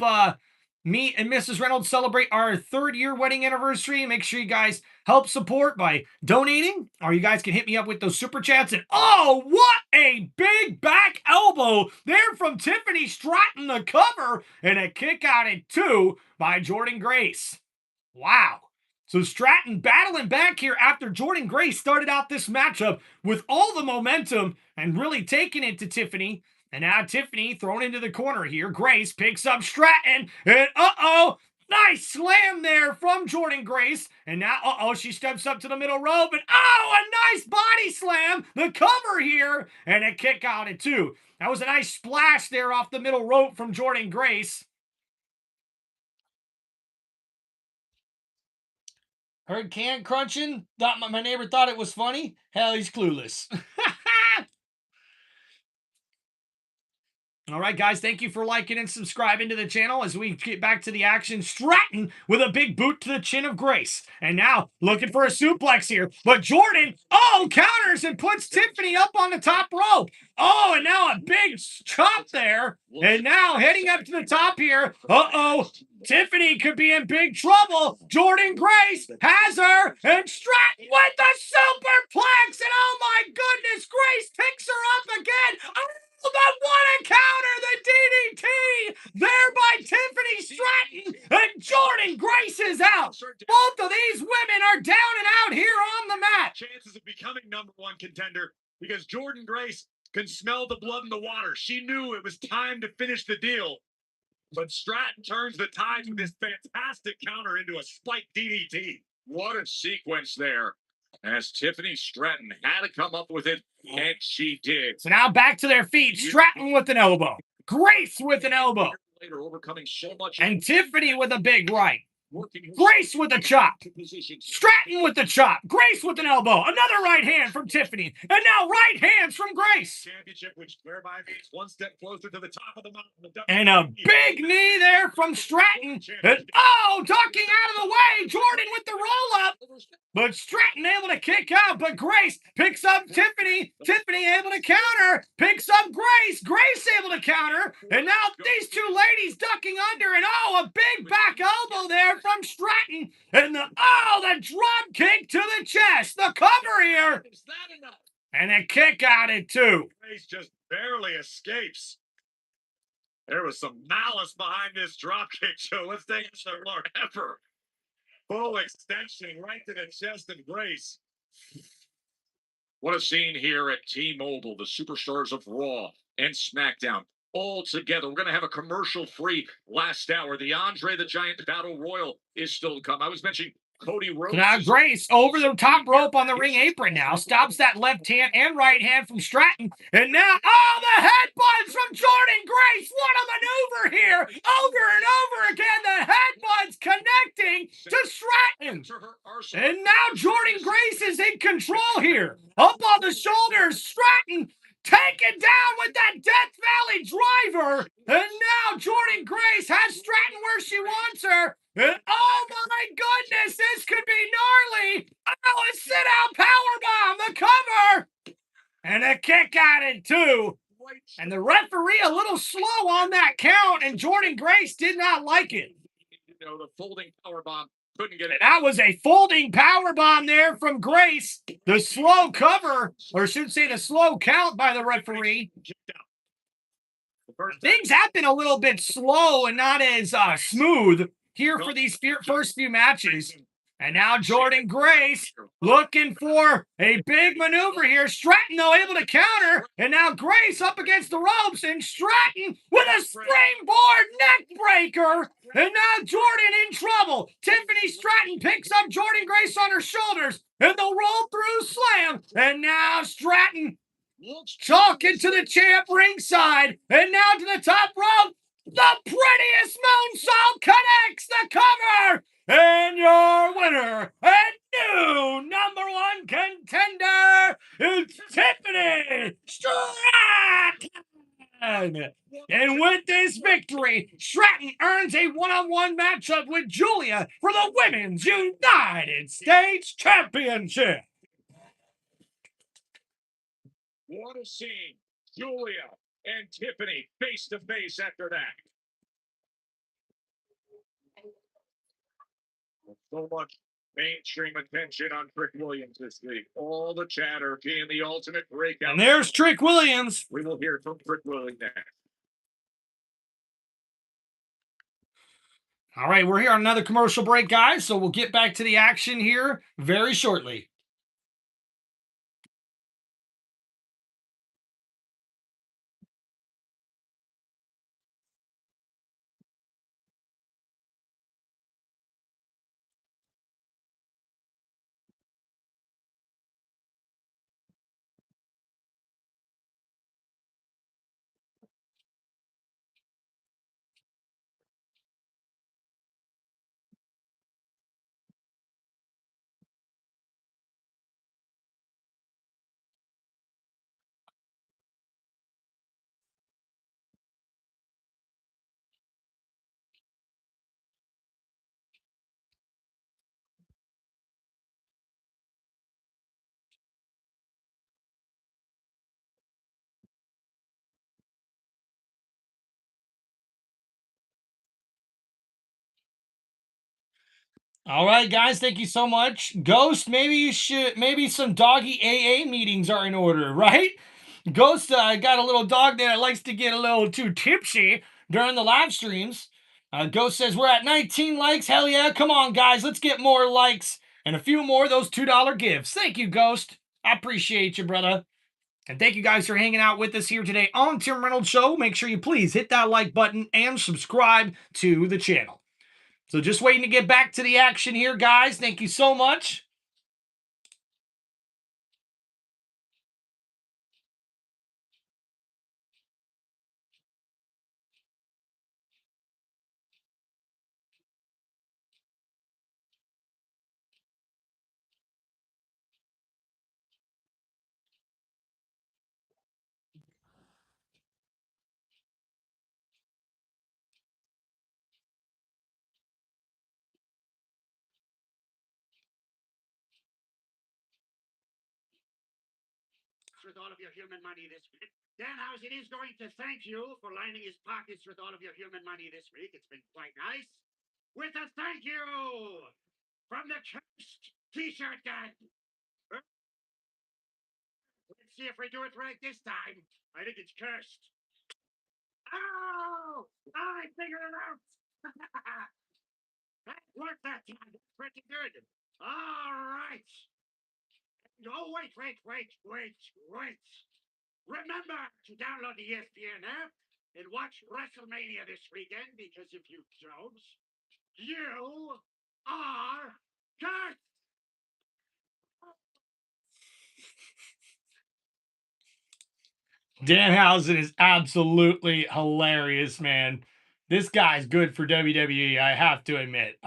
S1: me and Mrs. Reynolds celebrate our 3rd-year wedding anniversary. Make sure you guys help support by donating, or you guys can hit me up with those super chats. And oh, what a big back elbow there from Tiffany Stratton, the cover, and a kick out at 2 by Jordynne Grace. Wow. So Stratton battling back here after Jordynne Grace started out this matchup with all the momentum and really taking it to Tiffany. And now Tiffany thrown into the corner here. Grace picks up Stratton. And nice slam there from Jordynne Grace. And now, she steps up to the middle rope. And a nice body slam. The cover here. And a kick out at 2. That was a nice splash there off the middle rope from Jordynne Grace. Heard can crunching. Thought my neighbor thought it was funny. Hell, he's clueless. All right, guys, thank you for liking and subscribing to the channel as we get back to the action. Stratton with a big boot to the chin of Grace. And now looking for a suplex here. But Jordynne, counters and puts Tiffany up on the top rope. And now a big chop there. And now heading up to the top here. Tiffany could be in big trouble. Jordynne Grace has her. And Stratton with the superplex. And oh my goodness, Grace picks her up again. The one-encounter, the DDT, there by Tiffany Stratton, and Jordynne Grace is out. Both of these women are down and out here on the mat.
S15: Chances of becoming #1 contender because Jordynne Grace can smell the blood in the water. She knew it was time to finish the deal. But Stratton turns the tides with this fantastic counter into a spike DDT.
S2: What a sequence there. As Tiffany Stratton had to come up with it, and she did.
S1: So now back to their feet. Stratton with an elbow. Grace with an elbow.
S2: Later, overcoming so much.
S1: And Tiffany with a big right. Grace with a chop. Stratton with the chop. Grace with an elbow. Another right hand from Tiffany. And now right hands from Grace.
S15: Championship, which thereby means one step closer to the top of the mountain.
S1: And a big knee there from Stratton. And, ducking out of the way. Jordynne with the roll up. But Stratton able to kick out. But Grace picks up Tiffany. Tiffany able to counter. Picks up Grace. Grace able to counter. And now these two ladies ducking under. And a big back elbow there from Stratton. And the drop kick to the chest. The cover here.
S15: Is that enough?
S1: And a kick out at 2.
S15: Grace just barely escapes. There was some malice behind this drop kick, so let's take another look. Ever. Full extension right to the chest of Grace.
S2: What a scene here at T-Mobile, the superstars of Raw and SmackDown all together. We're going to have a commercial-free last hour. The Andre the Giant Battle Royal is still to come. I was mentioning Cody Rhodes.
S1: Now Grace over the top rope on the ring apron now. Stops that left hand and right hand from Stratton. And now, the headbutts from Jordynne Grace. What a maneuver here. Over and over again, the headbutts connecting to Stratton. And now Jordynne Grace is in control here. Up on the shoulders, Stratton taken down with that Death Valley driver. And now Jordynne Grace has Stratton where she wants her. And oh my goodness, this could be gnarly. A sit-out powerbomb, the cover. And a kick out at 2. And the referee a little slow on that count, and Jordynne Grace did not like it.
S2: The folding powerbomb couldn't get it.
S1: That was a folding powerbomb there from Grace. The slow cover, or I should say the slow count by the referee. Things have been a little bit slow and not as smooth here for these first few matches. And now Jordynne Grace looking for a big maneuver here. Stratton, though, able to counter. And now Grace up against the ropes. And Stratton with a springboard neck breaker. And now Jordynne in trouble. Tiffany Stratton picks up Jordynne Grace on her shoulders. And the roll through slam. And now Stratton talking to the champ ringside. And now to the top rope. The prettiest moonsault connects the cover. And your winner and new #1 contender is Tiffany Stratton. And with this victory, Stratton earns a one-on-one matchup with Julia for the Women's United States Championship.
S2: What a scene. Julia and Tiffany face to face after that. So much mainstream attention on Trick Williams this week. All the chatter being the ultimate breakout.
S1: And there's Trick Williams.
S2: We will hear from Trick Williams next.
S1: All right, we're here on another commercial break, guys, so we'll get back to the action here very shortly. All right, guys, thank you so much. Ghost, maybe some doggy AA meetings are in order, right? Ghost got a little dog there that likes to get a little too tipsy during the live streams. Ghost says, we're at 19 likes. Hell yeah. Come on, guys. Let's get more likes and a few more of those $2 gifts. Thank you, Ghost. I appreciate you, brother. And thank you guys for hanging out with us here today on Tim Reynolds Show. Make sure you please hit that like button and subscribe to the channel. So just waiting to get back to the action here, guys. Thank you so much.
S16: With all of your human money this week. Danhausen is going to thank you for lining his pockets with all of your human money this week. It's been quite nice. With a thank you from the cursed t-shirt gang. Let's see if we do it right this time. I think it's cursed. Oh, I figured it out. That worked that time. That's pretty good. All right. Oh, wait. Remember to download the ESPN app and watch WrestleMania this weekend, because if you don't, you are cursed.
S1: Danhausen is absolutely hilarious, man. This guy's good for WWE, I have to admit.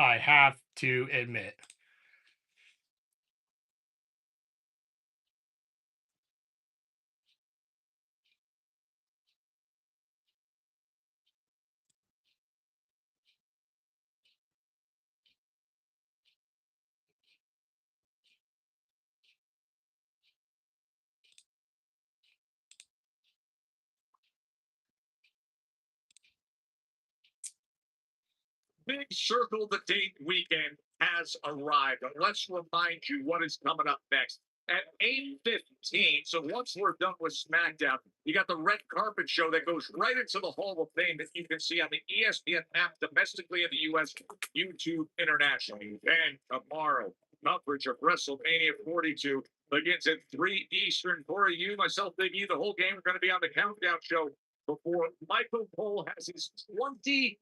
S2: Big Circle the Date weekend has arrived. And let's remind you what is coming up next. At 8:15, so once we're done with SmackDown, you got the red carpet show that goes right into the Hall of Fame that you can see on the ESPN app domestically in the U.S., YouTube internationally. Then tomorrow, coverage of WrestleMania 42 begins at 3 Eastern. For you, myself, Big E, the whole game are going to be on the Countdown show before Michael Cole has his 25th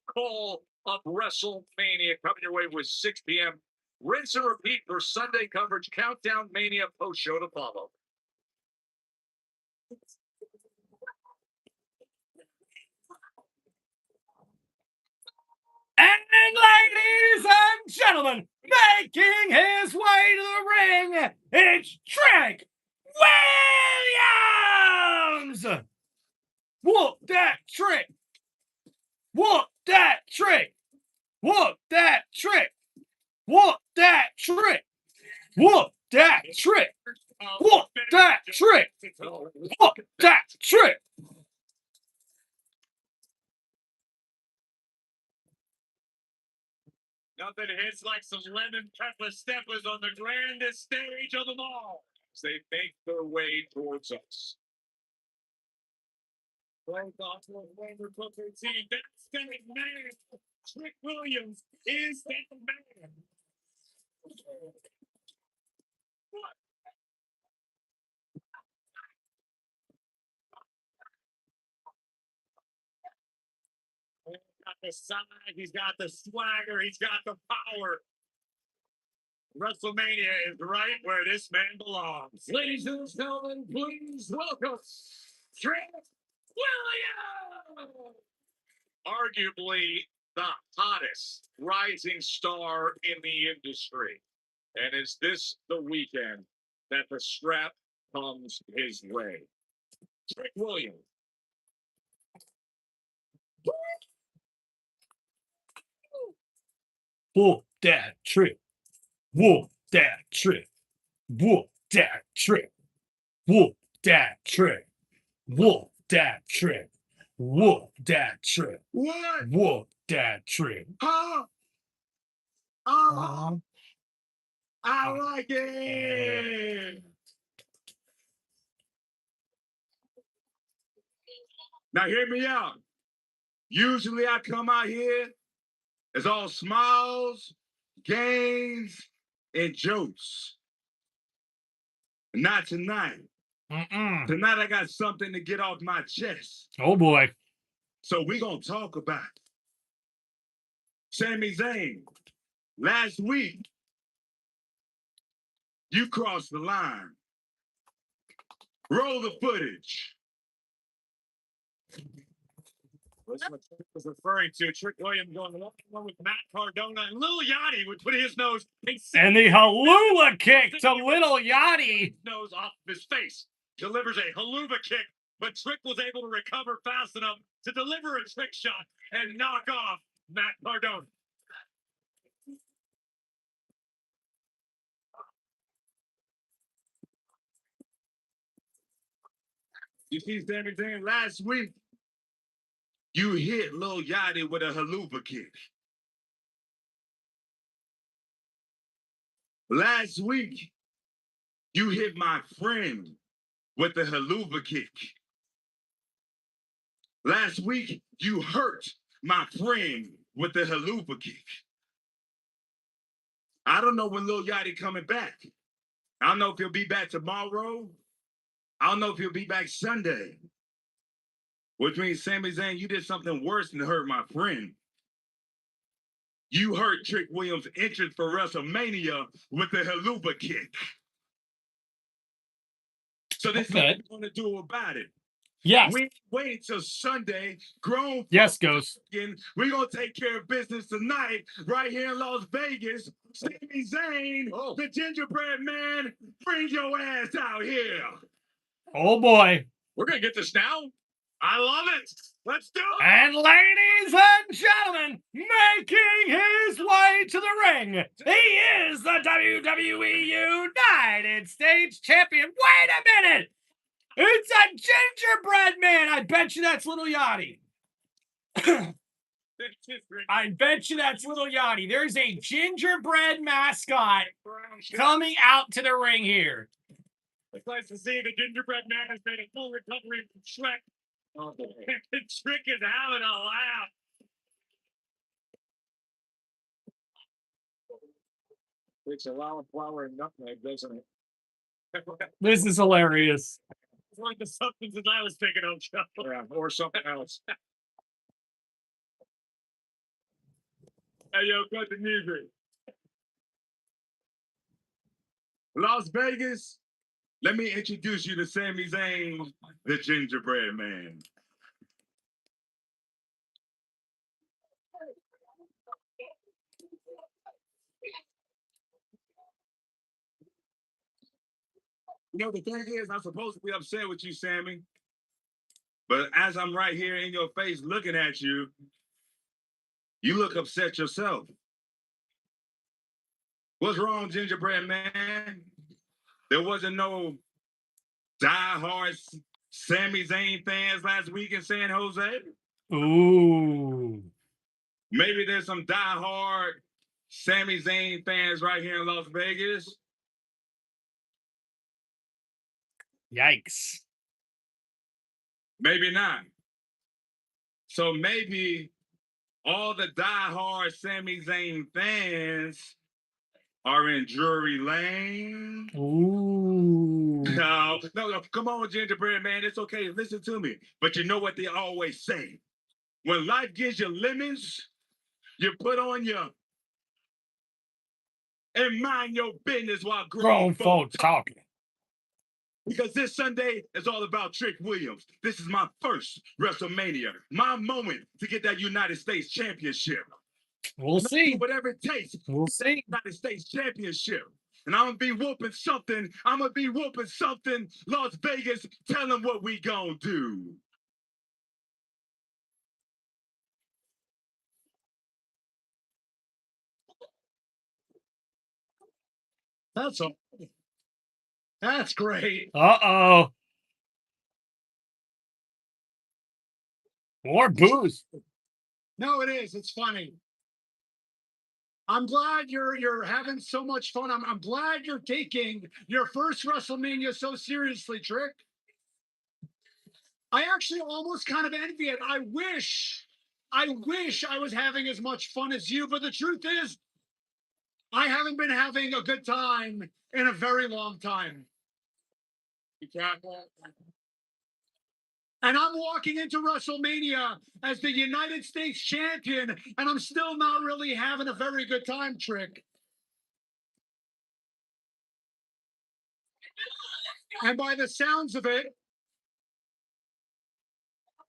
S2: call of WrestleMania coming your way with 6 p.m. Rinse and repeat for Sunday coverage. Countdown Mania post show to follow.
S1: And ladies and gentlemen, making his way to the ring, it's Trick Williams! Whoop that trick! Whoop that trick! Whoop that trick! Whoop that trick! Whoop that trick! Whoop that trick! Whoop that trick!
S15: Nothing hits like some lemon pepper steppers on the grandest stage of them all as they make their way towards us. Right off the former Booker T, backstage man, Trick Williams is that man. What? He's got the side, he's got the swagger, he's got the power. WrestleMania is right where this man belongs. Ladies and gentlemen, please welcome Trick Williams! Arguably the hottest rising star in the industry. And is this the weekend that the strap comes his way? Trick Williams.
S1: Whoop that trick. Whoop that trick. Whoop that trick. Whoop that trick. Whoop that trick. Whoop that trick.
S7: What?
S1: Whoop that trick.
S7: Huh? Oh, I like it.
S5: Now hear me out. Usually I come out here, it's all smiles, games, and jokes. Not tonight. Tonight I got something to get off my chest.
S1: Oh boy.
S5: So we're gonna talk about it. Sami Zayn, last week, you crossed the line. Roll the footage.
S15: That's what Trick was referring to. Trick Williams going along with Matt Cardona and Lil Yachty would put his nose
S1: and the haluva kick to Little Yachty.
S15: Nose off his face. Delivers a haluva kick, but Trick was able to recover fast enough to deliver a trick shot and knock off Matt Cardona.
S5: You see Sami Zayn last week? You hit Lil Yachty with a haluva kick. Last week, you hit my friend with the haluva kick. Last week, you hurt my friend with the haluva kick. I don't know when Lil Yachty coming back. I don't know if he'll be back tomorrow. I don't know if he'll be back Sunday. Which means, Sami Zayn, you did something worse than hurt my friend. You hurt Trick Williams' entrance for WrestleMania with the haluva kick. So this is what we're going to do about it.
S1: Yes.
S5: We wait till Sunday. Grown.
S1: Yes, Ghost.
S5: We're going to take care of business tonight right here in Las Vegas. Sami Zayn, the gingerbread man, bring your ass out here.
S1: Oh, boy.
S15: We're going to get this now. I love it. Let's do it.
S1: And ladies and gentlemen, making his way to the ring, he is the WWE United States Champion. Wait a minute. It's a gingerbread man. I bet you that's Little Yachty. I bet you that's Little Yachty. There's a gingerbread mascot coming out to the ring here.
S15: It's nice to see the gingerbread man has made a full recovery from Shrek. Oh, Trick is having a laugh. It's a lot of flour and nutmeg, doesn't it?
S1: This is hilarious.
S15: It's like the substances I was thinking of, Joe. Yeah, or something else. Hey, yo, cut the music.
S5: Las Vegas, let me introduce you to Sami Zayn, the gingerbread man. You know, the thing is, I'm supposed to be upset with you, Sami. But as I'm right here in your face looking at you, you look upset yourself. What's wrong, gingerbread man? There wasn't no diehard Sami Zayn fans last week in San Jose.
S1: Ooh.
S5: Maybe there's some diehard
S15: Sami Zayn fans right here in Las Vegas.
S1: Yikes.
S15: Maybe not. So maybe all the diehard Sami Zayn fans are in Drury Lane.
S1: Ooh.
S15: No, come on, Gingerbread Man. It's okay. Listen to me. But you know what they always say? When life gives you lemons, you put on your and mind your business while
S1: Grown folk talking.
S15: Because this Sunday is all about Trick Williams. This is my first WrestleMania. My moment to get that United States Championship.
S1: We'll see.
S15: Whatever it takes.
S1: We'll see.
S15: United States Championship. And I'm going to be whooping something. I'm going to be whooping something. Las Vegas, tell them what we going to do.
S3: That's all. That's great.
S1: Uh-oh. More booze.
S3: No, it is. It's funny. I'm glad you're having so much fun. I'm glad you're taking your first WrestleMania so seriously, Trick. I actually almost kind of envy it. I wish I was having as much fun as you, but the truth is, I haven't been having a good time in a very long time. And I'm walking into WrestleMania as the United States champion, and I'm still not really having a very good time, Trick. And by the sounds of it,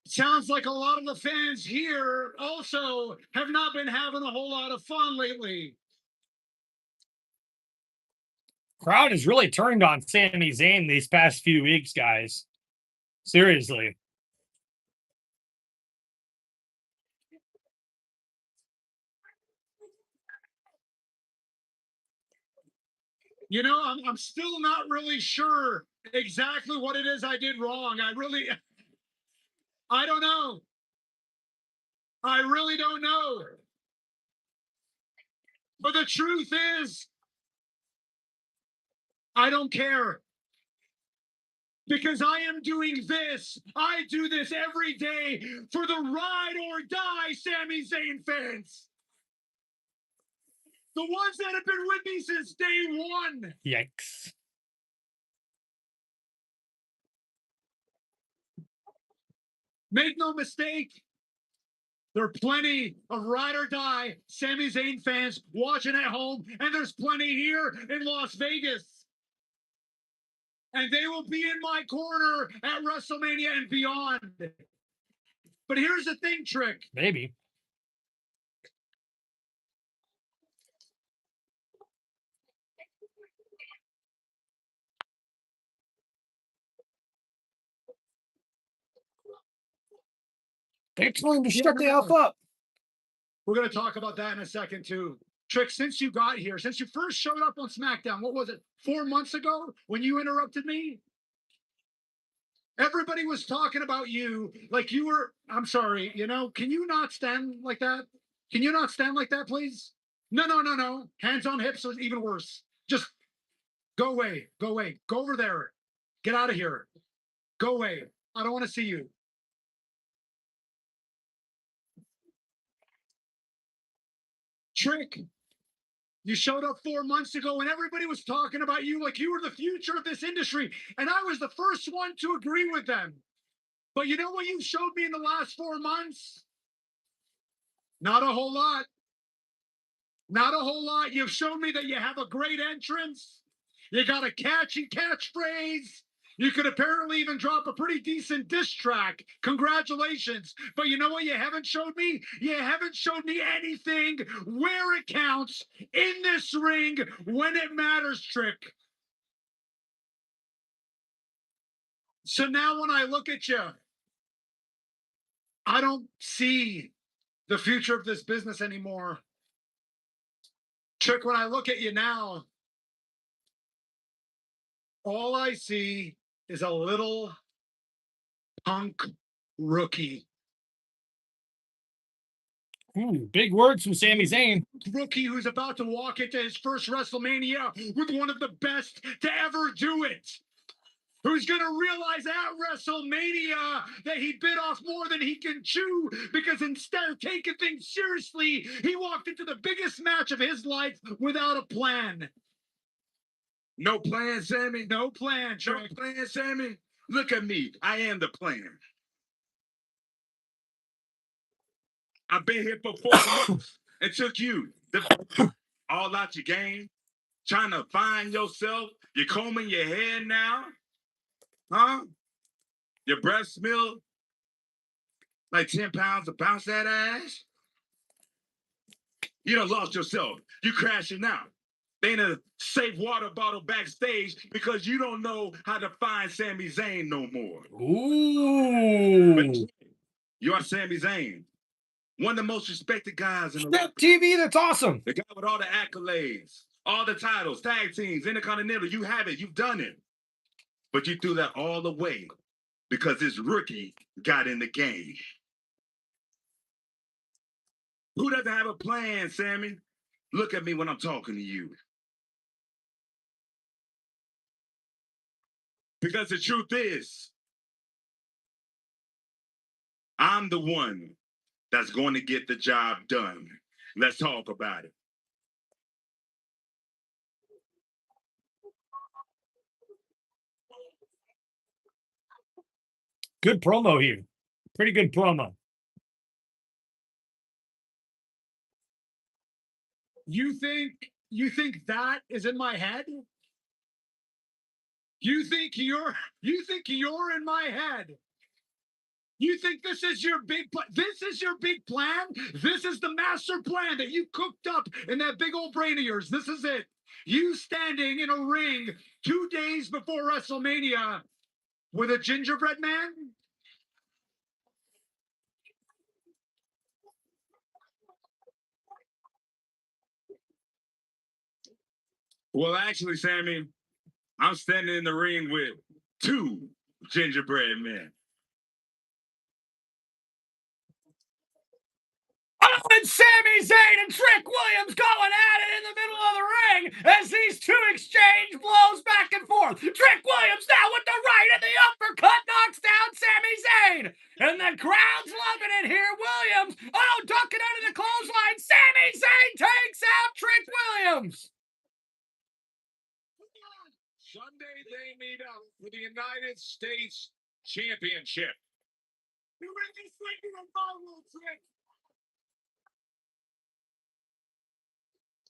S3: sounds like a lot of the fans here also have not been having a whole lot of fun lately.
S1: Crowd has really turned on Sami Zayn these past few weeks, guys. Seriously.
S3: You know, I'm still not really sure exactly what it is I did wrong. I don't know. I really don't know. But the truth is, I don't care. Because I am doing this. I do this every day for the ride or die Sami Zayn fans. The ones that have been with me since day one.
S1: Yikes.
S3: Make no mistake, there are plenty of ride or die Sami Zayn fans watching at home, and there's plenty here in Las Vegas. And they will be in my corner at WrestleMania and beyond. But here's the thing, Trick.
S1: Maybe. They're trying to shut the F up.
S3: We're going to talk about that in a second, too. Trick, since you got here, since you first showed up on SmackDown, what was it, 4 months ago when you interrupted me? Everybody was talking about you like you were, I'm sorry, you know, can you not stand like that? Can you not stand like that, please? No. Hands on hips is even worse. Just go away. Go away. Go over there. Get out of here. Go away. I don't want to see you. Trick, you showed up 4 months ago and everybody was talking about you like you were the future of this industry. And I was the first one to agree with them. But you know what you showed me in the last 4 months? Not a whole lot. Not a whole lot. You've shown me that you have a great entrance. You got a catchy catchphrase. You could apparently even drop a pretty decent diss track. Congratulations. But you know what you haven't showed me? You haven't showed me anything where it counts in this ring when it matters, Trick. So now when I look at you, I don't see the future of this business anymore. Trick, when I look at you now, all I see is a little punk rookie.
S1: Big words from Sami Zayn.
S15: Rookie who's about to walk into his first WrestleMania with one of the best to ever do it. Who's going to realize at WrestleMania that he bit off more than he can chew because instead of taking things seriously, he walked into the biggest match of his life without a plan.
S5: No plan, Sami?
S15: No plan,
S5: No
S15: Trick.
S5: plan, Sami? Look at me. I am the plan. I've been here for 4 months. It took you all out your game, trying to find yourself. You're combing your hair now. Huh? Your breath smell like 10 pounds to bounce that ass. You done lost yourself. You crashing out. They in a safe water bottle backstage because you don't know how to find Sami Zayn no more.
S1: Ooh.
S5: But you are Sami Zayn. One of the most respected guys in the world.
S1: TV, that's awesome.
S5: The guy with all the accolades, all the titles, tag teams, Intercontinental. You have it. You've done it. But you threw that all away because this rookie got in the game. Who doesn't have a plan, Sami? Look at me when I'm talking to you. Because the truth is, I'm the one that's going to get the job done. Let's talk about it.
S1: Good promo here. Pretty good promo.
S15: You think that is in my head? You think you're in my head? You think this is your big plan? This is the master plan that you cooked up in that big old brain of yours. This is it. You standing in a ring 2 days before WrestleMania with a gingerbread man?
S5: Well, actually, Sami, I'm standing in the ring with 2 gingerbread men.
S1: Oh, and Sami Zayn and Trick Williams going at it in the middle of the ring as these two exchange blows back and forth. Trick Williams now with the right and the uppercut knocks down Sami Zayn. And the crowd's loving it here. Williams, ducking under the clothesline. Sami Zayn takes out Trick Williams.
S2: Sunday, they meet up for the United States Championship.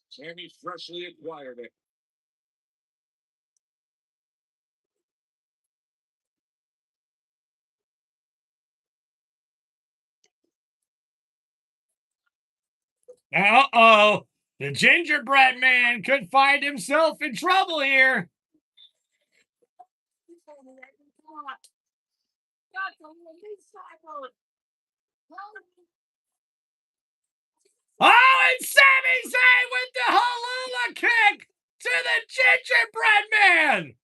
S2: Sami freshly acquired it.
S1: Uh-oh. The gingerbread man could find himself in trouble here. Oh, and Sami Zayn with the hallelujah kick to the gingerbread man.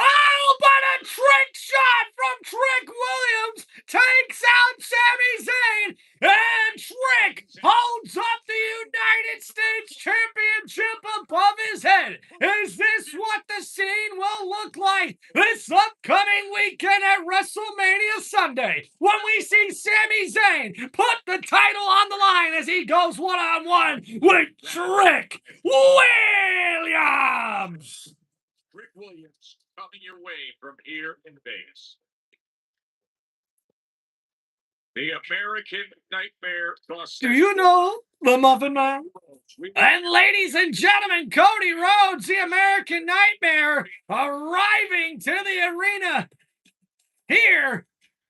S1: Oh, but a trick shot from Trick Williams takes out Sami Zayn, and Trick holds up the United States Championship above his head. Is this what the scene will look like this upcoming weekend at WrestleMania Sunday when we see Sami Zayn put the title on the line as he goes one-on-one with Trick Williams?
S2: Rick Williams coming your way from here in Vegas. The American Nightmare.
S1: Do you know the Muffin Man? And ladies and gentlemen, Cody Rhodes, the American Nightmare, arriving to the arena here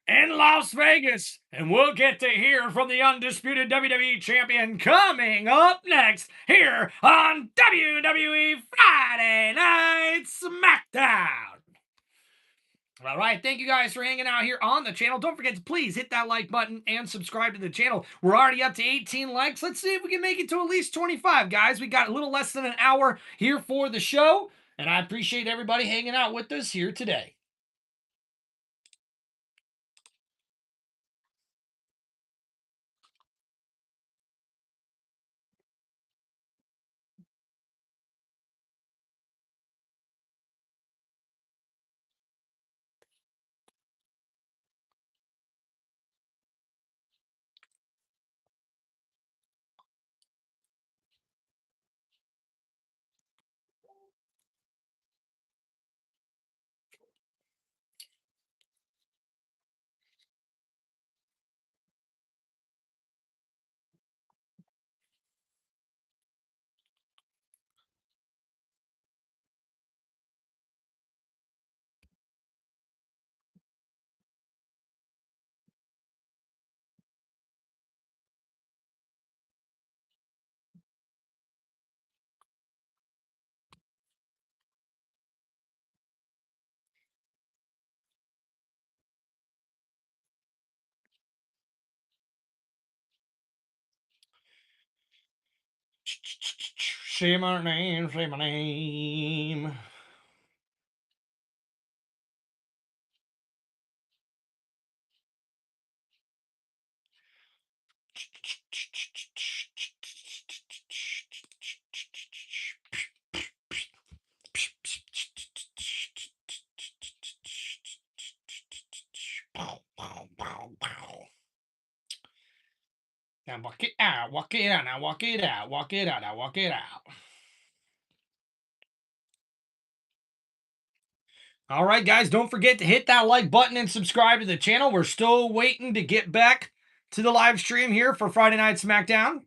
S1: in Las Vegas. And we'll get to hear from the undisputed WWE Champion coming up next here on WWE Friday Night SmackDown. All right, thank you guys for hanging out here on the channel. Don't forget to please hit that like button and subscribe to the channel. We're already up to 18 likes. Let's see if we can make it to at least 25, guys. We got a little less than an hour here for the show, and I appreciate everybody hanging out with us here today. Say my name, say my name. Now walk it out, walk it out, now walk it out, walk it out, now walk it out. All right, guys, don't forget to hit that like button and subscribe to the channel. We're still waiting to get back to the live stream here for Friday Night SmackDown.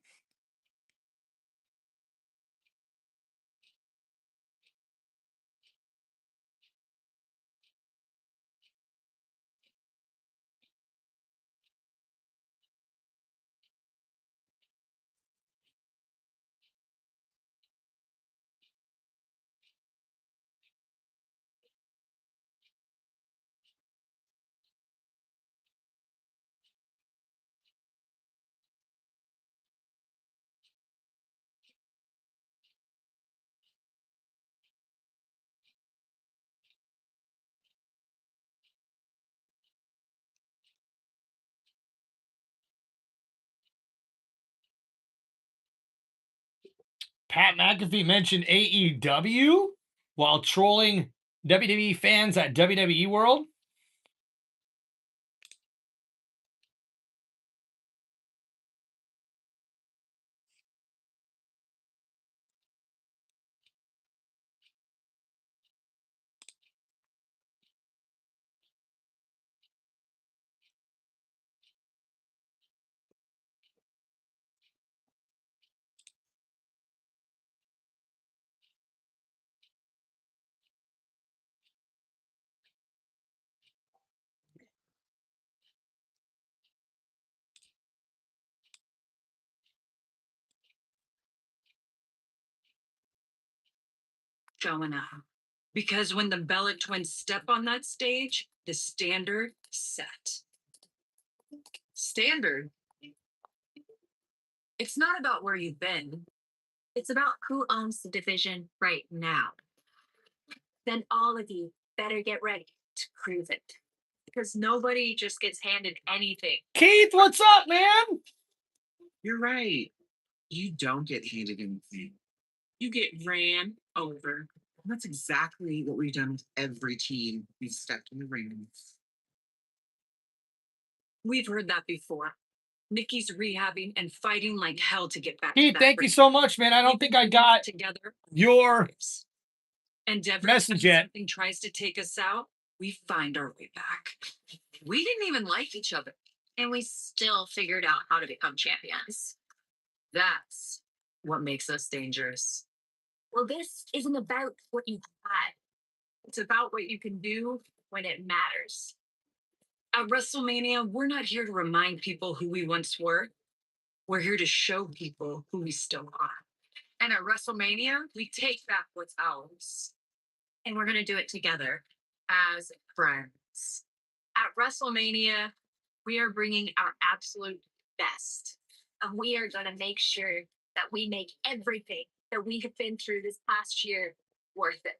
S1: Pat McAfee mentioned AEW while trolling WWE fans at WWE World.
S12: Showing up. Because when the Bellic twins step on that stage, the standard is set. Standard? It's not about where you've been.
S11: It's about who owns the division right now. Then all of you better get ready to prove it. Because nobody just gets handed anything.
S1: Keith, what's up, man?
S17: You're right. You don't get handed anything. You get ran over. And that's exactly what we've done with every team we've stepped in the ring with.
S12: We've heard that before. Nikki's rehabbing and fighting like hell to get back.
S1: Keith, thank you so much, man. I don't think I got
S12: together
S1: your
S12: and
S1: message yet.
S12: Something tries to take us out, we find our way back. We didn't even like each other.
S11: And we still figured out how to become champions.
S12: That's what makes us dangerous.
S11: Well, this isn't about what you had. It's about what you can do when it matters.
S12: At WrestleMania, we're not here to remind people who we once were. We're here to show people who we still are. And at WrestleMania, we take back what's ours.
S11: And we're going to do it together as
S12: Friends.
S11: At WrestleMania, we are bringing our absolute best. And we are going to make sure that we make everything that we have been through this past year worth it.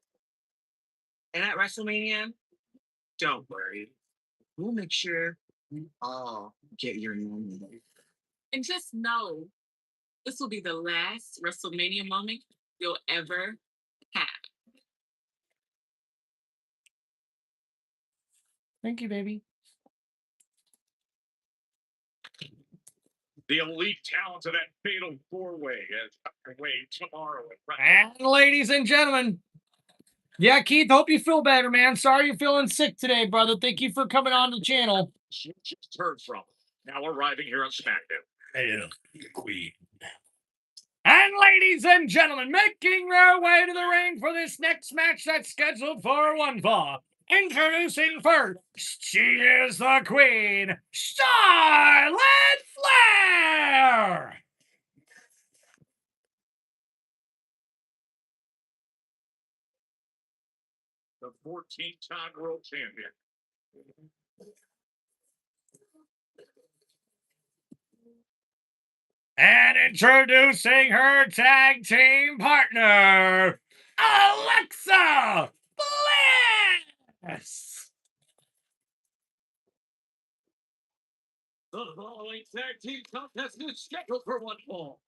S17: And at WrestleMania, don't worry. We'll make sure we all get your normal.
S14: And just know, this will be the last WrestleMania moment you'll ever have.
S1: Thank you, baby.
S15: The elite talent of that fatal four-way is underway tomorrow.
S1: And ladies and gentlemen, yeah, Keith, hope you feel better, man. Sorry you're feeling sick today, brother. Thank you for coming on the channel.
S15: She just heard from now arriving here on SmackDown.
S1: Hail the Queen. And ladies and gentlemen, making their way to the ring for this next match that's scheduled for one fall. Introducing first, she is the Queen, Charlotte Flair!
S15: The 14-time world champion.
S1: And Introducing her tag team partner, Alexa Bliss.
S2: The following tag team contest is scheduled for one fall.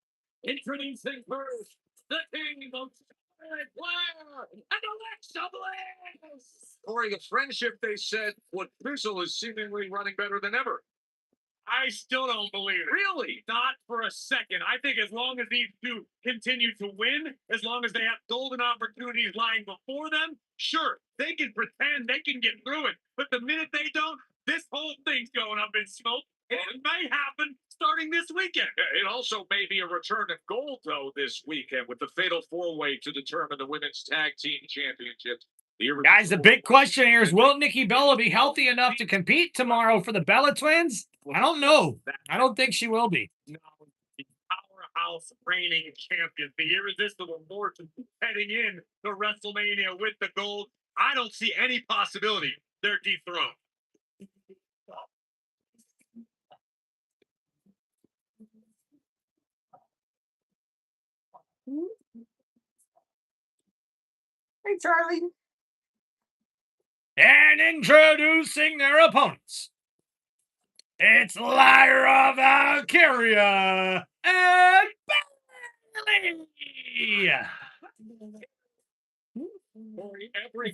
S2: Introducing first, the King of Flair and Alexa Bliss. Scoring a friendship, they said, what Fizzle is seemingly running better than ever.
S15: I still don't believe it.
S2: Really?
S15: Not for a second. I think as long as these two continue to win, as long as they have golden opportunities lying before them, sure, they can pretend they can get through it. But the minute they don't, this whole thing's going up in smoke. And it may happen starting this weekend.
S2: It also may be a return of gold, though, this weekend with the fatal four-way to determine the women's tag team championships.
S1: Guys, the big question here is, will Nikki Bella be healthy enough to compete tomorrow for the Bella Twins? I don't know. I don't think she will be.
S15: No, the powerhouse reigning champion, the irresistible Morton, heading in to WrestleMania with the gold. I don't see any possibility they're dethroned.
S1: Hey, Charlie. And introducing their opponents, it's Lyra Valkyria and Bayley.
S2: Every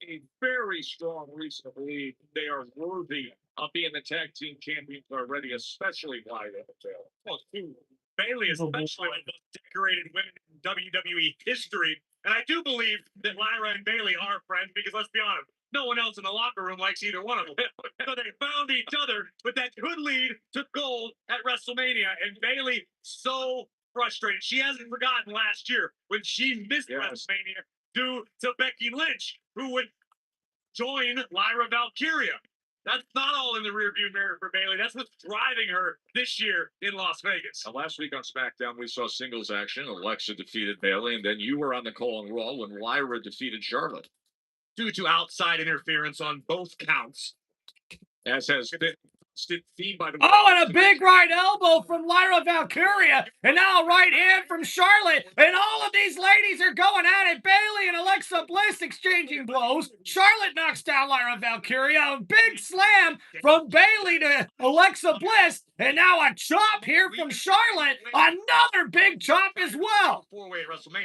S2: a very strong reason to believe they are worthy of being the tag team champions already, especially Wyatt.
S15: Well, Bayley is especially one of the most decorated women in WWE history. And I do believe that Lyra and Bayley are friends because, let's be honest, no one else in the locker room likes either one of them. So they found each other, but that could lead to gold at WrestleMania. And Bayley, so frustrated. She hasn't forgotten last year when she missed WrestleMania due to Becky Lynch, who would join Lyra Valkyria. That's not all in the rearview mirror for Bayley. That's what's driving her this year in Las Vegas.
S2: Last week on SmackDown, we saw singles action. Alexa defeated Bayley, and then you were on the call on Raw when Lyra defeated Charlotte.
S15: Due to outside interference on both counts.
S2: As has been theme by the
S1: and a big right elbow from Lyra Valkyria, and now a right hand from Charlotte, and all of these ladies are going at it. Bayley and Alexa Bliss exchanging blows. Charlotte knocks down Lyra Valkyria. A big slam from Bayley to Alexa Bliss, and now a chop here from Charlotte. Another big chop as well.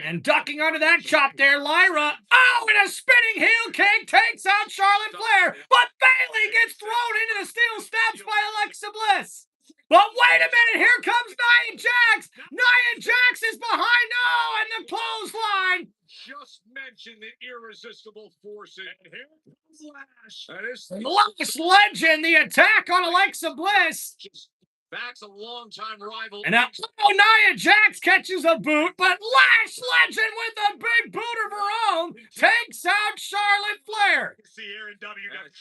S1: And ducking under that chop there, Lyra. Oh, and a spinning heel kick takes out Charlotte Flair, but Bayley gets thrown into the steel steps by Alexa Bliss. But wait a minute, here comes Nia Jax. Nia Jax is behind. Oh, and the clothesline.
S2: Just mentioned the irresistible forces. And here comes Lash. That is
S1: Lash Legend, the attack on Alexa Bliss.
S2: That's a longtime rival.
S1: And now, Nia Jax catches a boot, but Lash Legend with a big boot of her own takes out Charlotte Flair.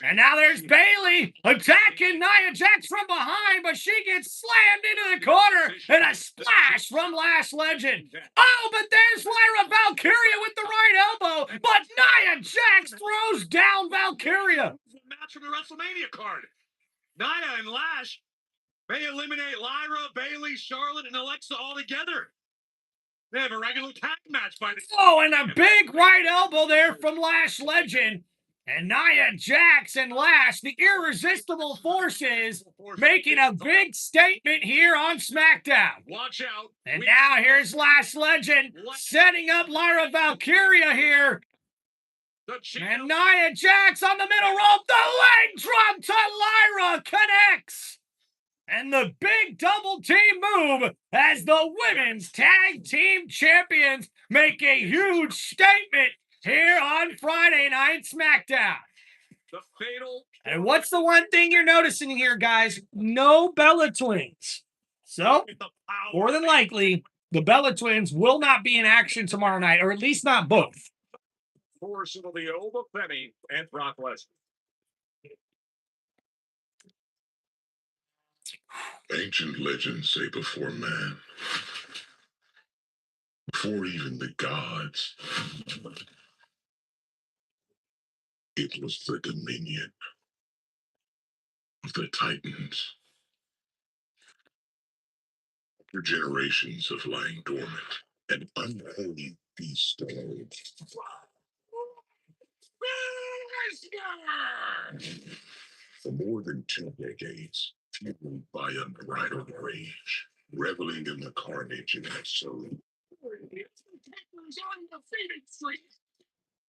S1: And now there's Bayley attacking Nia Jax from behind, but she gets slammed into the corner, and a splash from Lash Legend. Oh, but there's Lyra Valkyria with the right elbow, but Nia Jax throws down Valkyria.
S15: Match from the WrestleMania card. Nia and Lash may eliminate Lyra, Bayley, Charlotte, and Alexa all together. They have a regular tag match by the...
S1: Oh, and a big right elbow there from Lash Legend. And Nia Jax and Lash, the irresistible forces, making a big statement here on SmackDown.
S15: Watch out.
S1: And now here's Lash Legend setting up Lyra Valkyria here. And Nia Jax on the middle rope. The leg drop to Lyra connects. And the big double team move as the women's tag team champions make a huge statement here on Friday Night SmackDown.
S2: The fatal.
S1: And what's the one thing you're noticing here, guys? No Bella Twins. So, more than likely, the Bella Twins will not be in action tomorrow night, or at least not both.
S2: Force of the Oba Femi and Brock Lesnar.
S5: Ancient legends say before man, before even the gods, it was the dominion of the Titans. After generations of lying dormant, an unholy beast arose. For more than 2 decades, fueled by unbridled rage, reveling in the carnage in its soul.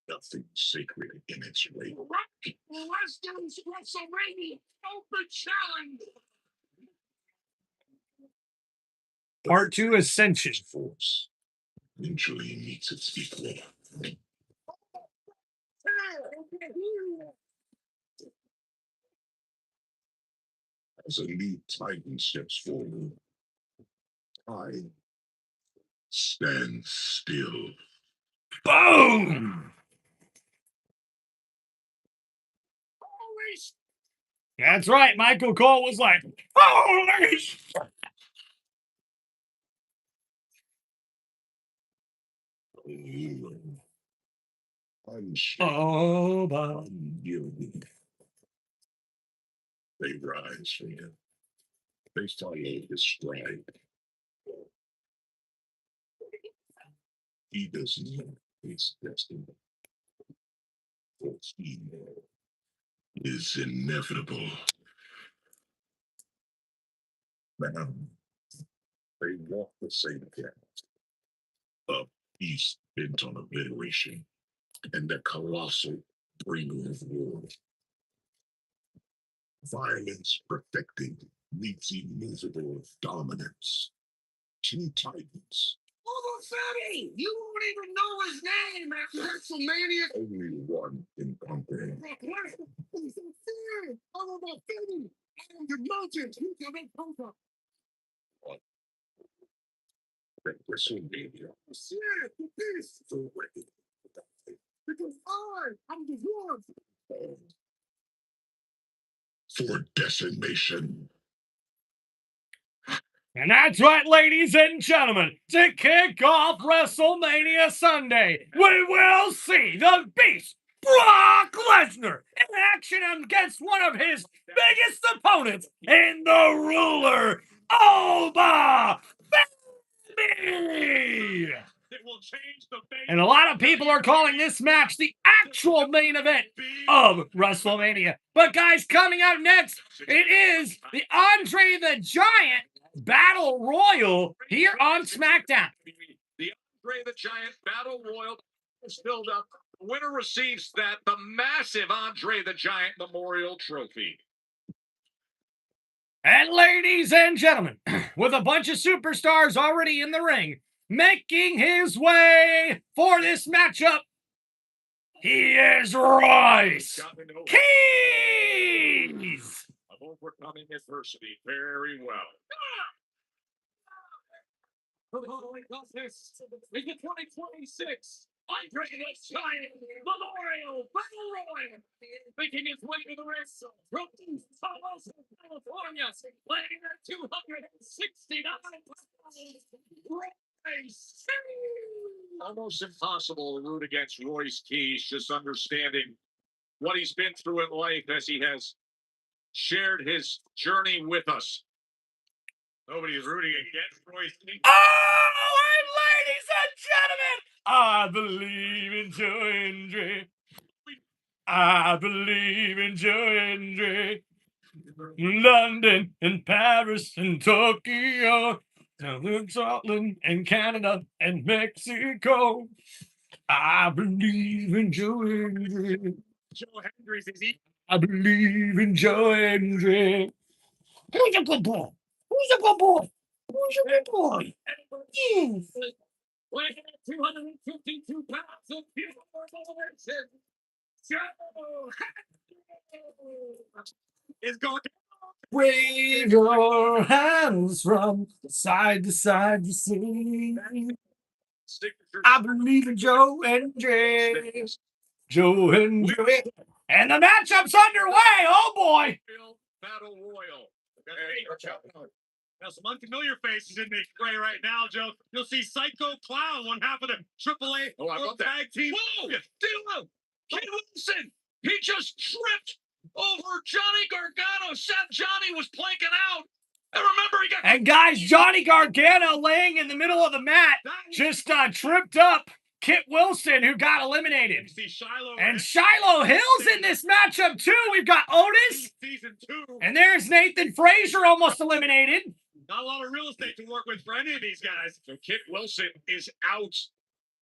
S5: Nothing sacred in its reign.
S2: WrestleMania Open Challenge.
S1: Part 2 Ascension.
S5: Force eventually meets its equal. As a new titan steps forward, time stands still.
S1: Boom! That's right. Michael Cole was like, holy shit. Oh, but
S5: they rise from him. They follow his stride. He doesn't know his destiny. For he is inevitable. Now, they walk the same path. A beast bent on obliteration, and a colossal bringer of war. Violence perfected meets immovable dominance. 2 titans.
S2: Oh, Sammy! You won't even know his name after WrestleMania.
S5: Only one can conquer him.
S2: He's so fair. All about Fatu. And the mountains. You can make Papa.
S5: At WrestleMania.
S2: Yeah, this. Because I'm the dwarf.
S5: For decimation.
S1: And that's right, ladies and gentlemen, to kick off WrestleMania Sunday, we will see the Beast, Brock Lesnar, in action against one of his biggest opponents in the ruler, Oba Femi. And a lot of people are calling this match the actual main event of WrestleMania. But guys, coming up next, it is the Andre the Giant Battle Royal here on SmackDown.
S2: The Andre the Giant Battle Royal is filled up. The winner receives the massive Andre the Giant Memorial Trophy.
S1: And ladies and gentlemen, with a bunch of superstars already in the ring, making his way for this matchup, he is Royce Keys.
S2: Of overcoming adversity very well. Is the 2026 Andre the Giant Memorial Battle Royal, making his way to the ring from California, weighing at 269 pounds. Royce. Almost impossible to root against Royce Keys, just understanding what he's been through in life as he has shared his journey with us. Nobody's rooting against Royce Keys.
S1: Oh, and ladies and gentlemen, I believe in Joe Hendry. I believe in Joe Hendry. London and Paris and Tokyo, Scotland and Canada and Mexico. I believe in Joe Hendry.
S2: Joe Hendry's is eating.
S1: I believe in Joe Hendry. Who's a good boy? Who's a good boy? Who's a good boy? Yes.
S2: Weighing at 252 pounds of pure motivation. Joe is going to
S1: Wave your hands from side to side to see. I believe in Joe Hendry. Joe Hendry. And the matchup's underway. Oh boy.
S2: Battle Royal. Now, some unfamiliar faces in the fray right now, Joe. You'll see Psycho Clown, one half of the AAA Tag Team.
S4: Whoa! Kid Wilson! He just tripped over Johnny Gargano. Said Johnny was planking out. And remember, he
S1: And guys, Johnny Gargano laying in the middle of the mat just tripped up Kit Wilson, who got eliminated. And Shiloh Hill's in this matchup too. We've got Otis. And there's Nathan Frazier almost eliminated.
S15: Not a lot of real estate to work with for any of these guys. So Kit Wilson is out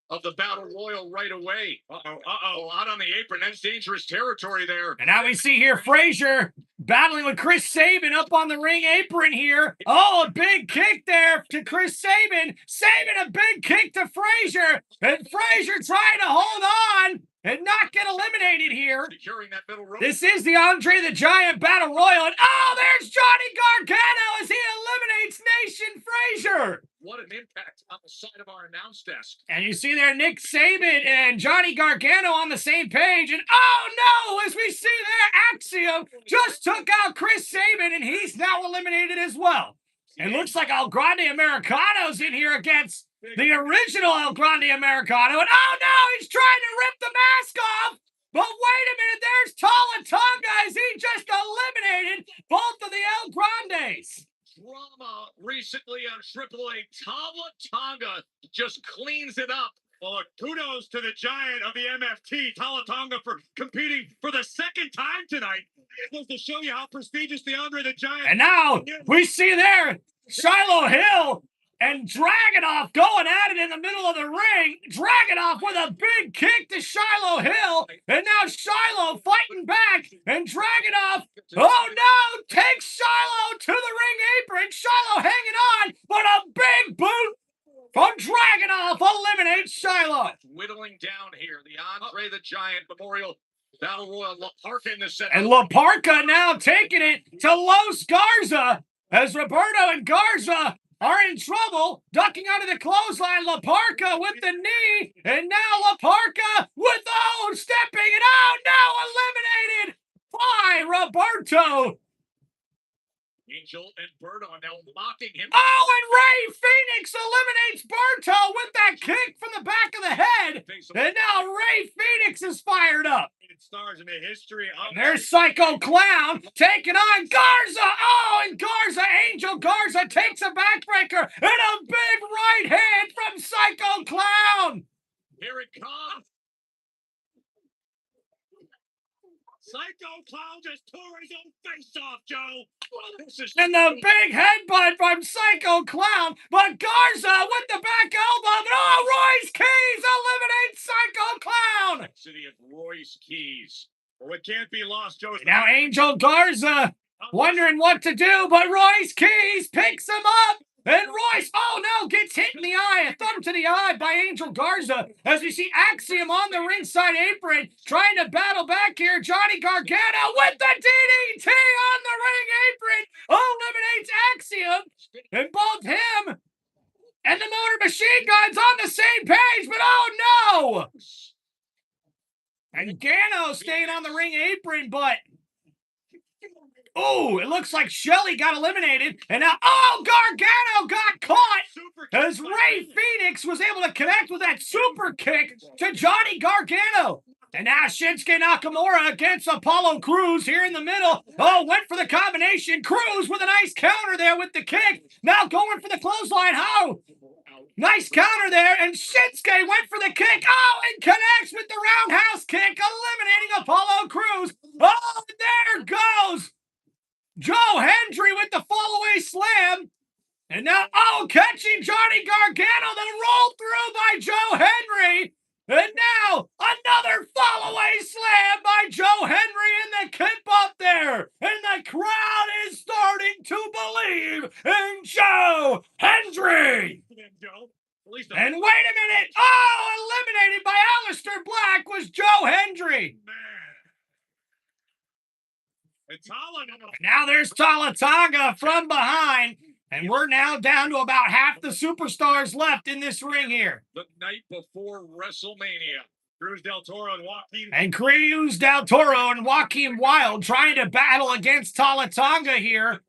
S15: of the Battle Royal right away. Out on the apron. That's dangerous territory there.
S1: And now we see here Frazier battling with Chris Sabin up on the ring apron here. Oh, a big kick there to Chris Sabin. Sabin, a big kick to Frazier. And Frazier trying to hold on and not get eliminated here.
S15: Securing that middle rope.
S1: This is the Andre the Giant Battle Royal. And oh, there's Johnny Gargano as he eliminates Nation Frazier.
S15: What an impact on the side of our announce desk.
S1: And you see there Nick Saban and Johnny Gargano on the same page. And oh no, as we see there, Axiom just took out Chris Sabin and he's now eliminated as well. It looks like El Grande Americano's in here against the original El Grande Americano. And oh no, he's trying to rip the mask off. But wait a minute, there's Tala Tonga as he just eliminated both of the El Grandes.
S15: Drama recently on Triple A. Tala Tonga just cleans it up. Well, look, kudos to the giant of the MFT, Tala Tonga, for competing for the second time tonight. Just to show you how prestigious the Andre the Giant.
S1: And now we see there Shiloh Hill and Dragunov going at it in the middle of the ring. Dragunov with a big kick to Shiloh Hill. And now Shiloh fighting back. And Dragunov, oh no, takes Shiloh to the ring apron. Shiloh hanging on, but a big boot from Dragunov eliminates Shiloh.
S15: Whittling down here, the Andre the Giant Memorial Battle Royal. La Parka in the center.
S1: And La Parka now taking it to Los Garza as Roberto and Garza are in trouble, ducking out of the clothesline. La Parka with the knee, and now La Parka with stepping, and oh no, eliminated by Roberto.
S15: Angel and Berto are now mocking him.
S1: Oh, and Ray Phoenix eliminates Berto with that kick from the back of the head. And now Ray Phoenix is fired up.
S15: Stars in the history of
S1: there's Psycho Clown taking on Garza. Oh, and Garza, Angel Garza takes a backbreaker and a big right hand from Psycho Clown.
S15: Here it comes. Psycho Clown just tore his own face off, Joe.
S1: And the big headbutt from Psycho Clown, but Garza with the back elbow, and oh, Royce Keys eliminates Psycho Clown.
S15: City of Royce Keys. Well, it can't be lost, Joe.
S1: Now Angel Garza wondering what to do, but Royce Keys picks him up. And Royce, oh no, gets hit in the eye, a thumb to the eye by Angel Garza. As we see Axiom on the ringside apron, trying to battle back here. Johnny Gargano with the DDT on the ring apron, eliminates Axiom. And both him and the Motor Machine Guns on the same page, but oh no! And Gano staying on the ring apron, but oh, it looks like Shelly got eliminated. And now, oh, Gargano got caught as Ray Phoenix was able to connect with that super kick to Johnny Gargano. And now Shinsuke Nakamura against Apollo Crews here in the middle. Oh, went for the combination. Crews with a nice counter there with the kick. Now going for the clothesline. How? Nice counter there. And Shinsuke went for the kick. Oh, and connects with the roundhouse kick, eliminating Apollo Crews. Oh, there goes Joe Hendry with the fall-away slam. And now, oh, catching Johnny Gargano, then rolled through by Joe Hendry. And now, another fall-away slam by Joe Hendry in the kip up there. And the crowd is starting to believe in Joe Hendry. And wait a minute. Oh, eliminated by Aleister Black was Joe Hendry.
S15: And
S1: now there's Tala Tonga from behind. And we're now down to about half the superstars left in this ring here.
S15: The night before WrestleMania. Cruz del Toro and Joaquin.
S1: And Cruz del Toro and Joaquin Wilde trying to battle against Tala Tonga here.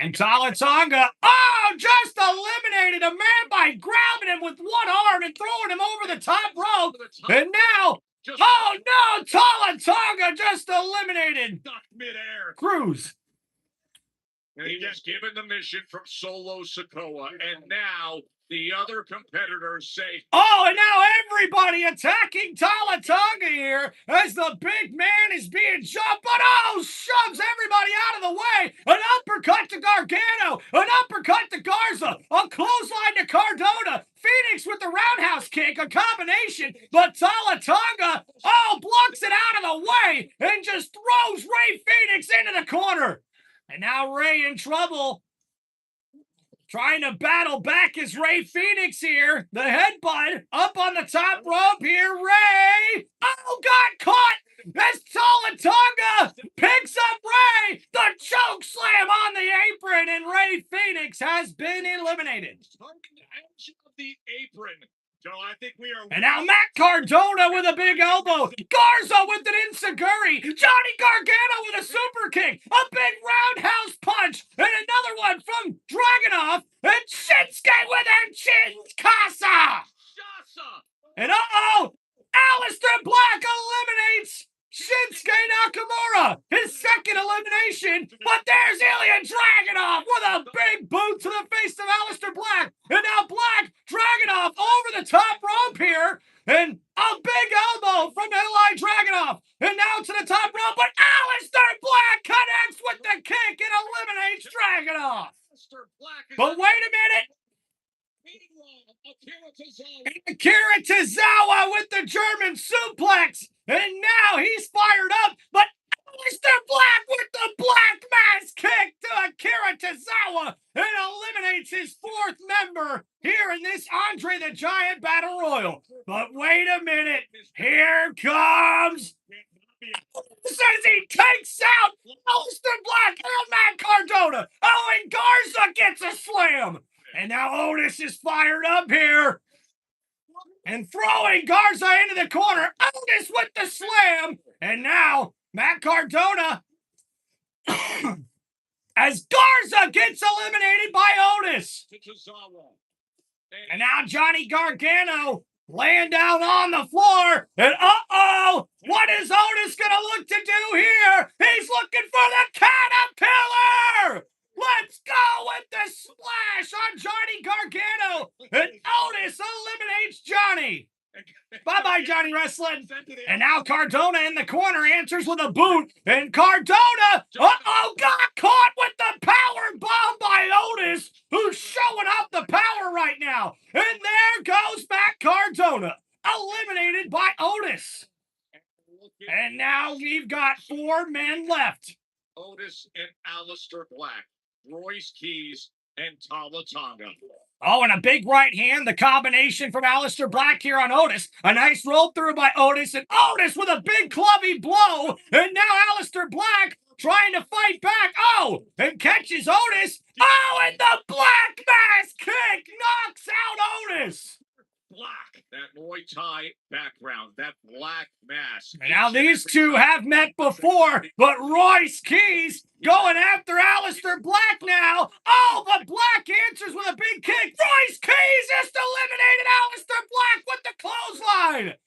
S1: And Tala Tonga, oh, just eliminated a man by grabbing him with one arm and throwing him over the top rope. And now, oh no, Tala Tonga just eliminated
S15: midair.
S1: Cruz.
S2: He was given the mission from Solo Sikoa, and now the other competitors say,
S1: oh, and now everybody attacking Tala Tonga here as the big man is being jumped, but oh, shoves everybody out of the way. An uppercut to Gargano, an uppercut to Garza, a clothesline to Cardona, Phoenix with the roundhouse kick, a combination, but Tala Tonga, oh, blocks it out of the way and just throws Ray Phoenix into the corner. And now Ray in trouble. Trying to battle back is Ray Phoenix here. The headbutt up on the top rope here. Ray, oh, got caught as Tala Tonga picks up Ray. The choke slam on the apron, and Ray Phoenix has been eliminated.
S2: edge of the apron. So I think we are.
S1: And now Matt Cardona with a big elbow. Garza with an enziguri. Johnny Gargano with a super kick. A big roundhouse punch. And another one from Dragunov. And Shinsuke with a Chinkasa. And uh-oh, Aleister Black eliminates Shinsuke Nakamura, his second elimination, but there's Ilya Dragunov with a big boot to the face of Aleister Black, and now Black, Dragunov over the top rope here, and a big elbow from Ilya Dragunov, and now to the top rope, but Aleister Black connects with the kick and eliminates Dragunov. But wait a minute. Akira Tozawa with the German suplex. And now he's fired up, but Aleister Black with the black mass kick to Akira Tozawa and eliminates his fourth member here in this Andre the Giant Battle Royal. But wait a minute, here comes, says he takes out Aleister Black and Matt Cardona. Oh, and Garza gets a slam. And now Otis is fired up here. And throwing Garza into the corner. Otis with the slam. And now Matt Cardona as Garza gets eliminated by Otis. And now Johnny Gargano laying down on the floor. And uh-oh, what is Otis going to look to do here? He's looking for the Caterpillar. Let's go with the splash on Johnny Gargano. And Otis eliminates Johnny. Bye-bye, Johnny Wrestling. And now Cardona in the corner answers with a boot. And Cardona, uh-oh, got caught with the power bomb by Otis, who's showing off the power right now. And there goes Matt Cardona, eliminated by Otis. And now we've got 4 men left.
S2: Otis and Aleister Black, Royce Keys, and Tala Tonga.
S1: Oh, and a big right hand, the combination from Aleister Black here on Otis. A nice roll through by Otis, and Otis with a big clubby blow. And now Aleister Black trying to fight back. Oh, and catches Otis. Oh, and the Black Mass kick knocks out Otis.
S2: Black, that Muay Thai background, that black mask.
S1: And now these two have met before, but Royce Keys going after Aleister Black now. Oh, but Black answers with a big kick. Royce Keys just eliminated Aleister Black with the clothesline.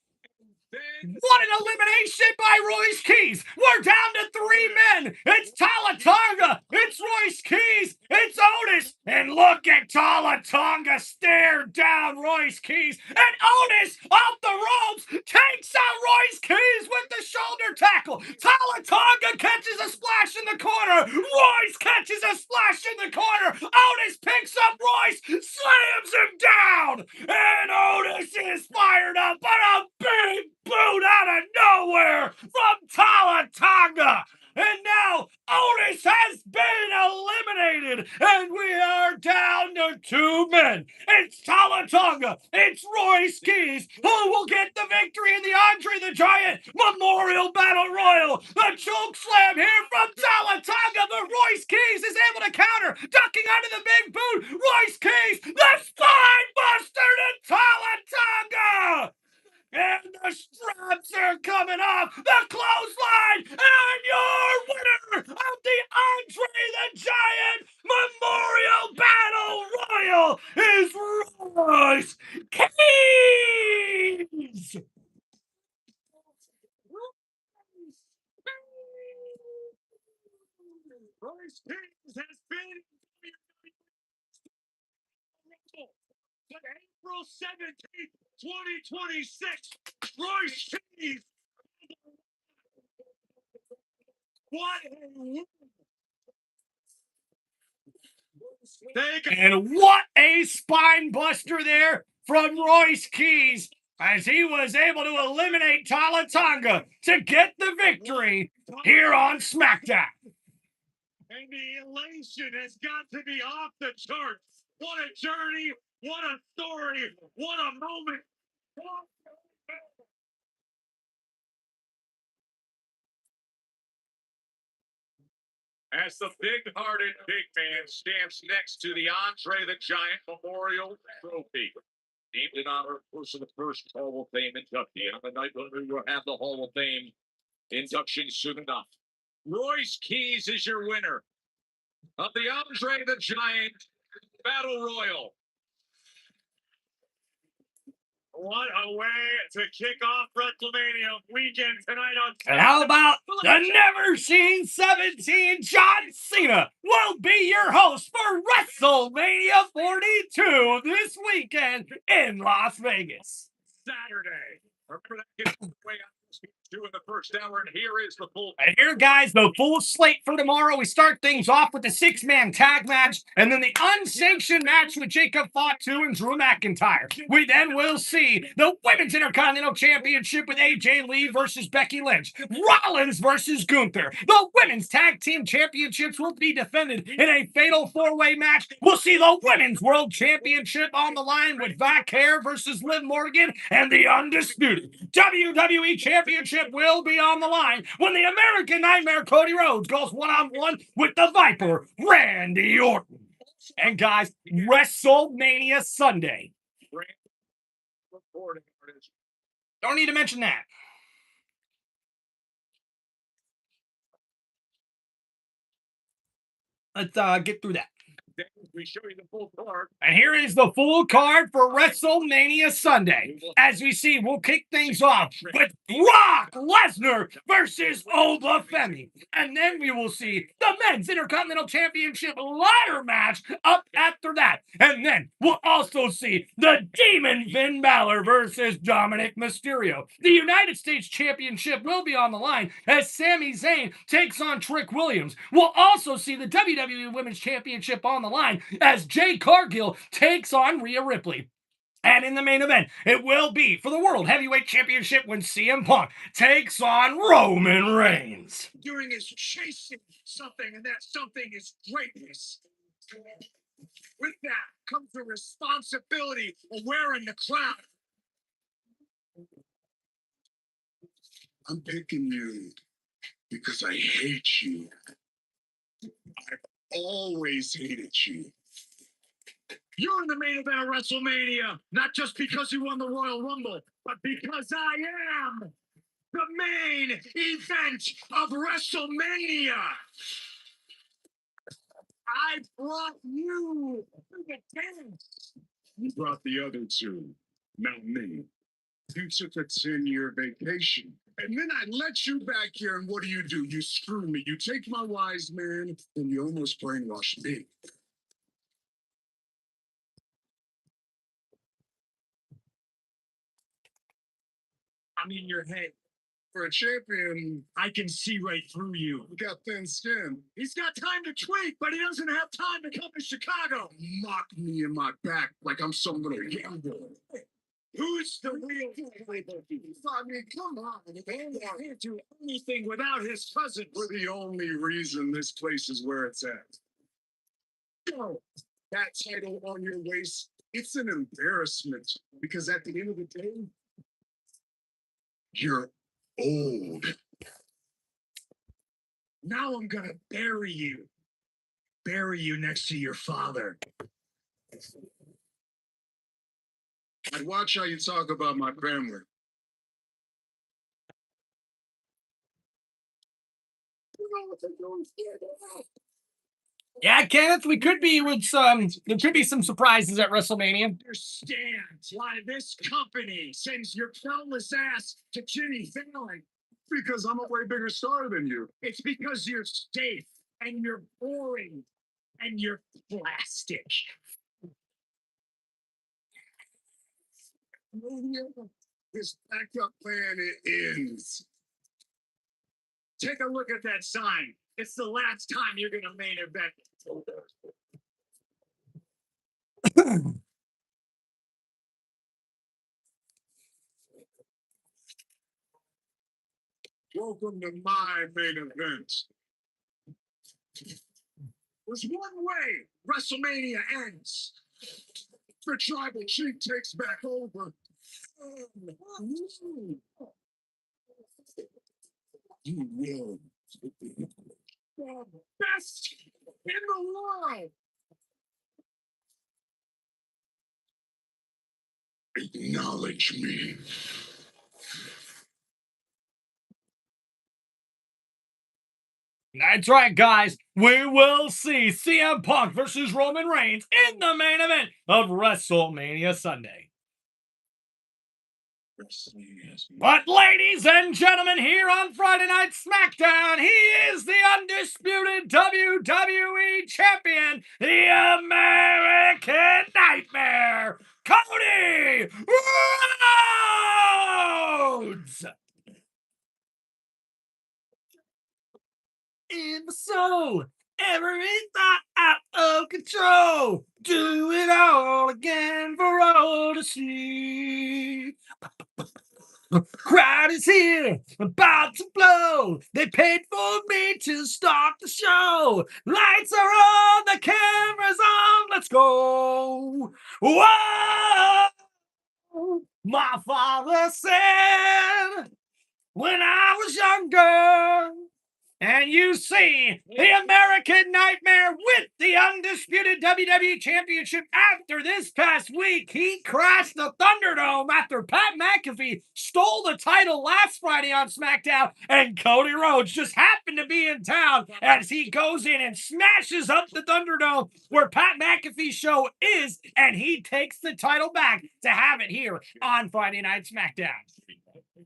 S1: What an elimination by Royce Keys. We're down to 3 men. It's Tala Tonga. It's Royce Keys. It's Otis. And look at Tala Tonga stare down Royce Keys. And Otis off the ropes takes out Royce Keys with the shoulder tackle. Tala Tonga catches a splash in the corner. Royce catches a splash in the corner. Otis picks up Royce, slams him down. And Otis is fired up on a big boot out of nowhere from Tala Tonga. And now Otis has been eliminated, and we are down to 2 men. It's Tala Tonga, it's Royce Keys, who will get the victory in the Andre the Giant Memorial Battle Royal. The choke slam here from Tala Tonga, but Royce Keys is able to counter, ducking under the big boot. Royce Keys, the spine buster to Tala Tonga. And the straps are coming off. The clothesline. And your winner of the Andre the Giant Memorial Battle Royal is Royce Keys.
S2: Royce Keys has been
S15: April 17th, 2026, Royce Cheese. What a win.
S1: And what a spine buster there from Royce Keys as he was able to eliminate Talatonga to get the victory here on SmackDown.
S15: And the elation has got to be off the charts. What a journey. What a story. What a moment. As the big-hearted big man stands next to the Andre the Giant Memorial Trophy, named in honor, of course, of the first Hall of Fame inductee. On the night when we will have the Hall of Fame induction soon enough. Royce Keys is your winner of the Andre the Giant Battle Royal. What a way to kick off WrestleMania weekend tonight on.
S1: And how about the never-seen 17 John Cena will be your host for WrestleMania 42 this weekend in Las Vegas.
S15: Saturday. Remember that gets way out in the first hour, and here is the full.
S1: And here, guys, the full slate for tomorrow. We start things off with the 6-man tag match, and then the unsanctioned match with Jacob Fatu and Drew McIntyre. We then will see the Women's Intercontinental Championship with AJ Lee versus Becky Lynch, Rollins versus Gunther. The Women's Tag Team Championships will be defended in a fatal 4-way match. We'll see the Women's World Championship on the line with Vaquer versus Liv Morgan, and the undisputed WWE Championship will be on the line when the American Nightmare Cody Rhodes goes one-on-one with the Viper, Randy Orton. And guys, WrestleMania Sunday. Don't need to mention that. Let's get through that.
S15: We show you the full card.
S1: And here is the full card for WrestleMania Sunday. As we see, we'll kick things off with Brock Lesnar versus Obafemi. And then we will see the Men's Intercontinental Championship ladder match up after that. And then we'll also see the Demon Finn Balor versus Dominic Mysterio. The United States Championship will be on the line as Sami Zayn takes on Trick Williams. We'll also see the WWE Women's Championship on the line as Jade Cargill takes on Rhea Ripley. And in the main event, it will be for the World Heavyweight Championship when CM Punk takes on Roman Reigns.
S7: Doing is chasing something, and that something is greatness. With that comes the responsibility of wearing the crown.
S5: I'm picking you because I hate you. I've always hated you.
S15: You're in the main event of WrestleMania, not just because you won the Royal Rumble, but because I am the main event of WrestleMania. I brought you to the dance.
S5: You brought the other two, not me. You took a 10-year vacation. And then I let you back here, and what do? You screw me. You take my wise man, and you almost brainwash me.
S15: I'm in your head.
S5: For a champion,
S15: I can see right through you.
S5: you got thin skin.
S15: He's got time to tweak, but he doesn't have time to come to Chicago.
S5: Mock me in my back like I'm some little young boy.
S15: Who's the real I mean, come on. He can't do anything without his cousins.
S5: We're the only reason this place is where it's at. No, that title on your waist, it's an embarrassment because at the end of the day, you're old.
S15: Now I'm gonna bury you. Bury you next to your father.
S5: I watch how you talk about my family.
S1: Yeah, Kenneth, we could be with there could be some surprises at WrestleMania.
S15: Understand why this company sends your countless ass to Jimmy Fallon.
S5: Because I'm a way bigger star than you.
S15: It's because you're safe and you're boring and you're plastic.
S5: This backup plan ends.
S15: Take a look at that sign. It's the last time you're gonna main event.
S5: Welcome to my main event. There's one way WrestleMania ends. The tribal chief takes back over. You will be the best in the world. Acknowledge me.
S1: That's right, guys. We will see CM Punk versus Roman Reigns in the main event of WrestleMania Sunday. But ladies and gentlemen, here on Friday Night SmackDown, he is the undisputed WWE Champion, the American Nightmare, Cody Rhodes! In the soul, everything out of control. Do it all again for all to see. Crowd is here, about to blow. They paid for me to start the show. Lights are on, the camera's on. Let's go. Whoa! My father said when I was younger. And you see the American Nightmare with the undisputed WWE Championship after this past week. He crashed the Thunderdome after Pat McAfee stole the title last Friday on SmackDown, and Cody Rhodes just happened to be in town as he goes in and smashes up the Thunderdome where Pat McAfee's show is, and he takes the title back to have it here on Friday Night SmackDown.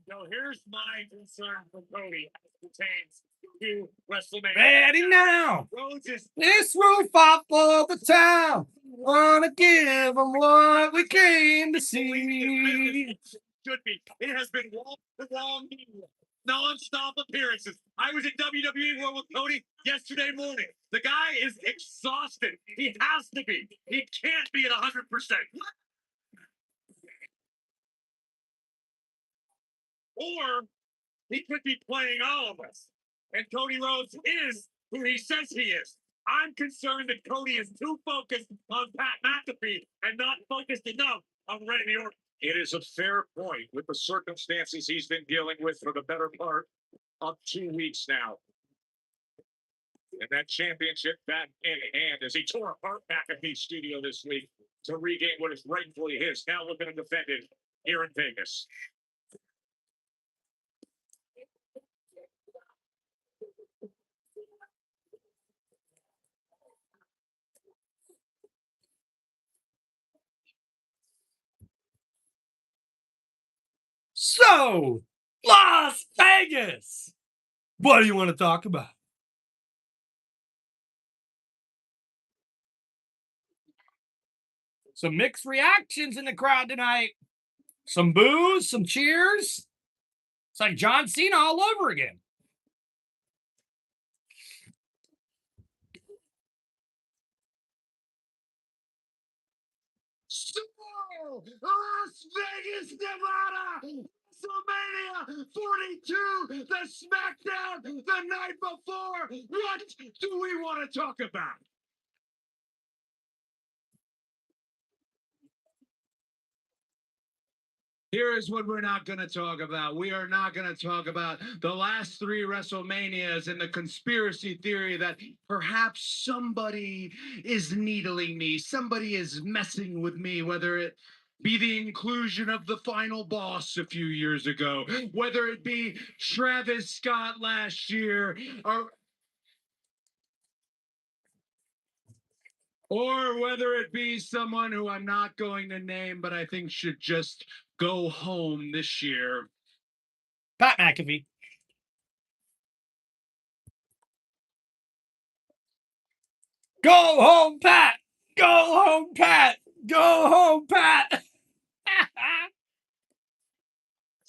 S15: So here's my concern for Cody as it pertains to WrestleMania.
S1: Ready now.
S15: Rhodes is
S1: This roof off for the town. Wanna give them what we came to see.
S15: should be. It has been long non-stop appearances. I was at WWE World with Cody yesterday morning. The guy is exhausted. He has to be. He can't be at 100%. Or he could be playing all of us. And Cody Rhodes is who he says he is. I'm concerned that Cody is too focused on Pat McAfee and not focused enough on Randy Orton.
S2: It is a fair point with the circumstances he's been dealing with for the better part of 2 weeks now. And that championship back in hand as he tore apart McAfee's studio this week to regain what is rightfully his, now looking to defend it here in Vegas.
S1: So, Las Vegas. What do you want to talk about? Some mixed reactions in the crowd tonight. Some boos, some cheers. It's like John Cena all over again.
S3: Las Vegas, Nevada, WrestleMania 42, the SmackDown the night before. What do we want to talk about? Here is what we're not going to talk about. We are not going to talk about the last 3 WrestleManias and the conspiracy theory that perhaps somebody is needling me, somebody is messing with me, whether it be the inclusion of the final boss a few years ago, whether it be Travis Scott last year, or whether it be someone who I'm not going to name, but I think should just go home this year.
S1: Pat McAfee. Go home, Pat. Go home, Pat. Go home, Pat.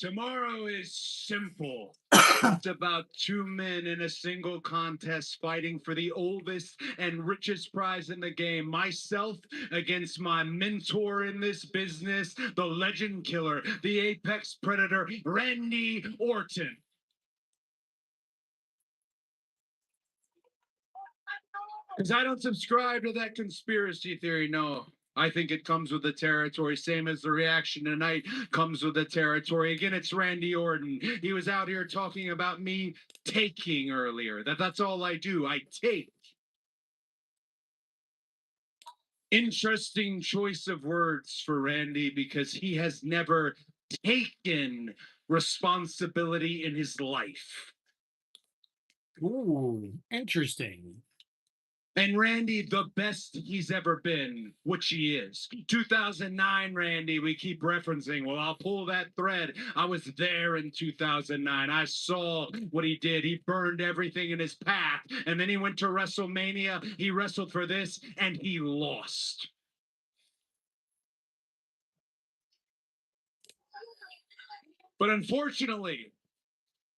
S15: Tomorrow is simple. It's about two men in a single contest fighting for the oldest and richest prize in the game. Myself against my mentor in this business, the legend killer, the apex predator, Randy Orton. Because I don't subscribe to that conspiracy theory, no. I think it comes with the territory, same as the reaction tonight comes with the territory. Again, it's Randy Orton. He was out here talking about me taking earlier. That's all I do. I take. Interesting choice of words for Randy because he has never taken responsibility in his life.
S1: Ooh, interesting.
S15: And Randy, the best he's ever been, which he is. 2009, Randy, we keep referencing. Well, I'll pull that thread. I was there in 2009. I saw what he did. He burned everything in his path. And then he went to WrestleMania. He wrestled for this, and he lost. But unfortunately,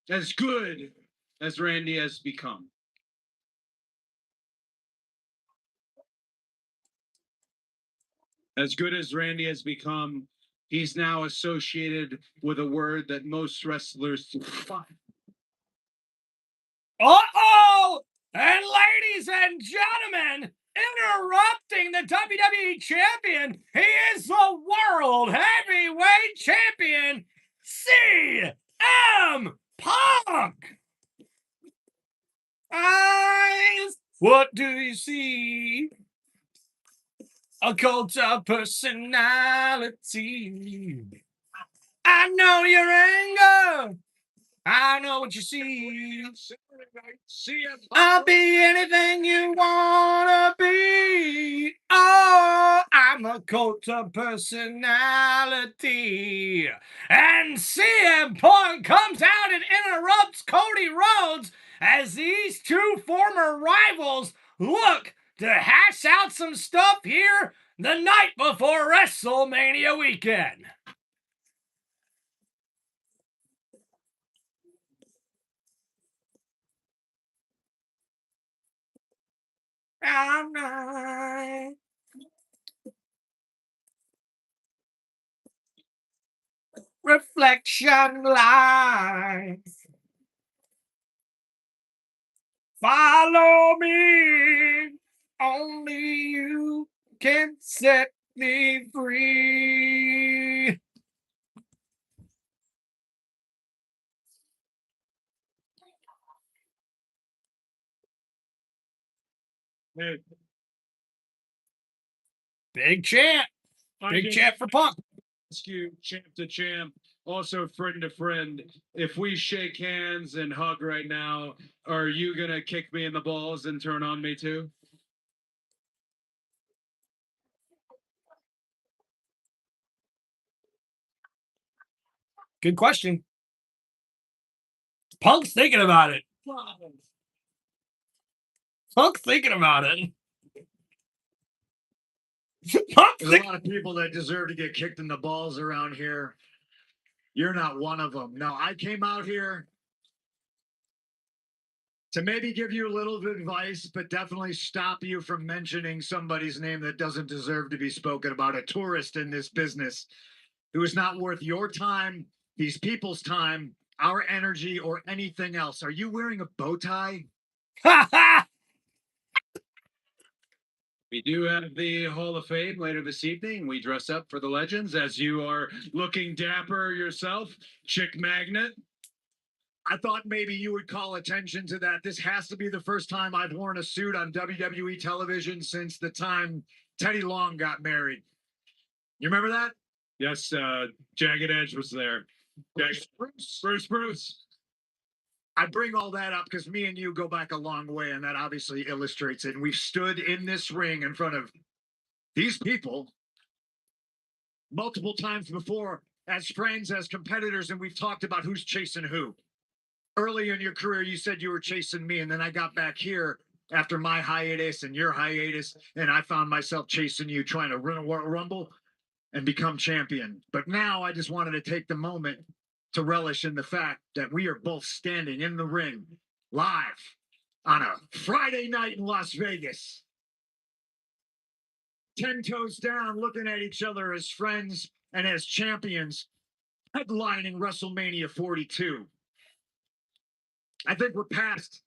S15: as good as Randy has become, as good as Randy has become, he's now associated with a word that most wrestlers find.
S1: Uh-oh! And ladies and gentlemen, interrupting the WWE champion, he is the World Heavyweight Champion, CM Punk! Eyes, what do you see? A cult of personality. I know your anger. I know what you see. I'll be anything you wanna be. Oh, I'm a cult of personality. And CM Punk comes out and interrupts Cody Rhodes as these two former rivals look to hash out some stuff here the night before WrestleMania weekend. I'm not. Reflection lights. Follow me. Only you can set me free.
S15: Hey.
S1: Big chant. Big chant for Punk.
S15: Ask you, champ to champ, also friend to friend. If we shake hands and hug right now, are you gonna kick me in the balls and turn on me too?
S1: Good question. Punk's thinking about it. Punk's thinking about it.
S18: There's a lot of people that deserve to get kicked in the balls around here. You're not one of them. No, I came out here to maybe give you a little bit of advice, but definitely stop you from mentioning somebody's name that doesn't deserve to be spoken about, a tourist in this business who is not worth your time, these people's time, our energy, or anything else. Are you wearing a bow tie?
S15: We do have the Hall of Fame later this evening. We dress up for the legends as you are looking dapper yourself, chick magnet.
S18: I thought maybe you would call attention to that. This has to be the first time I've worn a suit on WWE television since the time Teddy Long got married. You remember that?
S15: Yes, Jagged Edge was there. Bruce.
S18: I bring all that up because me and you go back a long way, and that obviously illustrates it. And we've stood in this ring in front of these people multiple times before as friends, as competitors, and we've talked about who's chasing who. Early in your career, you said you were chasing me, and then I got back here after my hiatus and your hiatus, and I found myself chasing you, trying to run a Rumble and become champion. But now I just wanted to take the moment to relish in the fact that we are both standing in the ring live on a Friday night in Las Vegas. 10 toes down, looking at each other as friends and as champions, headlining WrestleMania 42. I think we're past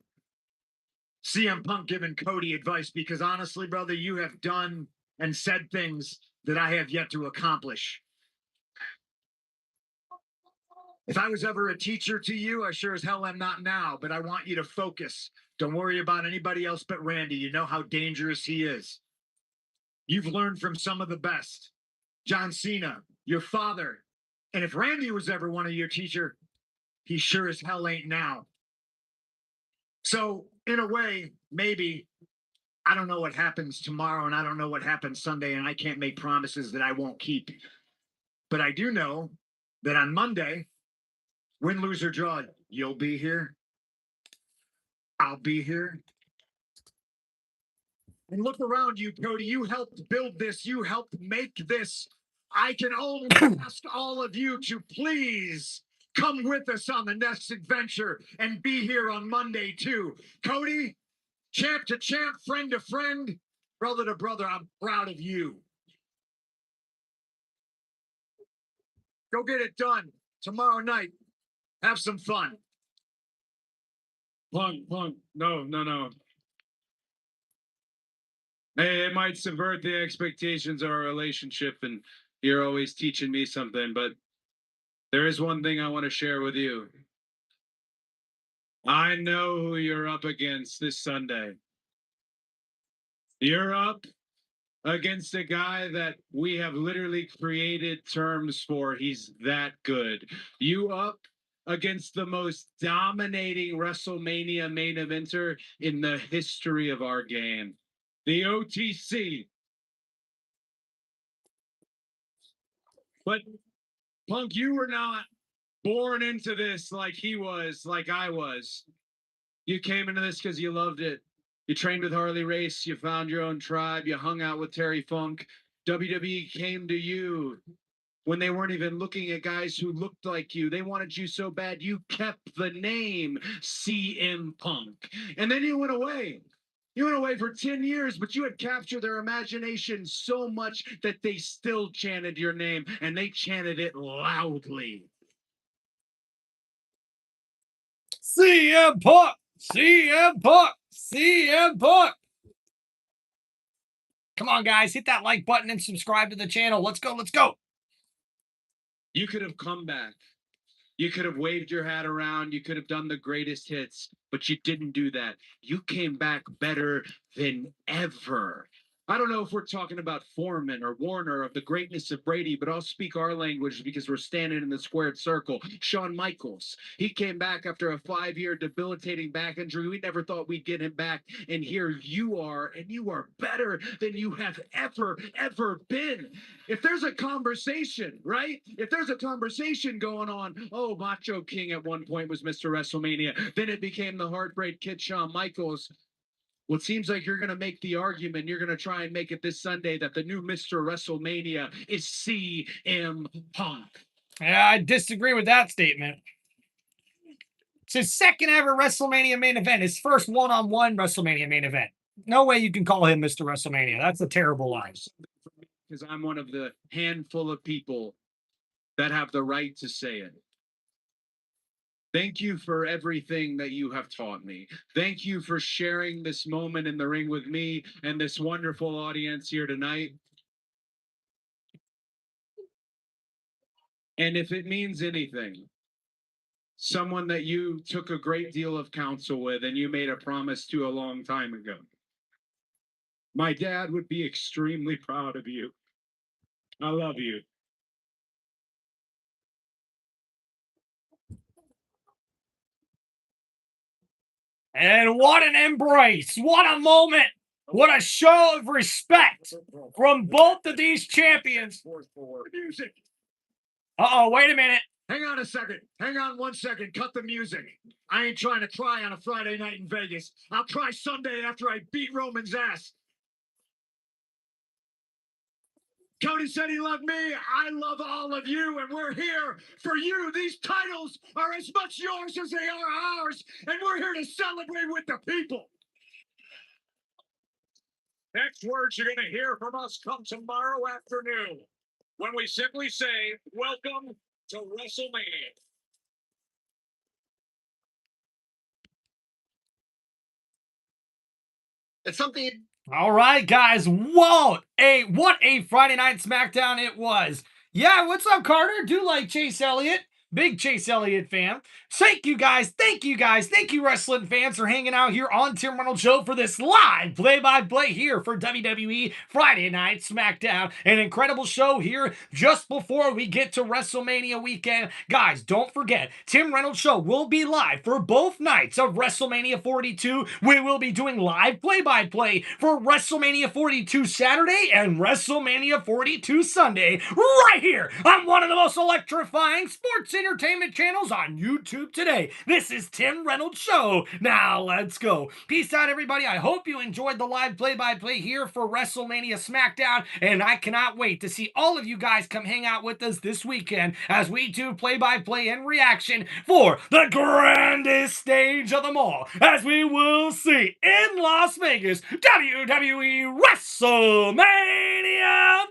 S18: CM Punk giving Cody advice because honestly, brother, you have done and said things that I have yet to accomplish. If I was ever a teacher to you, I sure as hell am not now, but I want you to focus. Don't worry about anybody else but Randy. You know how dangerous he is. You've learned from some of the best. John Cena, your father. And if Randy was ever one of your teacher, he sure as hell ain't now. So in a way, maybe I don't know what happens tomorrow and I don't know what happens Sunday and I can't make promises that I won't keep. But I do know that on Monday, win, lose, or draw, you'll be here. I'll be here. And look around you, Cody. You helped build this. You helped make this. I can only ask all of you to please come with us on the next adventure and be here on Monday, too. Cody, champ to champ, friend to friend, brother to brother, I'm proud of you. Go get it done tomorrow night. Have some fun.
S19: Punk, no. Hey, it might subvert the expectations of our relationship, and you're always teaching me something, but there is one thing I want to share with you. I know who you're up against this Sunday. You're up against a guy that we have literally created terms for. He's that good. You up against the most dominating WrestleMania main eventer in the history of our game. The OTC. But Punk, you were not born into this like he was, like I was. You came into this because you loved it. You trained with Harley Race. You found your own tribe. You hung out with Terry Funk. WWE came to you when they weren't even looking at guys who looked like you. They wanted you so bad, you kept the name CM Punk. And then you went away. You went away for 10 years, but you had captured their imagination so much that they still chanted your name, and they chanted it loudly.
S1: CM Punk! CM Punk! CM Punk! Come on, guys. Hit that like button and subscribe to the channel. Let's go. Let's go.
S19: You could have come back. You could have waved your hat around. You could have done the greatest hits, but you didn't do that. You came back better than ever. I don't know if we're talking about Foreman or Warner of the greatness of Brady, but I'll speak our language because we're standing in the squared circle. Shawn Michaels, he came back after a 5-year debilitating back injury. We never thought we'd get him back, and here you are, and you are better than you have ever been. If there's a conversation, right? If there's a conversation going on, oh, Macho King at one point was Mr. WrestleMania. Then it became the Heartbreak Kid Shawn Michaels. Well, it seems like you're going to make the argument, you're going to try and make it this Sunday that the new Mr. WrestleMania is CM Punk.
S1: Yeah, I disagree with that statement. It's his second ever WrestleMania main event, his first one-on-one WrestleMania main event. No way you can call him Mr. WrestleMania. That's a terrible lie.
S19: Because I'm one of the handful of people that have the right to say it. Thank you for everything that you have taught me. Thank you for sharing this moment in the ring with me and this wonderful audience here tonight. And if it means anything, someone that you took a great deal of counsel with and you made a promise to a long time ago, my dad would be extremely proud of you. I love you.
S1: And what an embrace. What a moment. What a show of respect from both of these champions.
S18: Music.
S1: Uh-oh, wait a minute.
S18: Hang on a second. Hang on 1 second. Cut the music. I ain't trying to cry on a Friday night in Vegas. I'll cry Sunday after I beat Roman's ass. Cody said he loved me. I love all of you, and we're here for you. These titles are as much yours as they are ours, and we're here to celebrate with the people.
S2: Next words you're going to hear from us come tomorrow afternoon when we simply say, welcome to WrestleMania.
S3: It's something.
S1: All right, guys. What a Friday night SmackDown it was. Yeah, what's up, Carter? Do like Chase Elliott. Big Chase Elliott fan. Thank you guys. Thank you, wrestling fans, for hanging out here on Tim Reynolds Show for this live play-by-play here for WWE Friday Night SmackDown. An incredible show here just before we get to WrestleMania weekend. Guys, don't forget, Tim Reynolds Show will be live for both nights of WrestleMania 42. We will be doing live play-by-play for WrestleMania 42 Saturday and WrestleMania 42 Sunday right here on one of the most electrifying sports entertainment channels on YouTube today. This is Tim Reynolds Show. Now let's go. Peace out, everybody. I hope you enjoyed the live play-by-play here for WrestleMania SmackDown, and I cannot wait to see all of you guys come hang out with us this weekend as we do play-by-play and reaction for the grandest stage of them all, as we will see in Las Vegas, WWE WrestleMania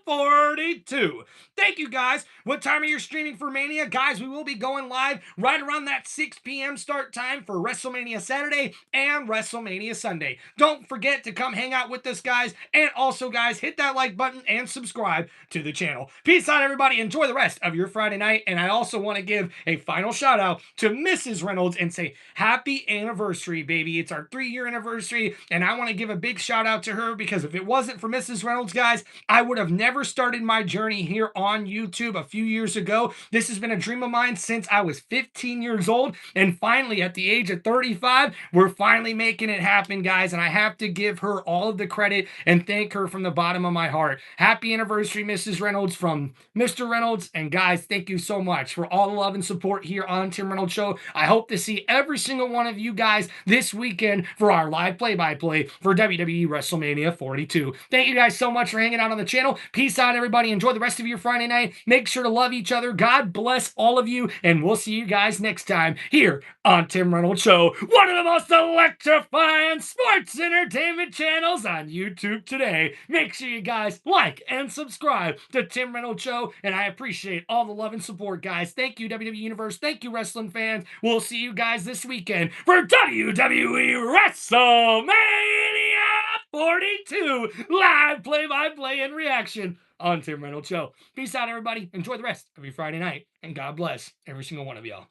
S1: 42. Thank you, guys. What time are you streaming for Mania? Guys, we will be going live right around that 6 p.m. start time for WrestleMania Saturday and WrestleMania Sunday. Don't forget to come hang out with us, guys. And also, guys, hit that like button and subscribe to the channel. Peace out, everybody. Enjoy the rest of your Friday night. And I also want to give a final shout out to Mrs. Reynolds and say happy anniversary, baby. It's our 3-year anniversary. And I want to give a big shout out to her, because if it wasn't for Mrs. Reynolds, guys, I would have never started my journey here on YouTube a few years ago. This has been a dream of mine since I was 15 years old, and finally at the age of 35, we're finally making it happen, guys, and I have to give her all of the credit and thank her from the bottom of my heart. Happy anniversary, Mrs. Reynolds, from Mr. Reynolds, and guys, thank you so much for all the love and support here on Tim Reynolds Show. I hope to see every single one of you guys this weekend for our live play-by-play for WWE WrestleMania 42. Thank you guys so much for hanging out on the channel. Peace out, everybody. Enjoy the rest of your Friday night. Make sure to love each other. God bless all of you, and we'll see you guys next time here on Tim Reynolds Show, one of the most electrifying sports entertainment channels on YouTube today. Make sure you guys like and subscribe to Tim Reynolds Show, and I appreciate all the love and support, guys. Thank you, WWE Universe. Thank you, wrestling fans. We'll see you guys this weekend for WWE WrestleMania 42 live play-by-play and reaction on Tim Reynolds Show. Peace out, everybody. Enjoy the rest of your Friday night, and God bless every single one of y'all.